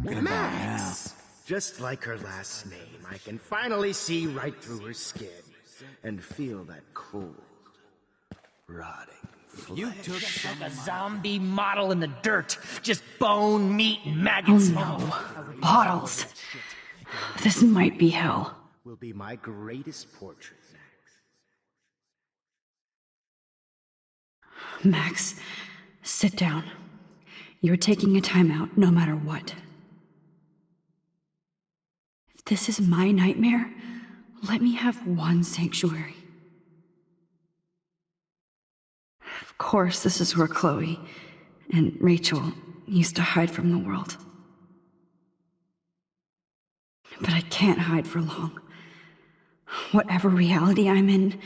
Max! Just like her last name, I can finally see right through her skin and feel that cold, rotting flesh. You took like a zombie model in the dirt. Just bone, meat, and maggots. Oh no. Bottles. This might be hell. Will be my greatest portrait. Max, sit down. You're taking a timeout no matter what. If this is my nightmare, let me have one sanctuary. Of course, this is where Chloe and Rachel used to hide from the world. But I can't hide for long. Whatever reality I'm in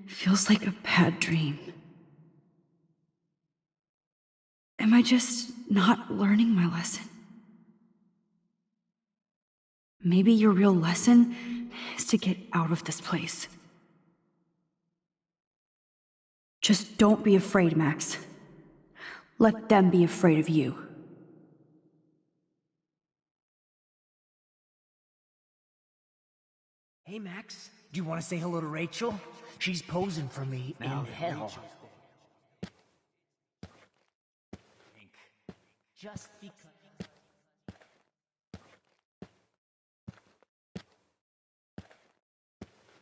feels like a bad dream. Am I just not learning my lesson? Maybe your real lesson is to get out of this place. Just don't be afraid, Max. Let them be afraid of you. Hey, Max, do you want to say hello to Rachel? She's posing for me in hell. Just because...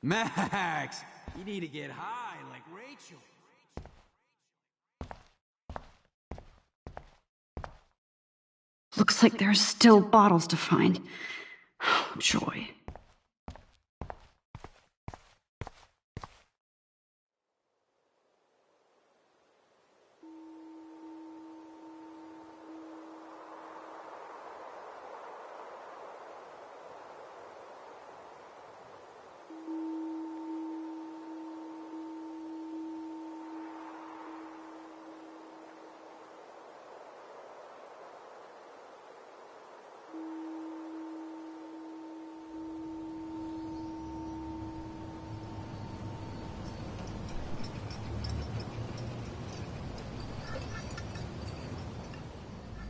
Max, you need to get high like Rachel. Looks like there's still bottles to find. Oh, joy.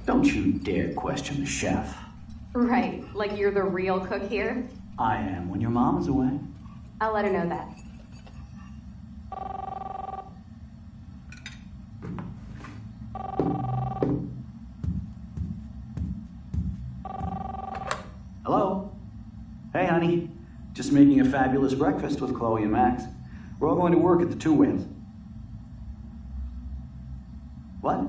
Don't you dare question the chef. Right, like you're the real cook here? I am when your mom is away. I'll let her know that. Hello? Hey, honey. Just making a fabulous breakfast with Chloe and Max. We're all going to work at the Two Whales. What?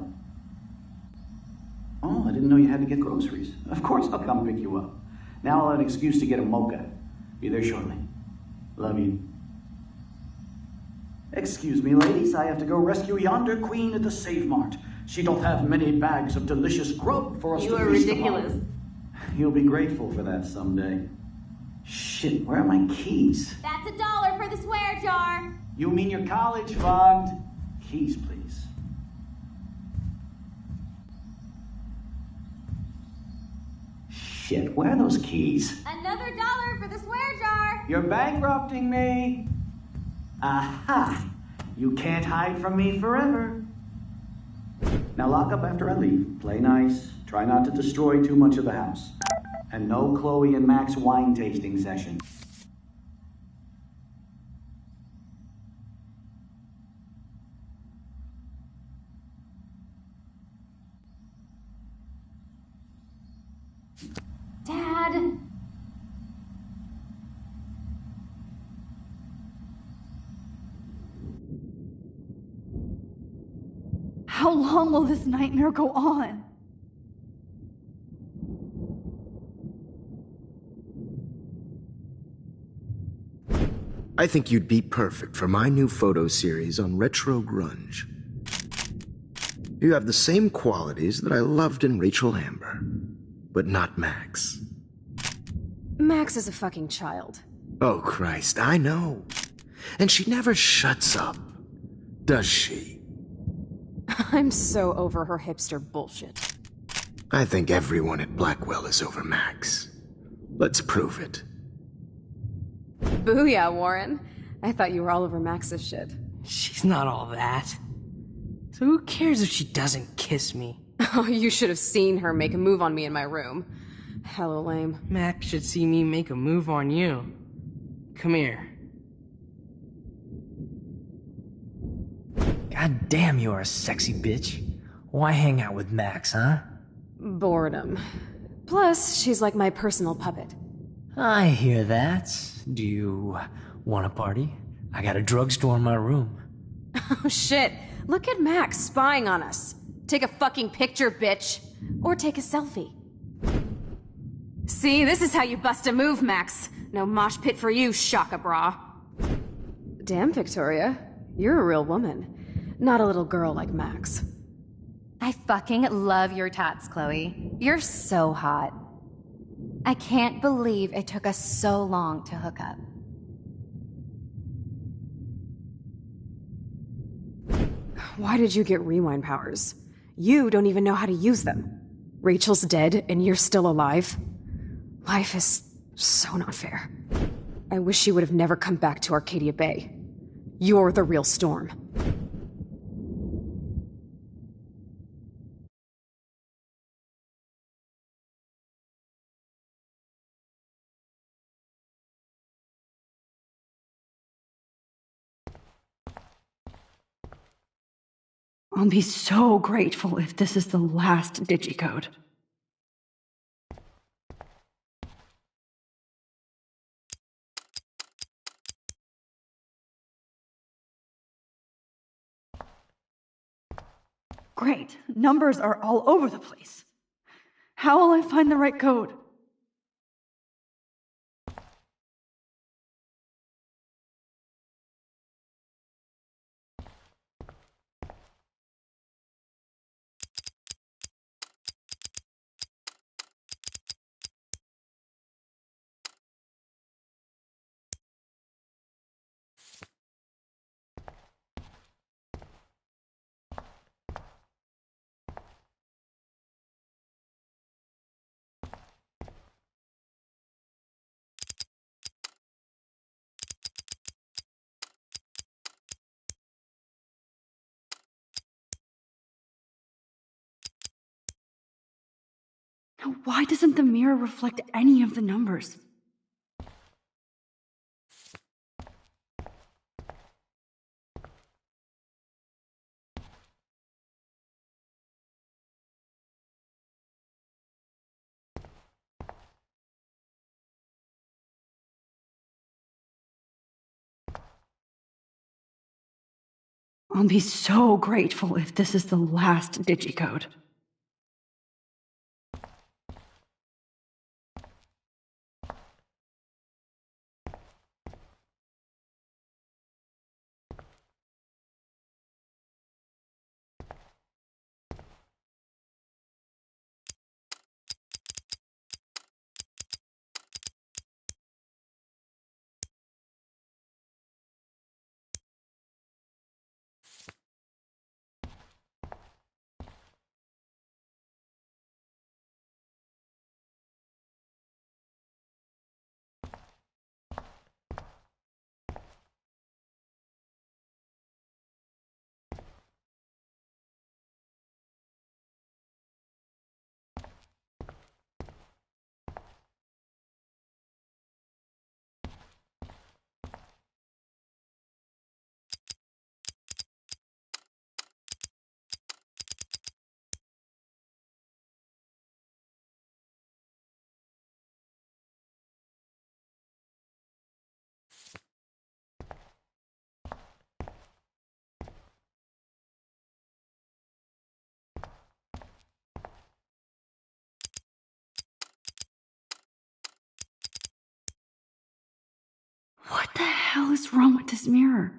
Oh, I didn't know you had to get groceries. Of course I'll come pick you up. Now I'll have an excuse to get a mocha. Be there shortly. Love you. Excuse me, ladies. I have to go rescue yonder queen at the Save Mart. She don't have many bags of delicious grub for us to feast upon. You are ridiculous. You'll be grateful for that someday. Shit, where are my keys? That's $1 for the swear jar. You mean your college fund? Keys, please. Shit, where are those keys? Another $1 for the swear jar. You're bankrupting me. Aha! You can't hide from me forever. Now lock up after I leave. Play nice. Try not to destroy too much of the house. And no Chloe and Max wine tasting session. Dad. How long will this nightmare go on? I think you'd be perfect for my new photo series on retro grunge. You have the same qualities that I loved in Rachel Amber, but not Max. Max is a fucking child. Oh, Christ, I know. And she never shuts up, does she? I'm so over her hipster bullshit. I think everyone at Blackwell is over Max. Let's prove it. Booyah, Warren. I thought you were all over Max's shit. She's not all that. So who cares if she doesn't kiss me? Oh, you should have seen her make a move on me in my room. Hello, lame. Max should see me make a move on you. Come here. God damn, you're a sexy bitch. Why hang out with Max, huh? Boredom. Plus, she's like my personal puppet. I hear that. Do you want a party? I got a drugstore in my room. Oh shit, look at Max spying on us. Take a fucking picture, bitch. Or take a selfie. See? See, this is how you bust a move, Max. No mosh pit for you, Shaka Bra. Damn, Victoria. You're a real woman. Not a little girl like Max. I fucking love your tats, Chloe. You're so hot. I can't believe it took us so long to hook up. Why did you get rewind powers? You don't even know how to use them. Rachel's dead and you're still alive. Life is so not fair. I wish she would have never come back to Arcadia Bay. You're the real Storm. I'll be so grateful if this is the last digicode. Great. Numbers are all over the place. How will I find the right code? Now, why doesn't the mirror reflect any of the numbers? I'll be so grateful if this is the last digicode. What the hell is wrong with this mirror?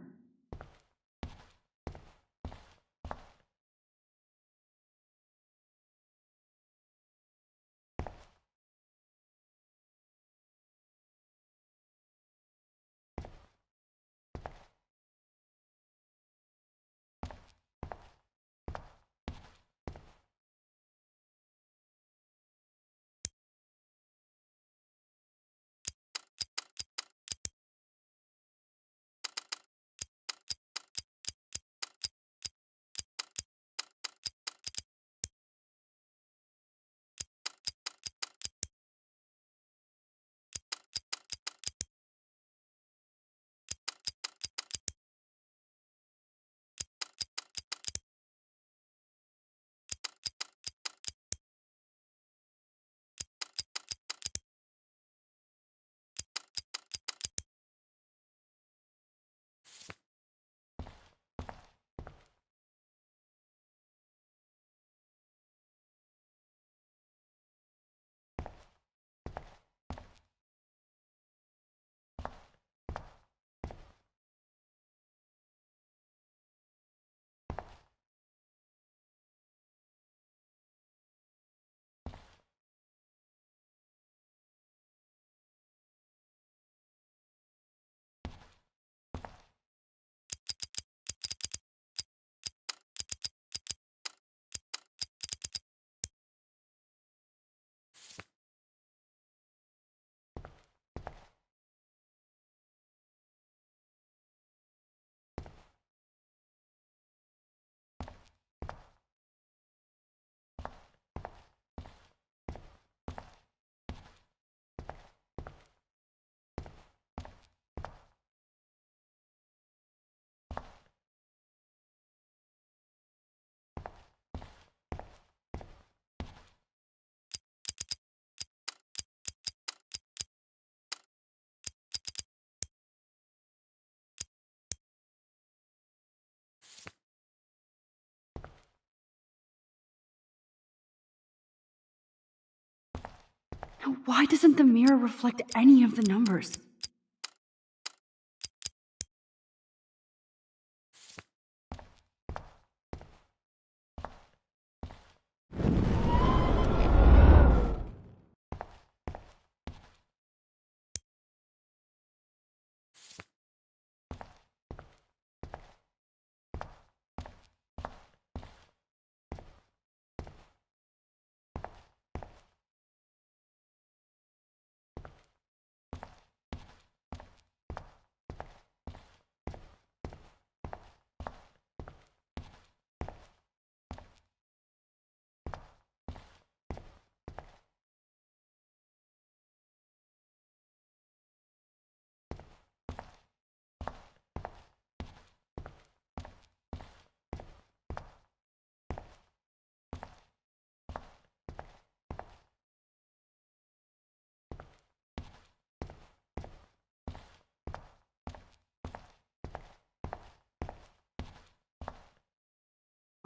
Now, why doesn't the mirror reflect any of the numbers?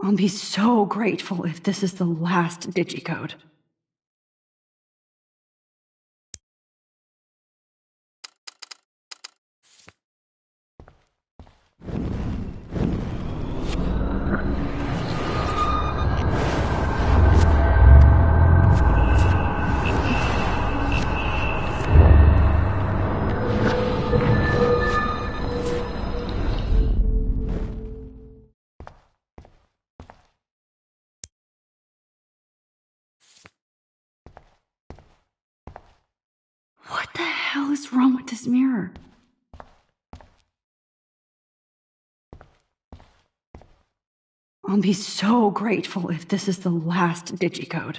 I'll be so grateful if this is the last digicode. What the hell is wrong with this mirror? I'll be so grateful if this is the last digicode.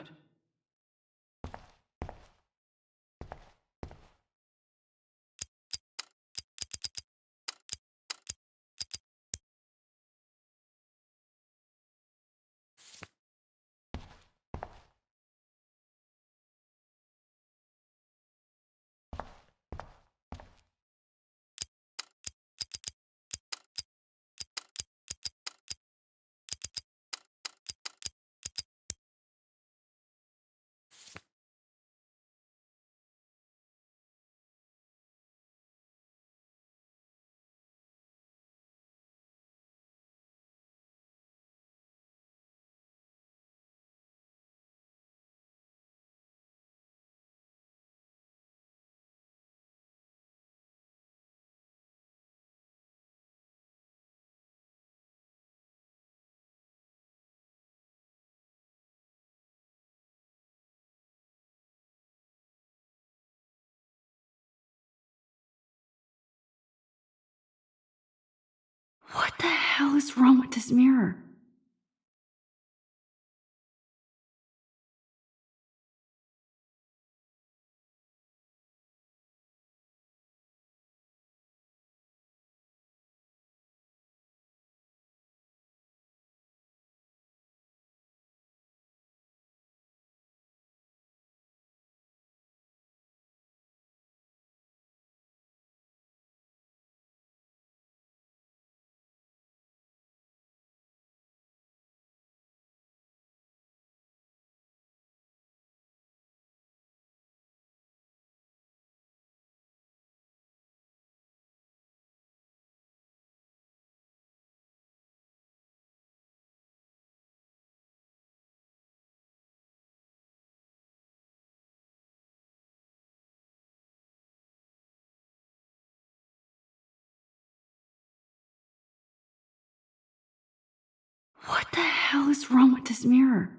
What the hell is wrong with this mirror? What the hell is wrong with this mirror?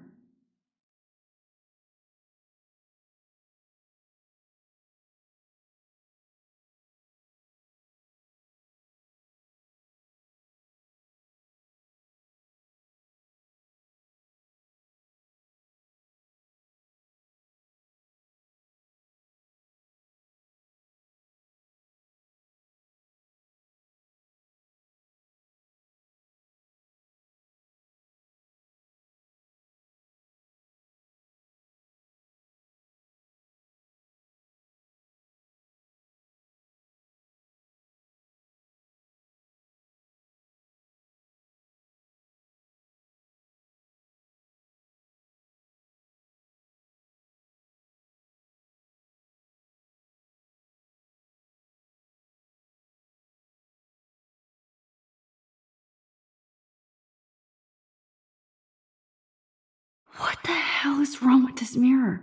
hell is wrong with this mirror?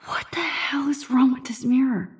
What the hell is wrong with this mirror?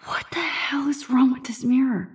What the hell is wrong with this mirror?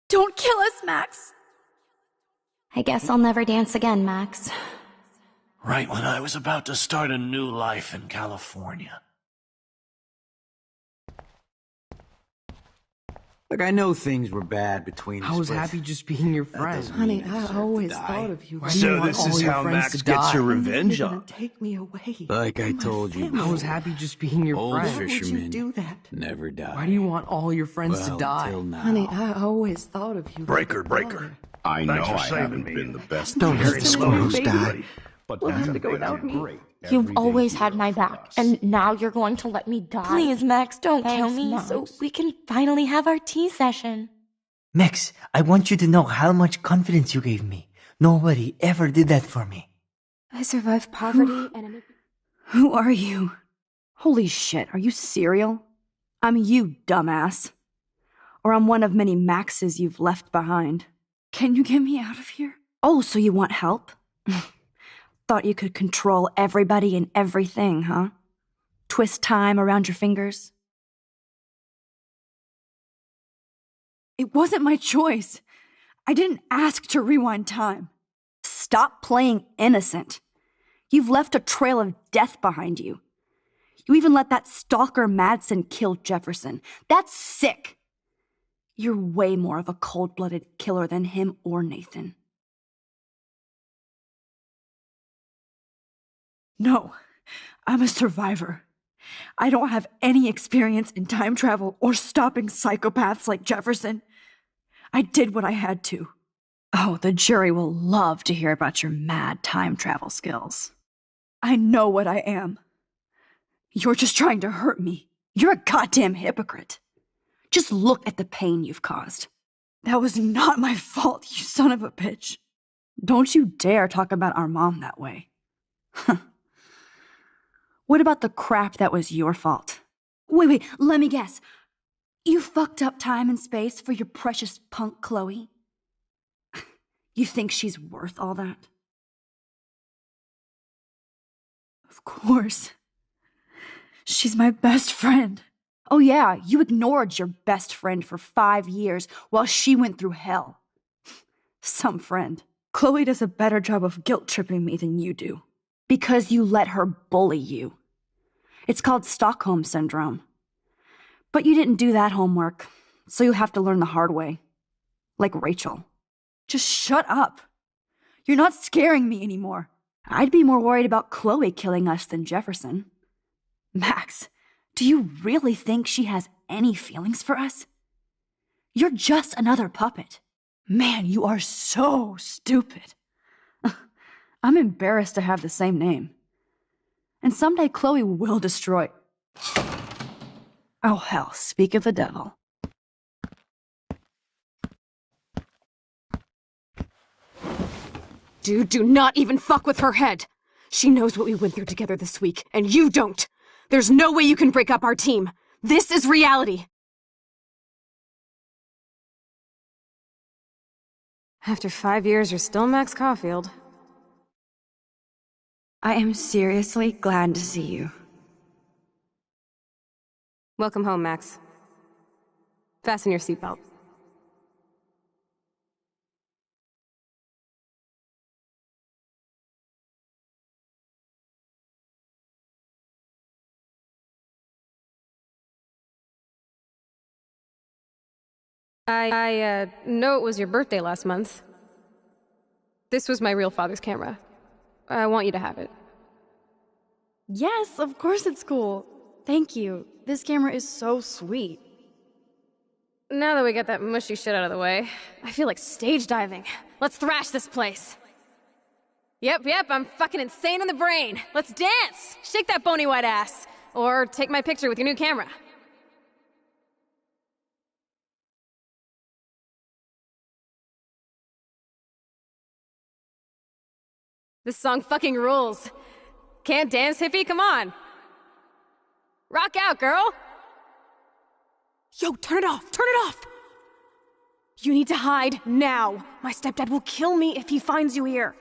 Don't kill us, Max! I guess I'll never dance again, Max. Right when I was about to start a new life in California. Look, I know things were bad between us. I was but happy just being your friend. Honey, I always thought of you. Why do you So want this all is your how friends Max to gets die? her revenge You're gonna on. take me away. Like I told you I before. was happy just being your Old friend. Why would you fishermen do that? never die. Why do you want all your friends to Well, die? till now. Honey, I always thought of you. Breaker, breaker. I know Thanks for I saving haven't me. been the best. Don't teacher let the in squirrels life, die. But We'll that's have to go a without me. great You've everyday always had hero my for back, us. and now you're going to let me die. Please, Max, don't kill Thanks, me Max. so we can finally have our tea session. Max, I want you to know how much confidence you gave me. Nobody ever did that for me. I survived poverty and... Who are you? Holy shit, are you serial? I'm you, dumbass. Or I'm one of many Maxes you've left behind. Can you get me out of here? Oh, so you want help? Thought you could control everybody and everything, huh? Twist time around your fingers? It wasn't my choice. I didn't ask to rewind time. Stop playing innocent. You've left a trail of death behind you. You even let that stalker Madsen kill Jefferson. That's sick! You're way more of a cold-blooded killer than him or Nathan. No, I'm a survivor. I don't have any experience in time travel or stopping psychopaths like Jefferson. I did what I had to. Oh, the jury will love to hear about your mad time travel skills. I know what I am. You're just trying to hurt me. You're a goddamn hypocrite. Just look at the pain you've caused. That was not my fault, you son of a bitch. Don't you dare talk about our mom that way. What about the crap that was your fault? Wait, let me guess. You fucked up time and space for your precious punk Chloe? You think she's worth all that? Of course. She's my best friend. Oh yeah, you ignored your best friend for 5 years while she went through hell. Some friend. Chloe does a better job of guilt-tripping me than you do. Because you let her bully you. It's called Stockholm Syndrome. But you didn't do that homework, so you'll have to learn the hard way. Like Rachel. Just shut up. You're not scaring me anymore. I'd be more worried about Chloe killing us than Jefferson. Max, do you really think she has any feelings for us? You're just another puppet. Man, you are so stupid. I'm embarrassed to have the same name. And someday Chloe will destroy... Oh hell, speak of the devil. Dude, do not even fuck with her head. She knows what we went through together this week, and you don't. There's no way you can break up our team. This is reality. After 5 years, you're still Max Caulfield. I am seriously glad to see you. Welcome home, Max. Fasten your seatbelt. I know it was your birthday last month. This was my real father's camera. I want you to have it. Yes, of course it's cool. Thank you. This camera is so sweet. Now that we got that mushy shit out of the way, I feel like stage diving. Let's thrash this place. Yep, I'm fucking insane in the brain. Let's dance! Shake that bony white ass. Or take my picture with your new camera. This song fucking rules. Can't dance, hippie? Come on. Rock out, girl! Yo, turn it off! Turn it off! You need to hide now. My stepdad will kill me if he finds you here.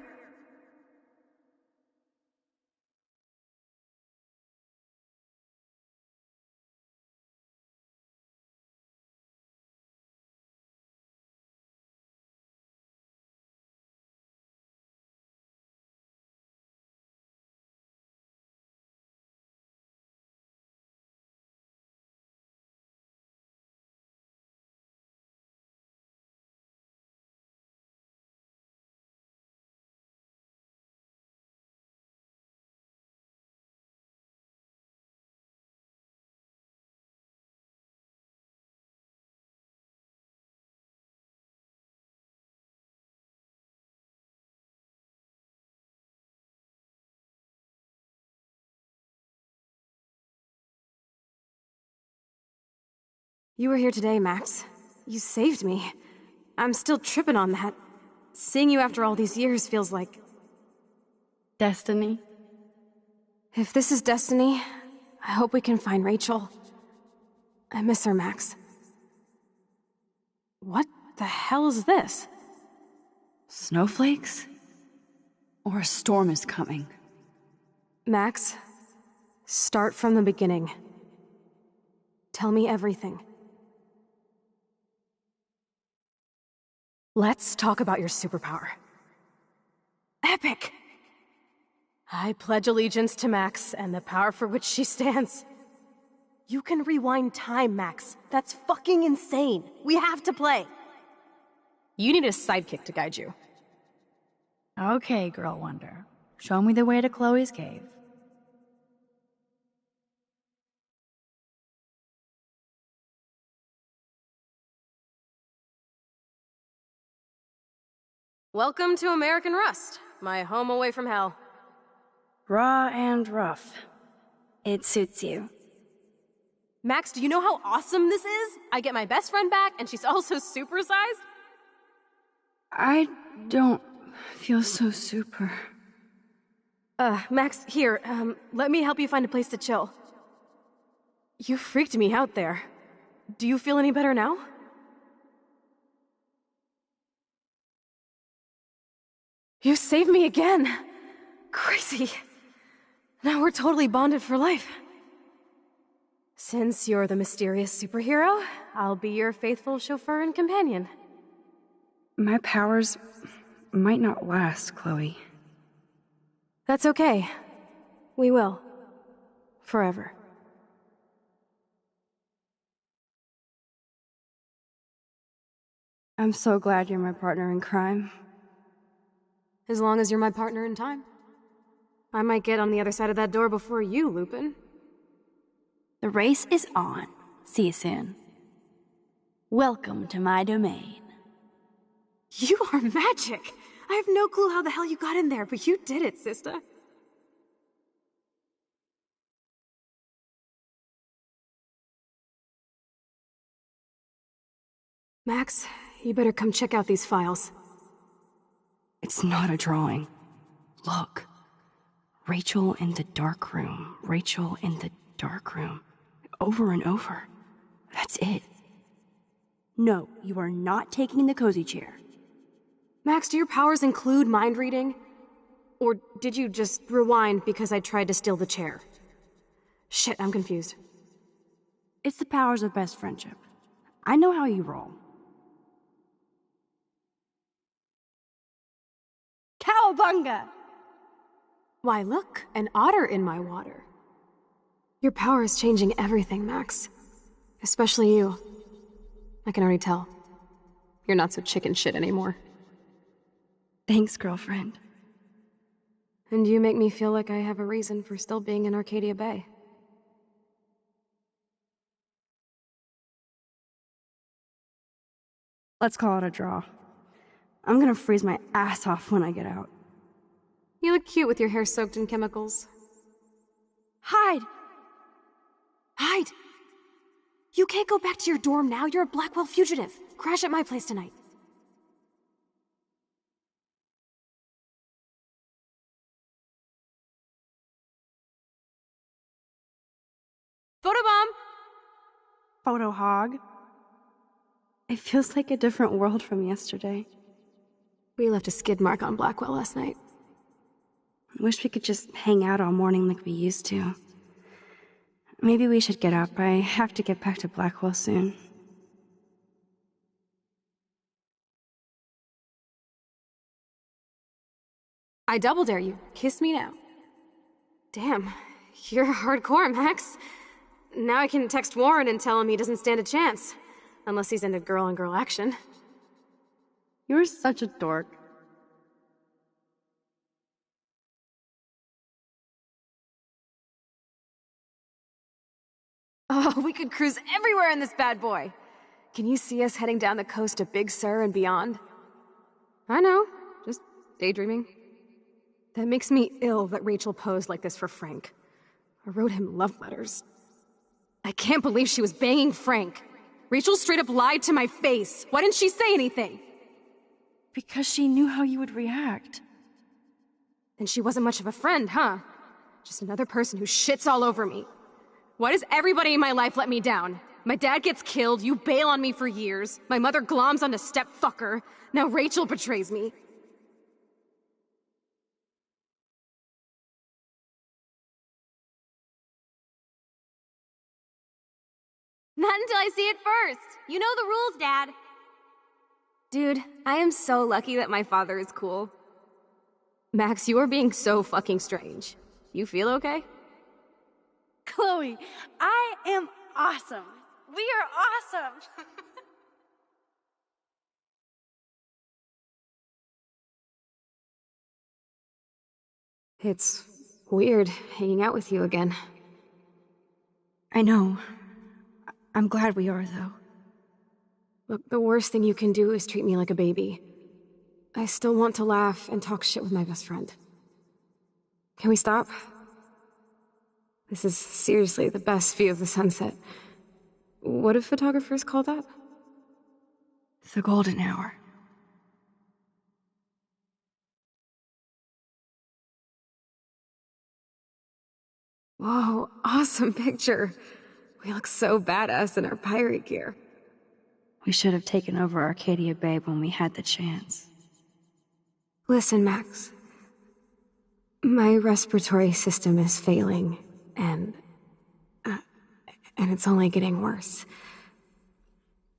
You were here today, Max. You saved me. I'm still tripping on that. Seeing you after all these years feels like... destiny. If this is destiny, I hope we can find Rachel. I miss her, Max. What the hell is this? Snowflakes? Or a storm is coming? Max, start from the beginning. Tell me everything. Let's talk about your superpower. Epic! I pledge allegiance to Max and the power for which she stands. You can rewind time, Max. That's fucking insane. We have to play. You need a sidekick to guide you. Okay, Girl Wonder. Show me the way to Chloe's cave. Welcome to American Rust, my home away from hell. Raw and rough. It suits you. Max, do you know how awesome this is? I get my best friend back, and she's also supersized? I don't feel so super. Max, here, let me help you find a place to chill. You freaked me out there. Do you feel any better now? You saved me again! Crazy. Now we're totally bonded for life. Since you're the mysterious superhero, I'll be your faithful chauffeur and companion. My powers might not last, Chloe. That's okay. We will. Forever. I'm so glad you're my partner in crime. As long as you're my partner in time. I might get on the other side of that door before you, Lupin. The race is on. See you soon. Welcome to my domain. You are magic! I have no clue how the hell you got in there, but you did it, sister. Max, you better come check out these files. It's not a drawing. Look. Rachel in the dark room. Rachel in the dark room. Over and over. That's it. No, you are not taking the cozy chair. Max, do your powers include mind reading? Or did you just rewind because I tried to steal the chair? Shit, I'm confused. It's the powers of best friendship. I know how you roll. Cowabunga! Why, look, an otter in my water. Your power is changing everything, Max. Especially you. I can already tell. You're not so chicken shit anymore. Thanks, girlfriend. And you make me feel like I have a reason for still being in Arcadia Bay. Let's call it a draw. I'm gonna freeze my ass off when I get out. You look cute with your hair soaked in chemicals. Hide! Hide! You can't go back to your dorm now. You're a Blackwell fugitive. Crash at my place tonight. Photobomb! Photo hog. It feels like a different world from yesterday. We left a skid mark on Blackwell last night. Wish we could just hang out all morning like we used to. Maybe we should get up. I have to get back to Blackwell soon. I double dare you. Kiss me now. Damn, you're hardcore, Max. Now I can text Warren and tell him he doesn't stand a chance. Unless he's into girl-on-girl action. You're such a dork. Oh, we could cruise everywhere in this bad boy. Can you see us heading down the coast to Big Sur and beyond? I know, just daydreaming. That makes me ill that Rachel posed like this for Frank. I wrote him love letters. I can't believe she was banging Frank. Rachel straight up lied to my face. Why didn't she say anything? Because she knew how you would react. Then she wasn't much of a friend, huh? Just another person who shits all over me. Why does everybody in my life let me down? My dad gets killed, you bail on me for years, my mother gloms onto stepfucker, now Rachel betrays me. Not until I see it first. You know the rules, Dad. Dude, I am so lucky that my father is cool. Max, you are being so fucking strange. You feel okay? Chloe, I am awesome. We are awesome. It's weird hanging out with you again. I know. I'm glad we are, though. Look, the worst thing you can do is treat me like a baby. I still want to laugh and talk shit with my best friend. Can we stop? This is seriously the best view of the sunset. What do photographers call that? The golden hour. Whoa, awesome picture. We look so badass in our pirate gear. We should have taken over Arcadia Bay when we had the chance. Listen, Max. My respiratory system is failing, and it's only getting worse.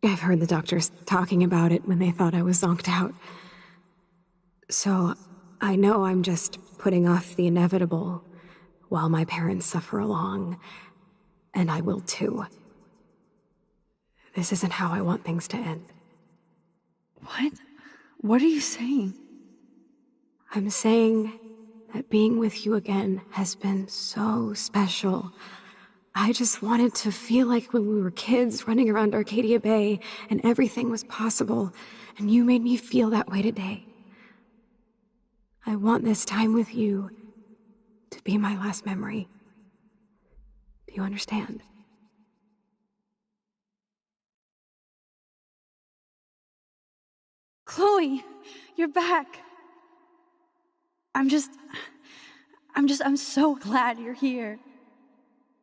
I've heard the doctors talking about it when they thought I was zonked out. So, I know I'm just putting off the inevitable while my parents suffer along, and I will too. This isn't how I want things to end. What? What are you saying? I'm saying that being with you again has been so special. I just wanted to feel like when we were kids running around Arcadia Bay and everything was possible, and you made me feel that way today. I want this time with you to be my last memory. Do you understand? Chloe, you're back. I'm so glad you're here.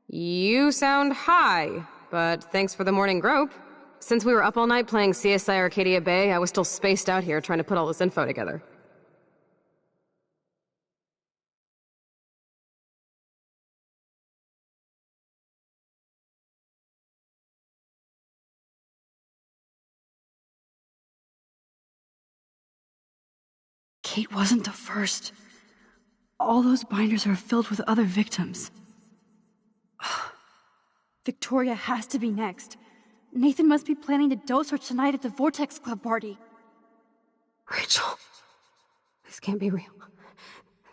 You sound high, but thanks for the morning grope. Since we were up all night playing CSI Arcadia Bay, I was still spaced out here trying to put all this info together. Kate wasn't the first. All those binders are filled with other victims. Victoria has to be next. Nathan must be planning to dose her tonight at the Vortex Club party. Rachel, this can't be real.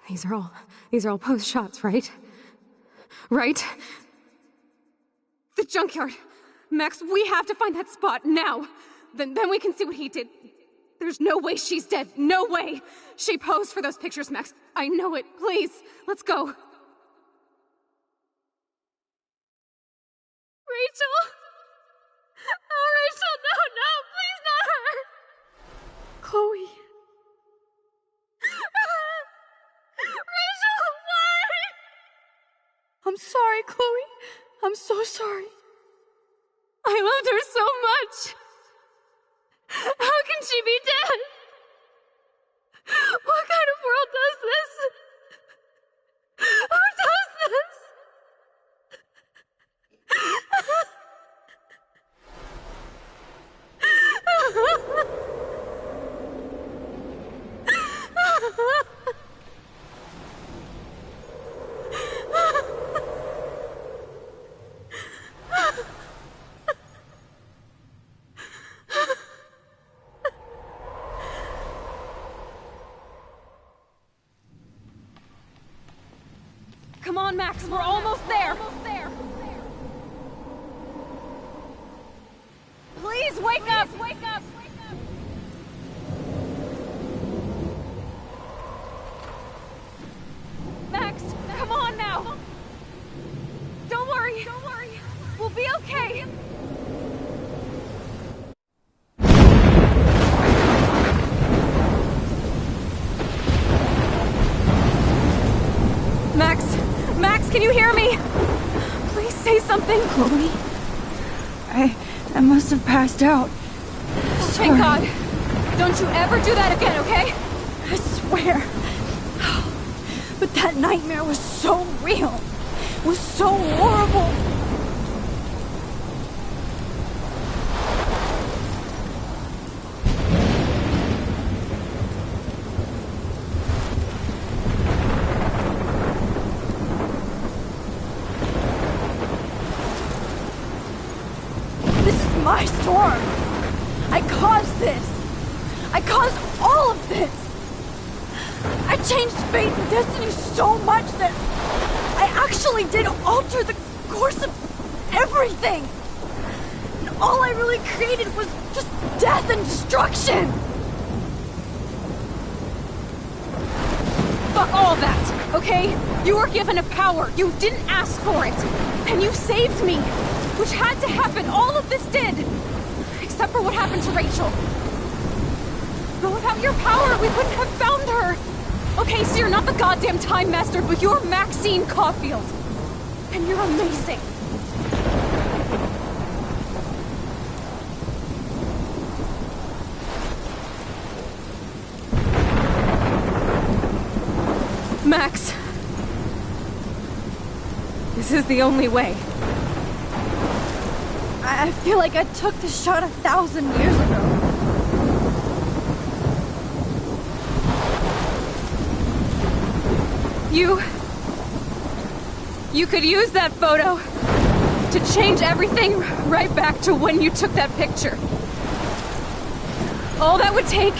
These are all post shots, right? Right? The junkyard. Max, we have to find that spot now. Then we can see what he did. There's no way she's dead. No way. She posed for those pictures, Max. I know it. Please, let's go. Rachel! Oh, Rachel, no, please not her! Chloe. Rachel, why? I'm sorry, Chloe. I'm so sorry. I loved her so much. How can she be dead? What kind of world does this? Who does this? Come on, Max, we're almost there. Please wake up! Max, come on now. Don't worry. We'll be okay. Max, can you hear me? Please say something. Chloe, I must have passed out. Sorry. Thank God. Don't you ever do that again, okay? I swear. But that nightmare was so real. It was so horrible. my storm. I caused this. I caused all of this. I changed fate and destiny so much that I actually did alter the course of everything. And all I really created was just death and destruction. Fuck all that, okay? You were given a power. You didn't ask for it. And you saved me. Which had to happen. All of this did. Except for what happened to Rachel. But without your power, we wouldn't have found her. Okay, so you're not the goddamn Time Master, but you're Maxine Caulfield. And you're amazing. Max. This is the only way. I feel like I took the shot 1,000 years ago. You could use that photo to change everything right back to when you took that picture. All that would take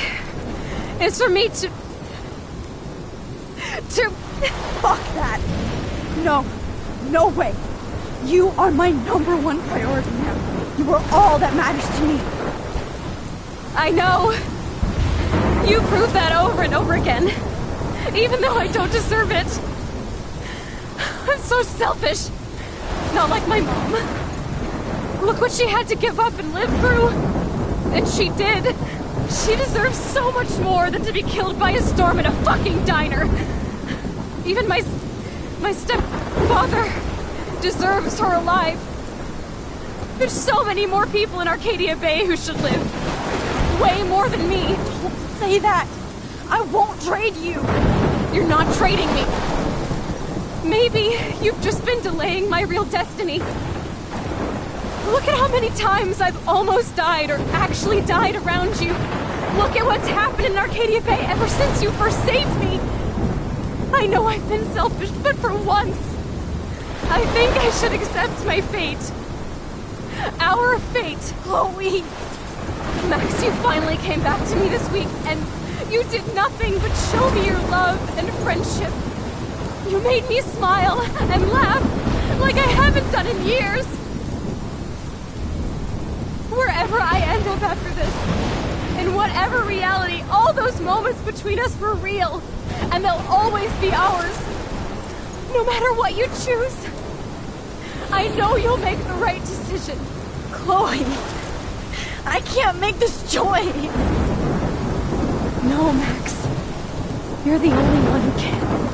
is for me to... Fuck that! No. No way. You are my #1 priority now. You are all that matters to me. I know. You prove that over and over again. Even though I don't deserve it. I'm so selfish. Not like my mom. Look what she had to give up and live through. And she did. She deserves so much more than to be killed by a storm in a fucking diner. Even my stepfather deserves her alive. There's so many more people in Arcadia Bay who should live. Way more than me. Don't say that. I won't trade you. You're not trading me. Maybe you've just been delaying my real destiny. Look at how many times I've almost died or actually died around you. Look at what's happened in Arcadia Bay ever since you first saved me. I know I've been selfish, but for once, I think I should accept my fate. Our fate. Chloe! Max, you finally came back to me this week, and you did nothing but show me your love and friendship. You made me smile and laugh like I haven't done in years. Wherever I end up after this, in whatever reality, all those moments between us were real, and they'll always be ours. No matter what you choose, I know you'll make the right decision. Chloe, I can't make this choice. No, Max. You're the only one who can.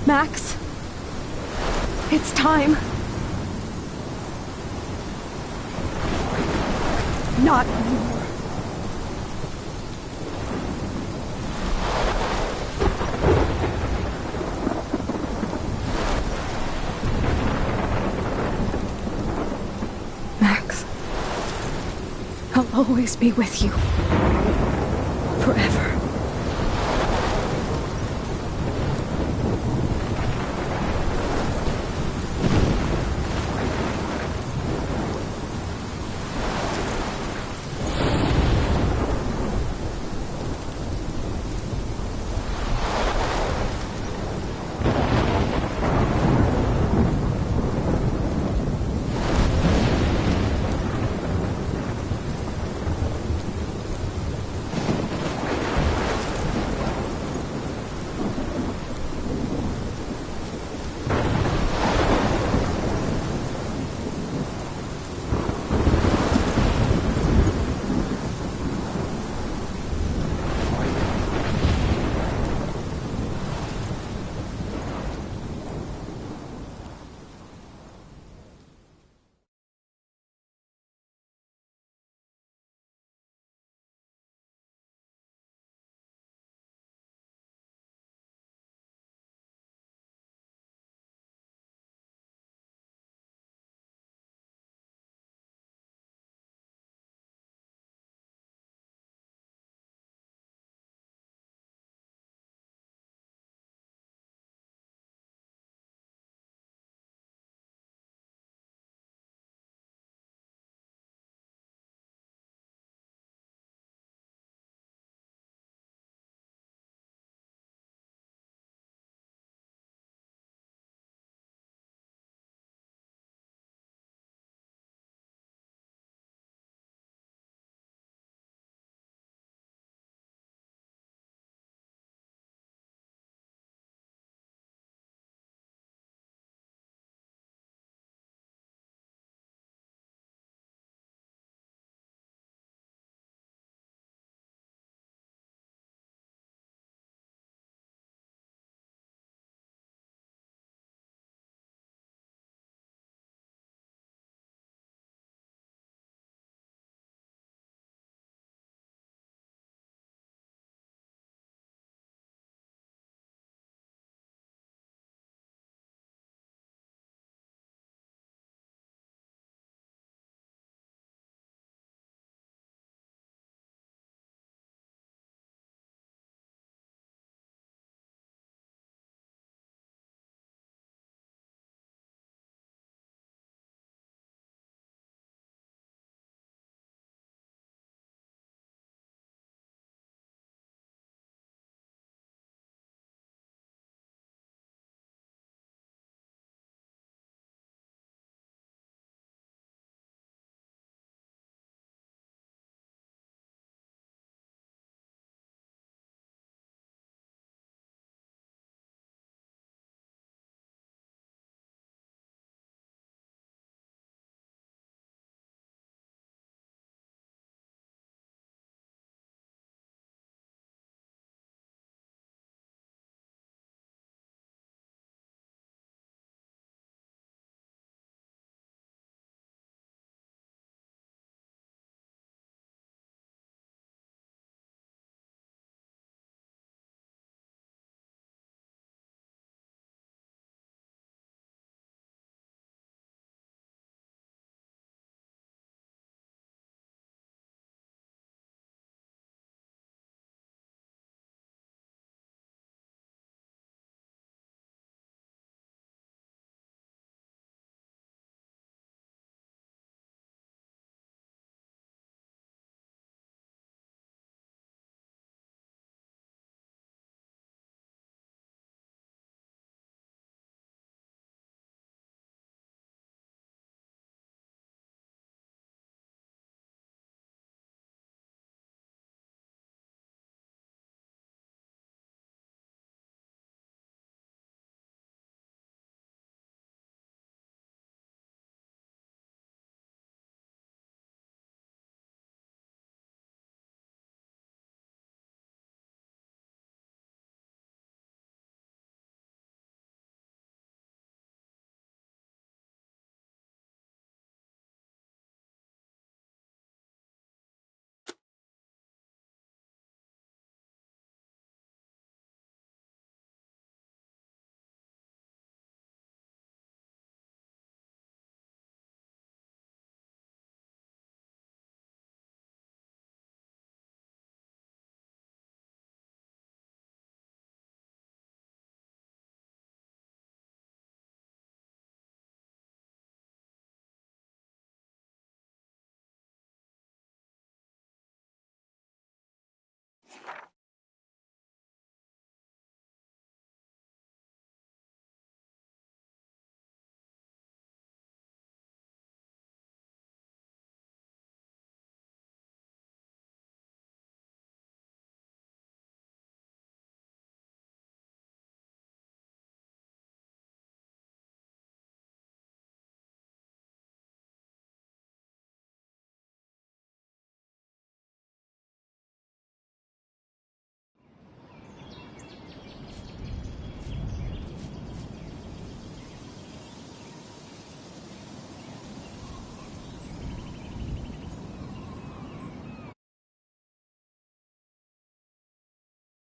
Max, it's time. Not anymore. Max, I'll always be with you. Forever.